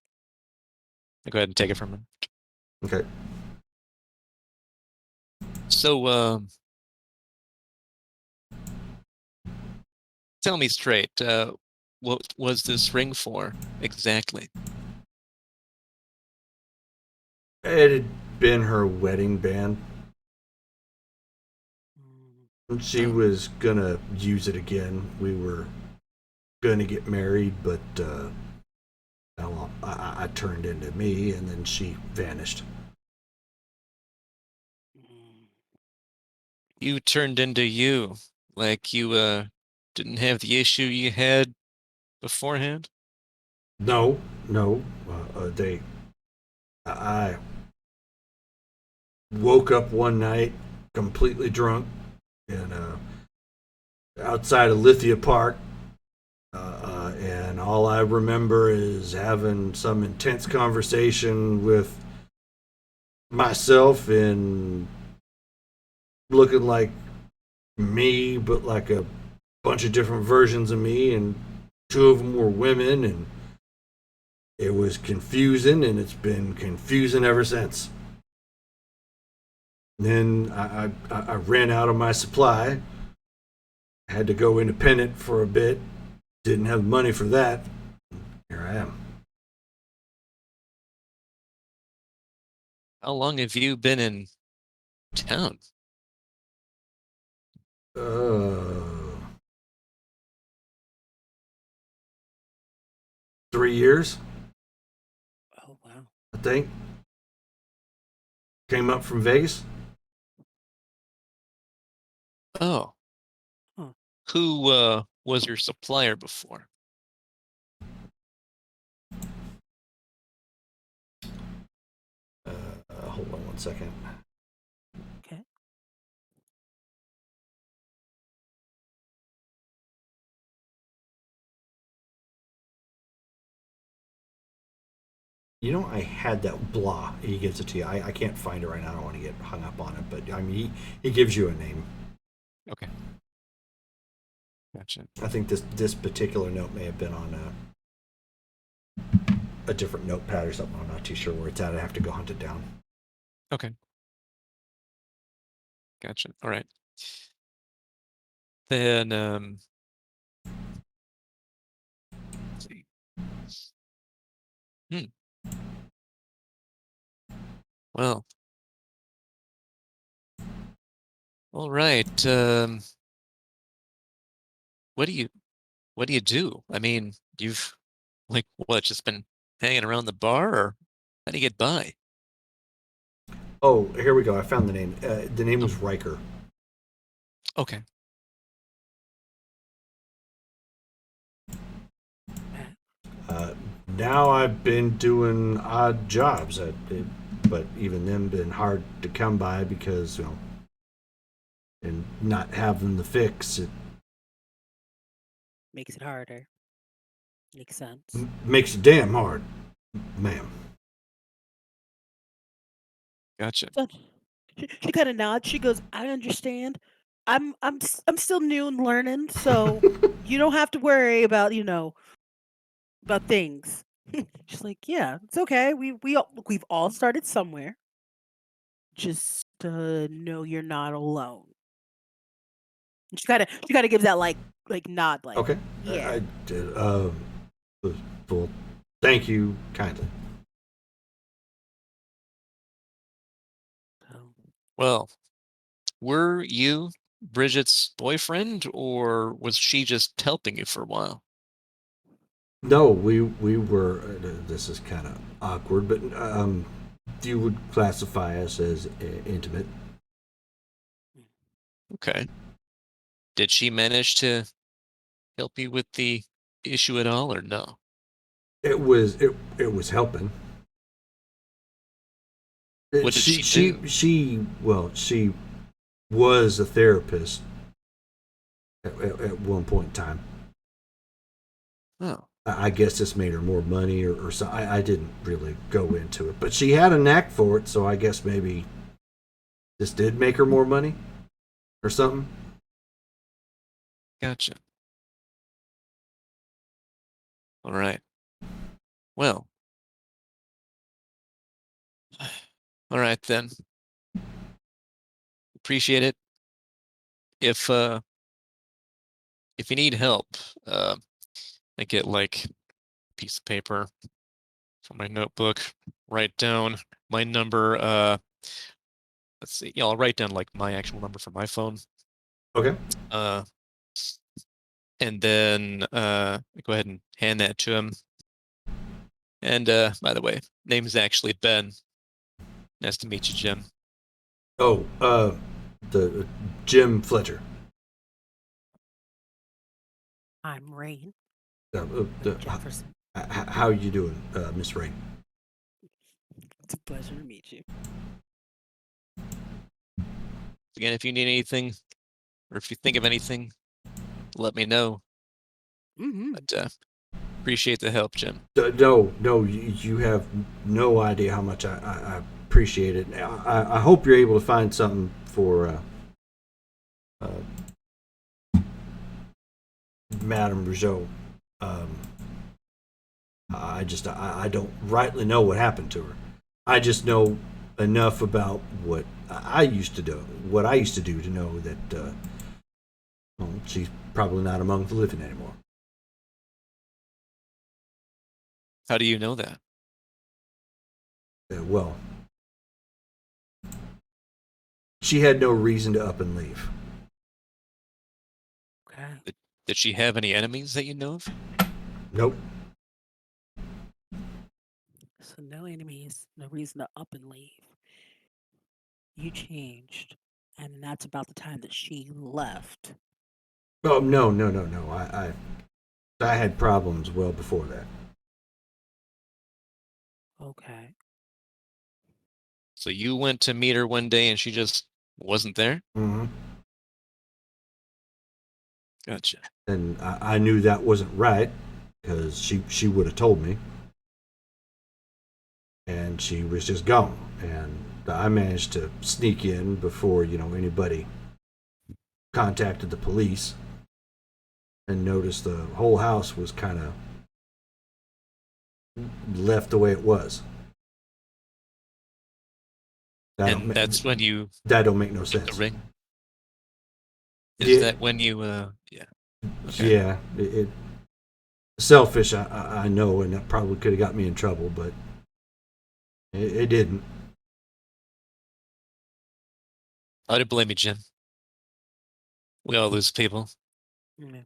Go ahead and take it from him. Okay. So, tell me straight, what was this ring for exactly? It had been her wedding band. She Oh. was gonna use it again. We were gonna get married, but well, I turned into me, and then she vanished. You turned into you, like you didn't have the issue you had beforehand? No, no. I woke up one night completely drunk and outside of Lithia Park, and all I remember is having some intense conversation with myself and looking like me, but like a bunch of different versions of me, and two of them were women, and it was confusing, and it's been confusing ever since. Then I ran out of my supply, had to go independent for a bit, didn't have money for that. Here I am. How long have you been in town? Uh, 3 years, Oh wow. I think. Came up from Vegas. Oh, Huh. who was your supplier before? Hold on one second. Okay. I had that blah. He gives it to you. I can't find it right now. I don't want to get hung up on it, but I mean, he gives you a name. Okay. Gotcha. I think this particular note may have been on a different notepad or something. I'm not too sure where it's at. I have to go hunt it down. Okay. Gotcha. All right. Then, let's see. Hmm. Well, all right. What do you what do you do? I mean, you've like what, just been hanging around the bar, or how do you get by? Oh, here we go. I found the name. The name Oh, was Riker. okay. Uh, Now I've been doing odd jobs, but even them been hard to come by because and not having the fix, it Makes it harder. Makes sense. makes it damn hard, ma'am. Gotcha. So she kind of nods. She goes, "I understand. I'm still new and learning, so you don't have to worry about about things." She's like, "Yeah, it's okay. We've all started somewhere. Just know you're not alone." And she kind of gives that like nod, like, Okay, "Yeah." I did. Well, thank you kindly. So, Well, were you Bridget's boyfriend, or was she just helping you for a while? No, we were. This is kind of awkward, but you would classify us as intimate. Okay. Did she manage to help you with the issue at all, or no? It was helping. What did she do? She was a therapist at one point in time. Oh, I guess this made her more money or so. I didn't really go into it, but she had a knack for it, so I guess maybe this did make her more money or something. gotcha. All right. Well, all right then. Appreciate it. If you need help, I get like a piece of paper from my notebook. Write down my number. Let's see. Yeah, I'll write down like my actual number for my phone. Okay. Uh, and then go ahead and hand that to him. And by the way, name is actually Ben. Nice to meet you, Jim. Oh, the Jim Fletcher. I'm Rain The, Jefferson. how you doing, Miss Rain? It's a pleasure to meet you. Again, if you need anything, or if you think of anything, let me know. Mm-hmm. But appreciate the help, Jim. No, you have no idea how much I appreciate it. I hope you're able to find something for uh, Madame Rougeau. I don't rightly know what happened to her. I just know enough about what I used to do to know that well, she's probably not among the living anymore. How do you know that? Well, she had no reason to up and leave. Okay. Did she have any enemies that you know of? Nope. So no enemies, no reason to up and leave. You changed, and that's about the time that she left. Oh no. I had problems well before that. Okay. So you went to meet her one day and she just wasn't there? Mm-hmm. Gotcha. And I knew that wasn't right because she would have told me, and she was just gone. And I managed to sneak in before anybody contacted the police, and noticed the whole house was kind of left the way it was. And that's when you That don't make no took the sense. ring? Is Yeah, that when you, yeah. Okay. yeah. Selfish, I know, and that probably could have got me in trouble, but it didn't. I don't blame you, Jim. We all lose people. Yeah.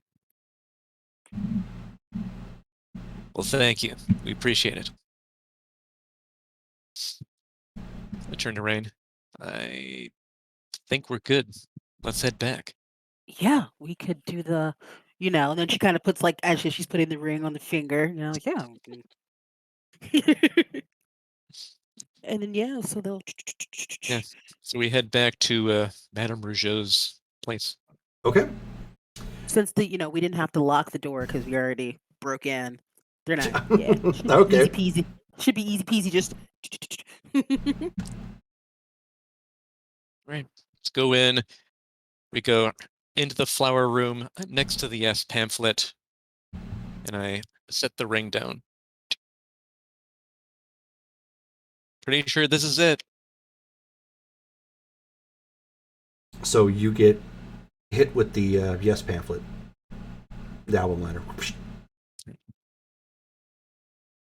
Well, thank you. We appreciate it. I turn to Rain. I think we're good. Let's head back. Yeah, we could do the, and then she kind of puts like as she's putting the ring on the finger, like yeah. And then yeah, so they'll. Yeah. So we head back to Madame Rougeau's place. Okay. Since we didn't have to lock the door because we already broke in. They're not. Yeah. Should be Okay. easy peasy. Should be easy peasy. Just. Right. Let's go in. We go into the flower room next to the yes pamphlet, and I set the ring down. Pretty sure this is it. So you get hit with the yes pamphlet, the album liner.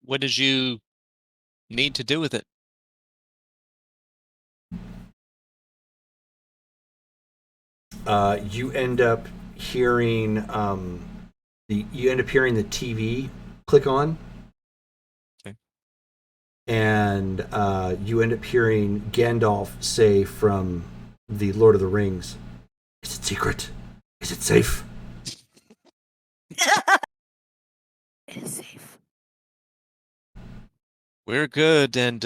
What did you need to do with it? you end up hearing the TV click on, Okay. and you end up hearing Gandalf say from the Lord of the Rings, "Is it secret? Is it safe?" It is safe. We're good, and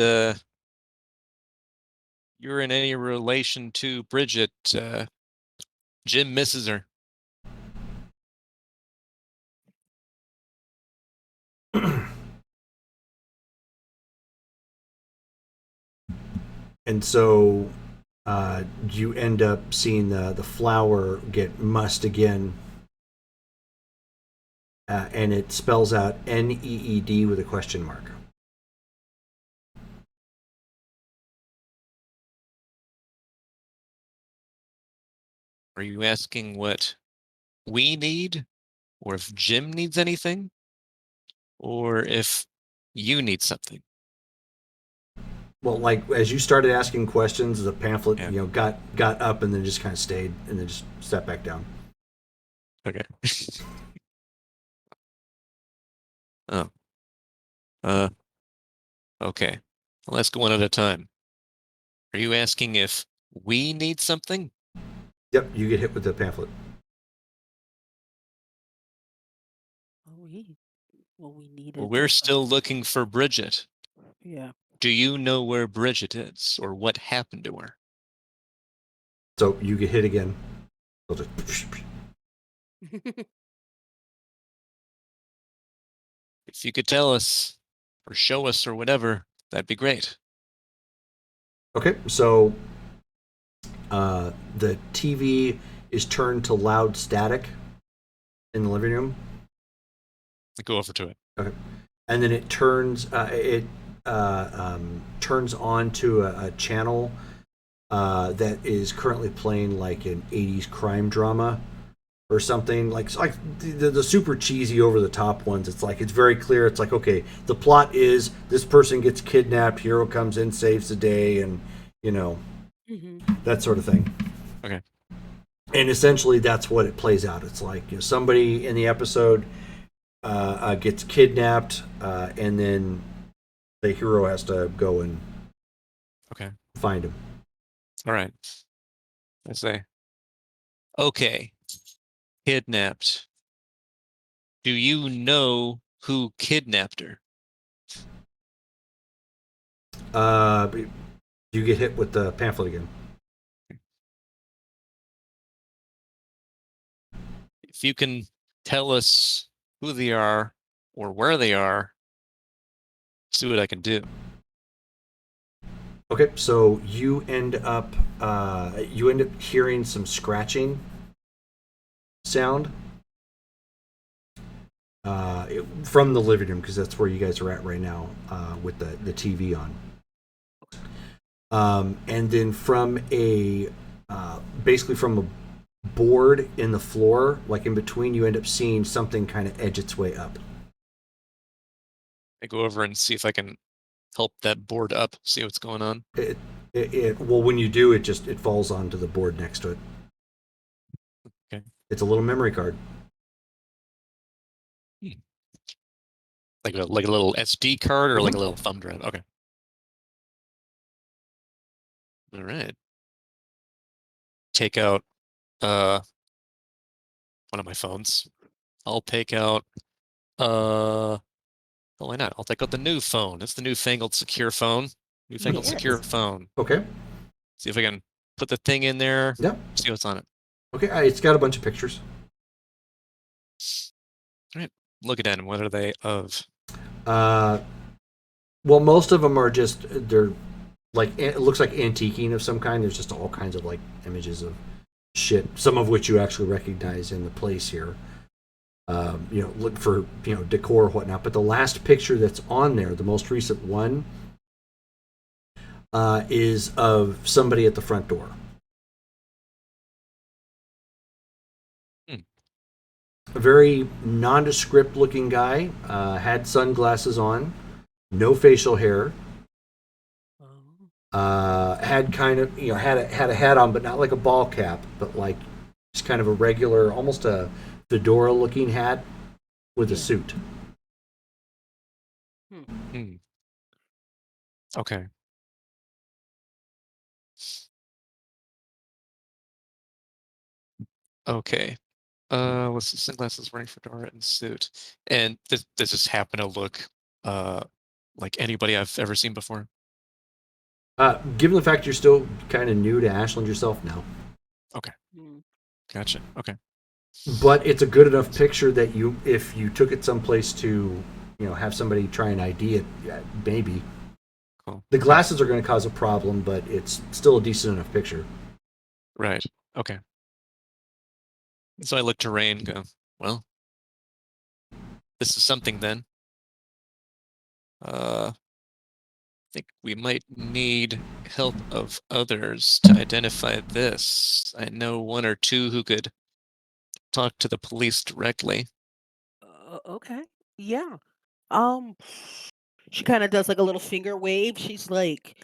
you're in any relation to Bridget. Jim misses her. And so you end up seeing the flower get mussed again, and it spells out NEED with a question mark. Are you asking what we need, or if Jim needs anything, or if you need something? Well, like as you started asking questions, the pamphlet, Yeah. got up and then just kind of stayed and then just sat back down. Okay. Oh. Okay. Well, let's go one at a time. Are you asking if we need something? Yep, you get hit with the pamphlet. We needed. Well, we're still looking for Bridget. Yeah. Do you know where Bridget is, or what happened to her? So you get hit again. They'll just- If you could tell us, or show us, or whatever, that'd be great. Okay, so the TV is turned to loud static in the living room. Go over to it. Okay, and then it turns turns on to a channel that is currently playing like an 80s crime drama or something, like the super cheesy over the top ones. It's like it's very clear. It's like, okay, the plot is this person gets kidnapped, hero comes in, saves the day, and that sort of thing. Okay. And essentially that's what it plays out. It's like somebody in the episode gets kidnapped, and then the hero has to go and find him. All right. I say, okay, kidnapped. Do you know who kidnapped her? You get hit with the pamphlet again. If you can tell us who they are or where they are, see what I can do. Okay, so you end up hearing some scratching sound from the living room, because that's where you guys are at right now, with the TV on. And then from basically from a board in the floor, like in between, you end up seeing something kind of edge its way up. I go over and see if I can help that board up, see what's going on. Well, when you do, it falls onto the board next to it. Okay. It's a little memory card. Like a little SD card, or like a little thumb drive. Okay. All right. Take out one of my phones. I'll take out why not? I'll take out the new phone. It's the newfangled secure phone. Newfangled secure phone. Okay. See if I can put the thing in there. Yeah. See what's on it. Okay, it's got a bunch of pictures. All right. Look at them. What are they of? Well, most of them are they're like, it looks like antiquing of some kind. There's just all kinds of like images of shit, some of which you actually recognize in the place here. Look for decor or whatnot. But the last picture that's on there, the most recent one, is of somebody at the front door. A very nondescript looking guy, had sunglasses on, no facial hair. Had kind of had a hat on, but not like a ball cap, but like Just kind of a regular, almost a fedora-looking hat with a Yeah. suit. Hmm. Okay. Okay. What's the sunglasses, wearing fedora and suit? And does this happen to look like anybody I've ever seen before? Given the fact you're still kind of new to Ashland yourself now, Okay. Mm. Gotcha. Okay. but it's a good enough picture that if you took it someplace to, have somebody try and ID it, yeah, maybe. Cool. The glasses are going to cause a problem, but it's still a decent enough picture. Right. Okay. So I look to Ray and go, well, this is something then. I think we might need help of others to identify this. I know one or two who could talk to the police directly. Okay. Yeah. Um, she kind of does like a little finger wave. She's like,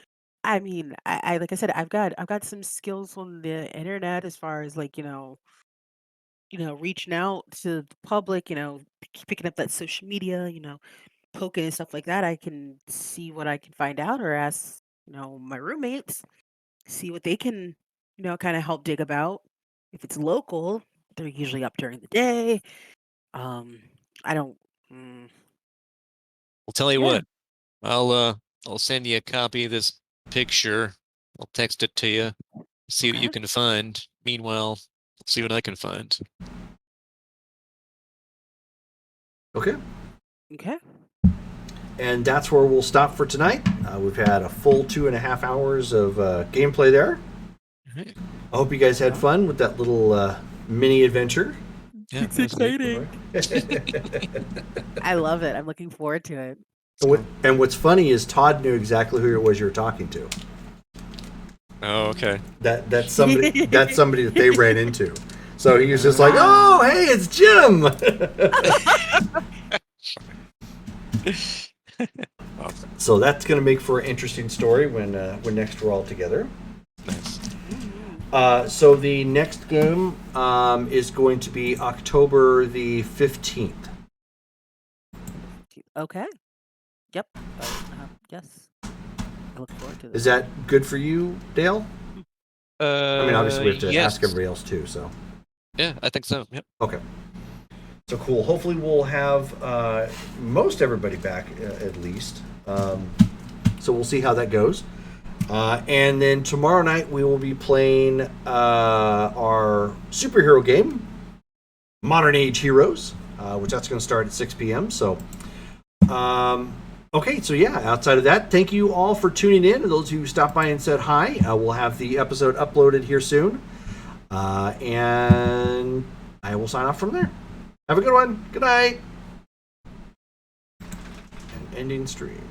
I mean, I like I said, I've got some skills on the internet as far as like reaching out to the public. Picking up that social media. Poking and stuff like that. I can see what I can find out or ask my roommates, see what they can kind of help dig about. If it's local, they're usually up during the day. Um, I don't. Mm, I'll tell you yeah. what, I'll send you a copy of this picture. I'll text it to you. See what you Okay. can find. Meanwhile, I'll see what I can find. Okay. Okay. And that's where we'll stop for tonight. We've had a full 2.5 hours of gameplay there. Alright. I hope you guys had Yeah. fun with that little mini adventure. Yeah, It's that was neat. exciting. I love it. I'm looking forward to it. And what's funny is Todd knew exactly who it was you were talking to. Oh, okay. That's somebody that they ran into. So he was just like, "Oh, hey, it's Jim." Awesome. So that's going to make for an interesting story when next we're all together. Nice. So the next game is going to be October the 15th. Okay. Yep. Yes. I look forward to Is this. that good for you, Dale? I mean, obviously we have to Yes. ask everybody else too. So Yeah, I think so. Yep. okay. So cool. Hopefully we'll have most everybody back at least. So we'll see how that goes. And then tomorrow night we will be playing our superhero game, Modern Age Heroes, which that's going to start at 6 p.m. So, okay, so yeah, outside of that, thank you all for tuning in. And those who stopped by and said hi, we'll have the episode uploaded here soon. And I will sign off from there. Have a good one. Good night. And ending stream.